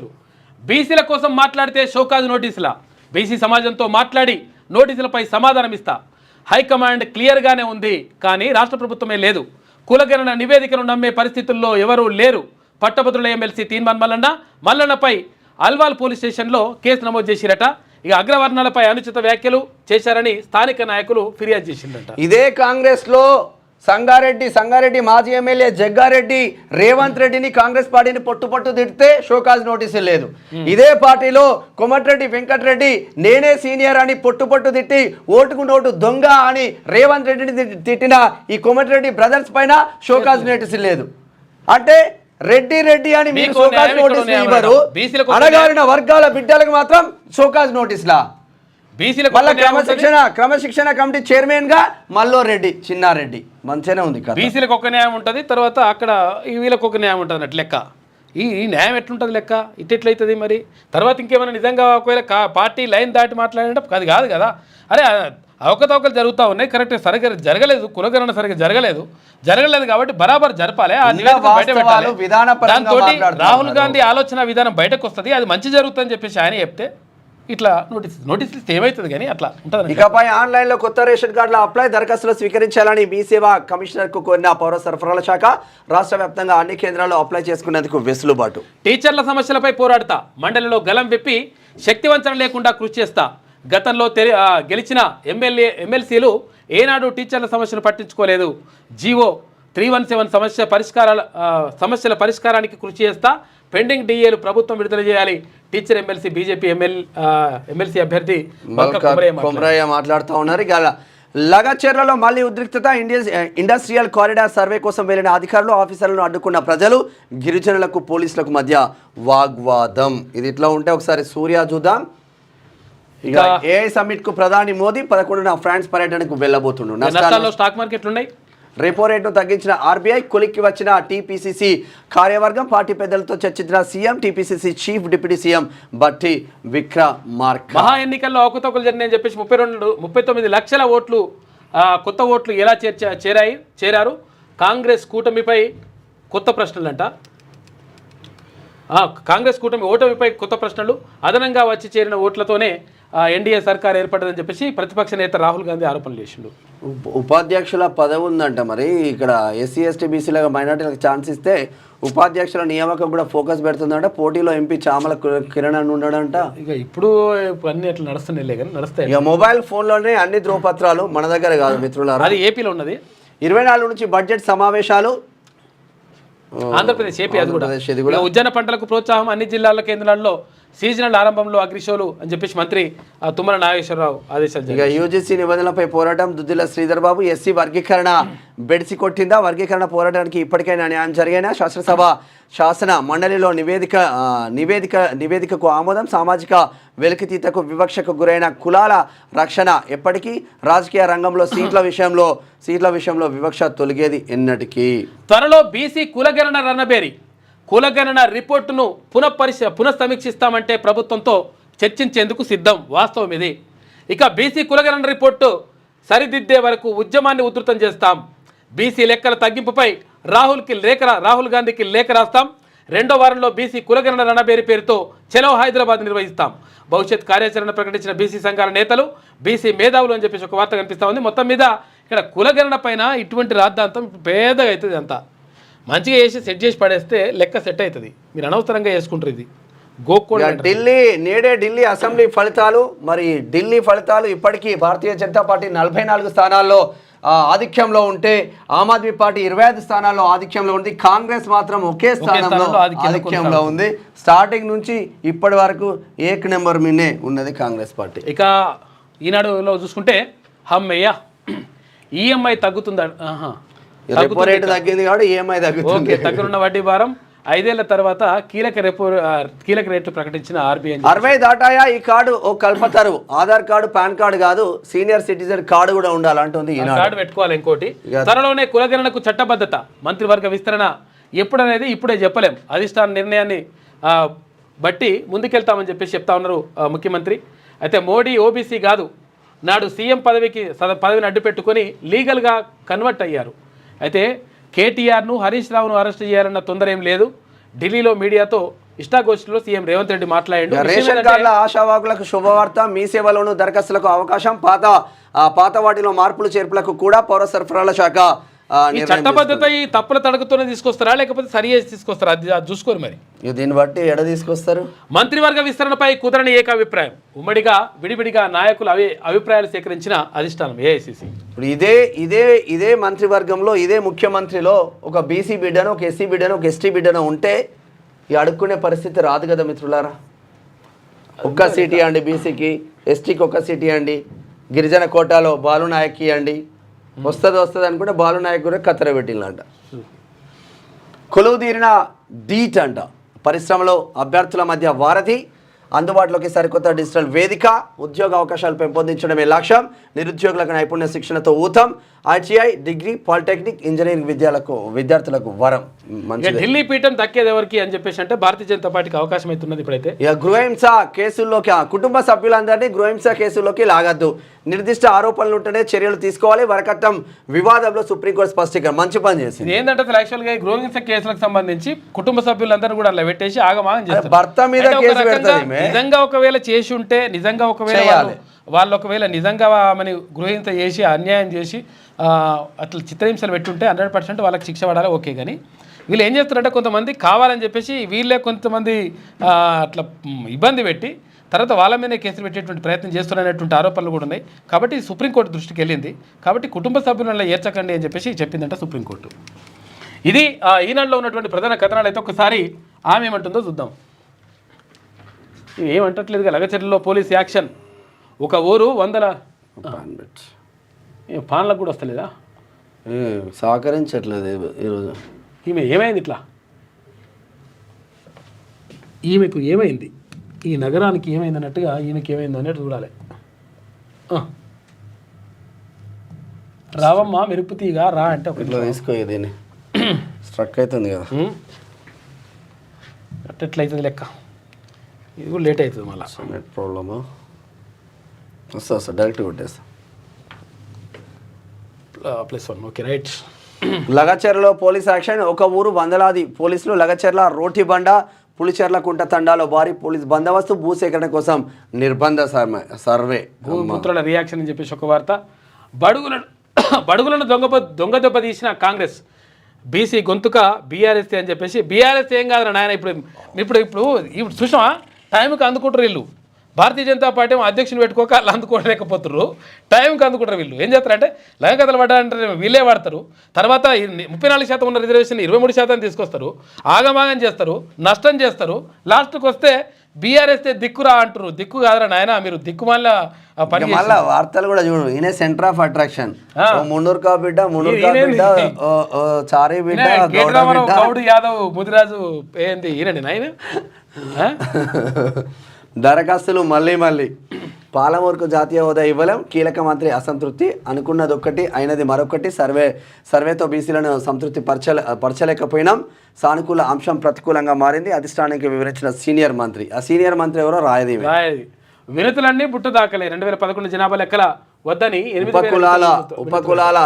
Speaker 1: బీసీల కోసం మాట్లాడితే షోకాజ్ నోటీసుల. బీసీ సమాజంతో మాట్లాడి నోటీసులపై సమాధానం ఇస్తా. హైకమాండ్ క్లియర్గానే ఉంది, కానీ రాష్ట్ర ప్రభుత్వమే లేదు. కులగణన నివేదికను నమ్మే పరిస్థితుల్లో ఎవరూ లేరు. పట్టభద్రుల ఎమ్మెల్సీ తీన్మాన్ మల్లన్నపై అల్వాల్ పోలీస్ స్టేషన్లో కేసు నమోదు చేసిరట. ఇక అగ్రవర్ణాలపై అనుచిత వ్యాఖ్యలు చేశారని స్థానిక నాయకులు ఫిర్యాదు చేసిందట.
Speaker 2: ఇదే కాంగ్రెస్ లో సంగారెడ్డి మాజీ ఎమ్మెల్యే జగ్గారెడ్డి రేవంత్ రెడ్డిని కాంగ్రెస్ పార్టీని పొట్టు తిడితే షోకాజ్ నోటీసు లేదు. ఇదే పార్టీలో కోమటిరెడ్డి వెంకటరెడ్డి నేనే సీనియర్ అని పొట్టు తిట్టి ఓటుకు నోటు దొంగ అని రేవంత్ రెడ్డిని తిట్టిన ఈ కోమటిరెడ్డి బ్రదర్స్ పైన షోకాజ్ నోటీసు లేదు. అంటే రెడ్డి అని మీరు షోకాజ్ నోటీసులు ఇవ్వరు, అణగారిన వర్గాల బిడ్డలకు మాత్రం షోకాజ్ నోటీసులా? క్రమశిక్షణ కమిటీ చైర్మన్ గా మల్లో రెడ్డి చిన్నారెడ్డి మంచిగానే ఉంది.
Speaker 1: బీసీలకు ఒక న్యాయం ఉంటుంది, తర్వాత అక్కడ వీళ్ళకి ఒక న్యాయం ఉంటుంది అన్నట్టు లెక్క. ఈ న్యాయం ఎట్లుంటుంది లెక్క? ఇట్లయితుంది మరి. తర్వాత ఇంకేమైనా నిజంగా ఒకవేళ పార్టీ లైన్ దాటి మాట్లాడినట్టు అది కాదు కదా. అరే అవకతవకలు జరుగుతూ ఉన్నాయి, కరెక్ట్ సరిగ్గా జరగలేదు. కులగణన సరిగ్గా జరగలేదు కాబట్టి బరాబర్ జరపాలి. ఆ నివేదిక బయట పెట్టాలి. దాంతో రాహుల్ గాంధీ ఆలోచన విధానం బయటకు వస్తుంది. అది మంచి జరుగుతుందని చెప్పేసి ఆయన చెప్తే ఇట్లా నోటీసులు ఏమవుతుంది కానీ అట్లా ఉంటుంది.
Speaker 2: ఇకపై ఆన్లైన్లో కొత్త రేషన్ కార్డుల అప్లై దరఖాస్తులు స్వీకరించాలని మీ సేవా కమిషనర్కు కోరిన పౌర సరఫరాల శాఖ. రాష్ట్ర వ్యాప్తంగా అన్ని కేంద్రాల్లో అప్లై చేసుకునేందుకు వెసులుబాటు.
Speaker 1: టీచర్ల సమస్యలపై పోరాడతా. మండలిలో గలం విప్పి శక్తివంచన లేకుండా కృషి చేస్తా. గతంలో గెలిచిన ఎమ్మెల్సీలు ఏనాడు టీచర్ల సమస్యలు పట్టించుకోలేదు. జీవో 317 సమస్యల పరిష్కారానికి కృషి చేస్తా. పెండింగ్ డిఏలు ప్రభుత్వం విడుదల చేయాలి. టీచర్ ఎమ్మెల్సీ బీజేపీ ఎమ్మెల్సీ అభ్యర్థి
Speaker 2: కొమరయ్య మాట్లాడుతూ ఉన్నారు. ఇక లగచెర్లలో మళ్లీ ఉద్రిక్తత. ఇండస్ట్రియల్ కారిడార్ సర్వే కోసం వెళ్లిన అధికారులు ఆఫీసర్లను అడ్డుకున్న ప్రజలు. గిరిజనులకు పోలీసులకు మధ్య వాగ్వాదం. ఇది ఇట్లా ఉంటే ఒకసారి సూర్య చూద్దాం. ఇక ఏఐ సమ్మిట్ కు ప్రధాని మోదీ 11న ఫ్రాన్స్ పర్యటనకు వెళ్ళబోతున్నాడు.
Speaker 1: స్టాక్ మార్కెట్లు ఉన్నాయి.
Speaker 2: రెపో రేటును తగ్గించిన ఆర్బీఐ, కొలిక్కి వచ్చిన టీపీసీసీ కార్యవర్గం, పార్టీ పెద్దలతో చర్చించిన CM, TPCC chief deputy CM బట్టి విక్రమార్క.
Speaker 1: మహా ఎన్నికల్లో అవకతవకలు జరిగినాయని చెప్పేసి 39 లక్షల ఓట్లు కొత్త ఓట్లు ఎలా చేరారు? కాంగ్రెస్ కూటమిపై కొత్త ప్రశ్నలంట. కాంగ్రెస్ కూటమి ఓటమిపై కొత్త ప్రశ్నలు. అదనంగా వచ్చి చేరిన ఓట్లతోనే ఎన్డీఏ సర్కార్ ఏర్పడదని చెప్పేసి ప్రతిపక్ష నేత రాహుల్ గాంధీ ఆరోపణలు చేసిండు.
Speaker 2: ఉపాధ్యక్షుల పదవి ఉందంట. మరి ఇక్కడ ఎస్సీ ఎస్టీ బీసీలుగా మైనార్టీలకు ఛాన్స్ ఇస్తే ఉపాధ్యక్షుల నియామకం కూడా ఫోకస్ పెడుతుందంట. పోటీలో ఎంపీ చామల కిరణ్ అని ఉన్నాడంట.
Speaker 1: ఇక ఇప్పుడు అన్ని అట్లా నడుస్తున్నాయి కానీ నడుస్తాయి.
Speaker 2: ఇక మొబైల్ ఫోన్లోనే అన్ని ధ్రువపత్రాలు మన దగ్గర కాదు మిత్రులారా.
Speaker 1: అది ఏపీలో ఉన్నది.
Speaker 2: 24 నుంచి బడ్జెట్ సమావేశాలు.
Speaker 1: ఆంధ్రప్రదేశ్ ఏపీ అది కూడా. ఉద్యాన పంటలకు ప్రోత్సాహం. అన్ని జిల్లాల కేంద్రాల్లో సీజనల్ ఆరంభంలో అగ్రిషోలు అని చెప్పేసి మంత్రి తుమ్మల నాగేశ్వరరావు ఆదేశాలు.
Speaker 2: ఇక యూజీసీ నిబంధనలపై పోరాటం. దుద్దిల శ్రీధర్ బాబు. ఎస్సీ వర్గీకరణ బెడిసి కొట్టిందా? వర్గీకరణ పోరాటానికి ఇప్పటికైనా న్యాయం జరిగేనా? శాసన మండలిలో నివేదికకు ఆమోదం. సామాజిక వెలికితీతకు వివక్షకు గురైన కులాల రక్షణ ఎప్పటికీ? రాజకీయ రంగంలో సీట్ల విషయంలో వివక్ష తొలగేది ఎన్నటికీ?
Speaker 1: త్వరలో బీసీ కులగణన రణబేరి. కులగణన రిపోర్టును పునఃసమీక్షిస్తామంటే ప్రభుత్వంతో చర్చించేందుకు సిద్ధం. వాస్తవం ఇది. ఇక బీసీ కులగణన రిపోర్టు సరిదిద్దే వరకు ఉద్యమాన్ని ఉధృతం చేస్తాం. బీసీ లెక్కల తగ్గింపుపై రాహుల్ గాంధీకి లేఖ రాస్తాం. రెండో వారంలో బీసీ కులగణన రణబేరి పేరుతో చలో హైదరాబాద్ నిర్వహిస్తాం. భవిష్యత్ కార్యాచరణ ప్రకటించిన బీసీ సంఘాల నేతలు, బీసీ మేధావులు అని చెప్పేసి ఒక వార్త కనిపిస్తూ ఉంది. మొత్తం మీద ఇక్కడ కులగణన పైన ఇటువంటి రాద్ధాంతం పేదగా అవుతుంది. అంతా మంచిగా చేసి సెట్ చేసి పడేస్తే లెక్క సెట్ అవుతుంది. మీరు అనవసరంగా చేసుకుంటారు. ఇది
Speaker 2: ఢిల్లీ అసెంబ్లీ ఫలితాలు. మరి ఢిల్లీ ఫలితాలు ఇప్పటికీ భారతీయ జనతా పార్టీ 44 స్థానాల్లో ఆధిక్యంలో ఉంటే ఆమ్ ఆద్మీ పార్టీ 25 స్థానాల్లో ఆధిక్యంలో ఉంది. కాంగ్రెస్ మాత్రం ఒకే స్థానంలో ఆధిక్యంలో ఉంది. స్టార్టింగ్ నుంచి ఇప్పటి వరకు ఏక్ నెంబర్ మీనే ఉన్నది కాంగ్రెస్ పార్టీ.
Speaker 1: ఇక ఈనాడులో చూసుకుంటే హమ్మయ్య ఈఎంఐ తగ్గుతుందా?
Speaker 2: రెపో రేటు తగ్గింది కాబట్టి ఈఎంఐ తగ్గుతుంది.
Speaker 1: తగ్గుతున్న వడ్డీ భారం 5 ఏళ్ల తర్వాత కీలక రేట్లు ప్రకటించిన ఆర్బీఐ.
Speaker 2: 60 దాటాయా ఈ కార్డు ఓ కల్పతారు. ఆధార్ కార్డు, పాన్ కార్డు కాదు, సీనియర్ సిటిజన్ కార్డు కూడా ఉండాలంటుంది.
Speaker 1: కార్డు పెట్టుకోవాలి. ఇంకోటి, త్వరలోనే కులగణనకు చట్టబద్ధత, మంత్రివర్గ విస్తరణ ఎప్పుడనేది ఇప్పుడే చెప్పలేం. అధిష్టాన నిర్ణయాన్ని బట్టి ముందుకెళ్తామని చెప్పేసి చెప్తా ఉన్నారు ముఖ్యమంత్రి. అయితే మోడీ ఓబీసీ కాదు, నాడు సీఎం పదవిని అడ్డు పెట్టుకొని లీగల్గా కన్వర్ట్ అయ్యారు. అయితే కేటీఆర్ను, హరీష్ రావును అరెస్ట్ చేయాలన్న తొందర ఏం లేదు. ఢిల్లీలో మీడియాతో ఇష్టాగోష్ఠిలో సీఎం రేవంత్ రెడ్డి మాట్లాడారు.
Speaker 2: రేషన్ కార్డుల ఆశావాకులకు శుభవార్త, మీ సేవలోను దరఖాస్తులకు అవకాశం, పాత వాటిలో మార్పులు చేర్పులకు కూడా పౌర సరఫరాల శాఖ
Speaker 1: చట్టబద్ధత ఈ తప్పుల తడుగుతూనే తీసుకొస్తారా లేకపోతే సరి చేసి తీసుకొస్తారా? అది చూసుకోరు. మరి
Speaker 2: దీన్ని బట్టి ఎడ తీసుకొస్తారు.
Speaker 1: మంత్రివర్గ విస్తరణపై కుదరని ఏకాభిప్రాయం. ఉమ్మడిగా విడివిడిగా నాయకులు అభిప్రాయాలు సేకరించిన అధిష్టానం ఏఐసిసి.
Speaker 2: ఇప్పుడు ఇదే మంత్రివర్గంలో ఇదే ముఖ్యమంత్రిలో ఒక బీసీ బిడ్డను, ఒక ఎస్సీ బిడ్డను, ఒక ఎస్టీ బిడ్డను ఉంటే అడుక్కునే పరిస్థితి రాదు కదా మిత్రులారా. ఒక్క సీటీ అండి బీసీకి, ఎస్టీకి ఒక్క సీటీ అండి, గిరిజన కోటాలో బాలు నాయక్కి అండి, వస్తుంది అనుకుంటే బాలు నాయక్ కూడా కత్తెర పెట్టిందంట. కొలువు తీరిన డీట్ అంట. పరిశ్రమలో అభ్యర్థుల మధ్య వారధి, అందుబాటులోకి సరికొత్త డిజిటల్ వేదిక, ఉద్యోగ అవకాశాలు పెంపొందించడమే లక్ష్యం, నిరుద్యోగులకు నైపుణ్య శిక్షణతో ఊతం, ఐటీఐ, డిగ్రీ, పాలిటెక్నిక్, ఇంజనీరింగ్ విద్యార్థులకు వరం.
Speaker 1: ఢిల్లీ పీఠం దక్కేది ఎవరికి అని చెప్పేసి అంటే భారతీయ జనతా పార్టీకి అవకాశం అవుతున్నది. ఇప్పుడైతే
Speaker 2: గృహహింస కేసుల్లోకి కుటుంబ సభ్యులందరినీ గృహహింస కేసుల్లోకి లాగద్దు, నిర్దిష్ట ఆరోపణలు ఉంటేనే చర్యలు తీసుకోవాలి. వరకట్నం వివాదంలో సుప్రీంకోర్టు స్పష్టీకరణ. మంచి పని చేసింది.
Speaker 1: ఏంటంటే యాక్చువల్గా గృహహింస కేసులకు సంబంధించి కుటుంబ సభ్యులందరూ కూడా అలా పెట్టేసి ఆగమాగం చేస్తారు.
Speaker 2: భర్త మీద కేసు పెడతారు.
Speaker 1: నిజంగా ఒకవేళ చేసి ఉంటే, నిజంగా ఒకవేళ వాళ్ళు ఒకవేళ నిజంగా ఆమెను గృహహింస చేసి అన్యాయం చేసి అట్లా చిత్రహింసలు పెట్టుంటే 100% వాళ్ళకి శిక్ష పడాలి. ఓకే, కానీ వీళ్ళు ఏం చేస్తారంటే కొంతమంది కావాలని చెప్పేసి వీళ్ళే కొంతమంది అట్లా ఇబ్బంది పెట్టి తర్వాత వాళ్ళ మీదే కేసులు పెట్టేటువంటి ప్రయత్నం చేస్తున్నటువంటి ఆరోపణలు కూడా ఉన్నాయి. కాబట్టి సుప్రీంకోర్టు దృష్టికి వెళ్ళింది. కాబట్టి కుటుంబ సభ్యులను ఏర్చకండి అని చెప్పేసి చెప్పిందంట సుప్రీంకోర్టు. ఇది ఈనాడులో ఉన్నటువంటి ప్రధాన కథనాలు. అయితే ఒకసారి ఆమె ఏమంటుందో చూద్దాం. ఏమంటట్లేదుగా. లగచర్లలో పోలీస్ యాక్షన్. ఒక ఊరు 100 పాన్లకు కూడా వస్తలేదా?
Speaker 2: సహకరించట్లేదు ఈరోజు.
Speaker 1: ఈమె ఏమైంది ఇట్లా? ఈమెకు ఏమైంది, ఈ నగరానికి ఏమైంది అన్నట్టుగా ఈమెకి ఏమైంది అన్నట్టు చూడాలి. రావమ్మా మెరుపు తీగా రా అంటే ఒక
Speaker 2: తీసుకోయేది స్ట్రక్ అవుతుంది కదా.
Speaker 1: అట్టెట్లయితుంది లెక్క. ఇది కూడా లేట్ అవుతుంది మళ్ళీ.
Speaker 2: నెట్ ప్రాబ్లమా? వస్తా డైరెక్ట్ కొట్టేస్తా.
Speaker 1: +1. Okay, right.
Speaker 2: లగచర్లలో పోలీస్ యాక్షన్. ఒక ఊరు వందలాది పోలీసులు. లగచర్ల రోటిబండ, పులిచెర్ల కుంట తండాలో భారీ పోలీస్ బందోబస్తు, భూసేకరణ కోసం నిర్బంధ సర్వే.
Speaker 1: భూపుత్రుల రియాక్షన్ అని చెప్పేసి ఒక వార్త. బడుగులను దొంగ దెబ్బ తీసిన కాంగ్రెస్, బీసీ గొంతుక బీఆర్ఎస్ అని చెప్పేసి. బీఆర్ఎస్ ఏం కాదు నాయన. ఇప్పుడు చూసినా టైంకి అందుకుంటారు వీళ్ళు. భారతీయ జనతా పార్టీ అధ్యక్షుని పెట్టుకోక వాళ్ళు అందుకోలేకపోతున్నారు. టైంకి అందుకుంటారు వీళ్ళు. ఏం చేస్తారంటే లగకథలు పడ్డారంటే వీళ్ళే వాడతారు. తర్వాత 34% ఉన్న రిజర్వేషన్ 23% తీసుకొస్తారు. ఆగమాగం చేస్తారు, నష్టం చేస్తారు. లాస్ట్కి వస్తే బీఆర్ఎస్ దిక్కురా అంటారు. దిక్కు కాదురా నాయన, మీరు దిక్కుమాల పని.
Speaker 2: మళ్ళీ వార్తలు కూడా చూడు. ఈయన సెంటర్ ఆఫ్ అట్రాక్షన్. మున్నూరుకా బిడ్డ, చారీ బిడ్డ,
Speaker 1: గౌడు యాదవ్, ముదిరాజు ఏంది ఈయనండి నాయన.
Speaker 2: దరఖాస్తులు మళ్ళీ పాలమూరుకు జాతీయ హోదా ఇవ్వలేం, కీలక మంత్రి అసంతృప్తి. అనుకున్నది ఒక్కటి, అయినది మరొకటి. సర్వేతో బీసీలను సంతృప్తి పరచలేకపోయినాం. సానుకూల అంశం ప్రతికూలంగా మారింది. అధిష్టానానికి వివరించిన సీనియర్ మంత్రి. ఆ సీనియర్ మంత్రి ఎవరో రాయది.
Speaker 1: వినతులన్నీ బుట్ట దాకలే 2011 జనాభా లెక్కల వద్దని 8,000
Speaker 2: ఉపకులాల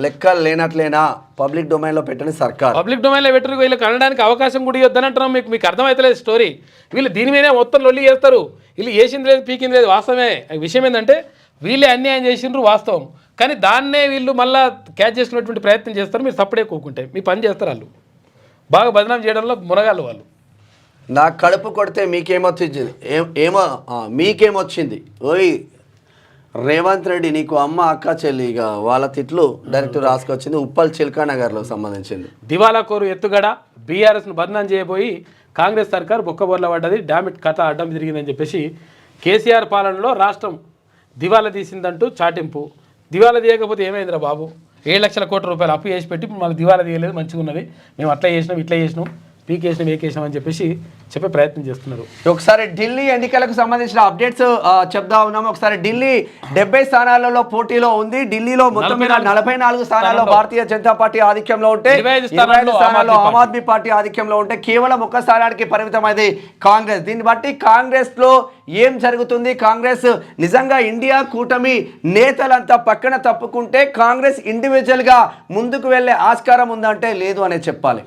Speaker 2: లెక్కలు లేనట్లేనా పబ్లిక్ డొమైన్ లో పెట్టని సర్కార్.
Speaker 1: పబ్లిక్ డొమైన్లో పెట్టరు, వీళ్ళకి అనడానికి అవకాశం కూడా ఇవ్వద్దని అంటున్నాం. మీకు అర్థమవుతలేదు స్టోరీ. వీళ్ళు దీని మీదే మొత్తం లొల్లి చేస్తారు. వీళ్ళు వేసింది లేదు పీకింది లేదు. వాస్తవమే. విషయం ఏంటంటే వీళ్ళే అన్యాయం చేసిండ్రు వాస్తవం, కానీ దాన్నే వీళ్ళు మళ్ళీ క్యాచ్ చేసుకునేటువంటి ప్రయత్నం చేస్తారు. మీరు సప్పుడే కూకుంటే మీ పని చేస్తారు. వాళ్ళు బాగా బదనాం చేయడంలో మునగాళ్ళు వాళ్ళు.
Speaker 2: నాకు కడుపు కొడితే మీకేమొచ్చింది? మీకేమొచ్చింది? ఓయ్ రేవంత్ రెడ్డి, నీకు అమ్మ అక్క చెల్లి ఇక వాళ్ళ తిట్లు డైరెక్ట్ రాసుకొచ్చింది. ఉప్పల్ చిల్కా నగర్లో సంబంధించింది.
Speaker 1: దివాలా కోరు ఎత్తుగడ బీఆర్ఎస్ను బదనాం చేయబోయి కాంగ్రెస్ సర్కార్ బొక్కబొర్ల పడ్డది, డామిట్ కథ అడ్డం తిరిగిందని చెప్పేసి కేసీఆర్ పాలనలో రాష్ట్రం దివాలా తీసిందంటూ చాటింపు. దివాలా తీయకపోతే ఏమైందిరా బాబు? 7 లక్షల కోట్ల రూపాయలు అప్పు చేసి పెట్టి మాకు దివాలా తీయలేదు, మంచిగా ఉన్నది, మేము అట్లా చేసినాం ఇట్లా చేసినాం, పీకేసినాం ఏకేసినాం అని చెప్పేసి చెప్పే ప్రయత్నం చేస్తున్నారు.
Speaker 2: ఒకసారి ఢిల్లీ ఎన్నికలకు సంబంధించిన అప్డేట్స్ చెప్తా ఉన్నాము. ఒకసారి ఢిల్లీ 70 స్థానాలలో పోటీలో ఉంది. ఢిల్లీలో మొత్తం మీద 44 స్థానాల్లో భారతీయ జనతా పార్టీ ఆధిక్యంలో ఉంటే 25 స్థానాల్లో ఆమ్ ఆద్మీ పార్టీ ఆధిక్యంలో ఉంటే కేవలం 1 స్థానానికి పరిమితమైంది కాంగ్రెస్. దీన్ని బట్టి కాంగ్రెస్ లో ఏం జరుగుతుంది? కాంగ్రెస్ నిజంగా ఇండియా కూటమి నేతలంతా పక్కన తప్పుకుంటే కాంగ్రెస్ ఇండివిజువల్ గా ముందుకు వెళ్లే ఆస్కారం ఉందంటే లేదు అనే చెప్పాలి.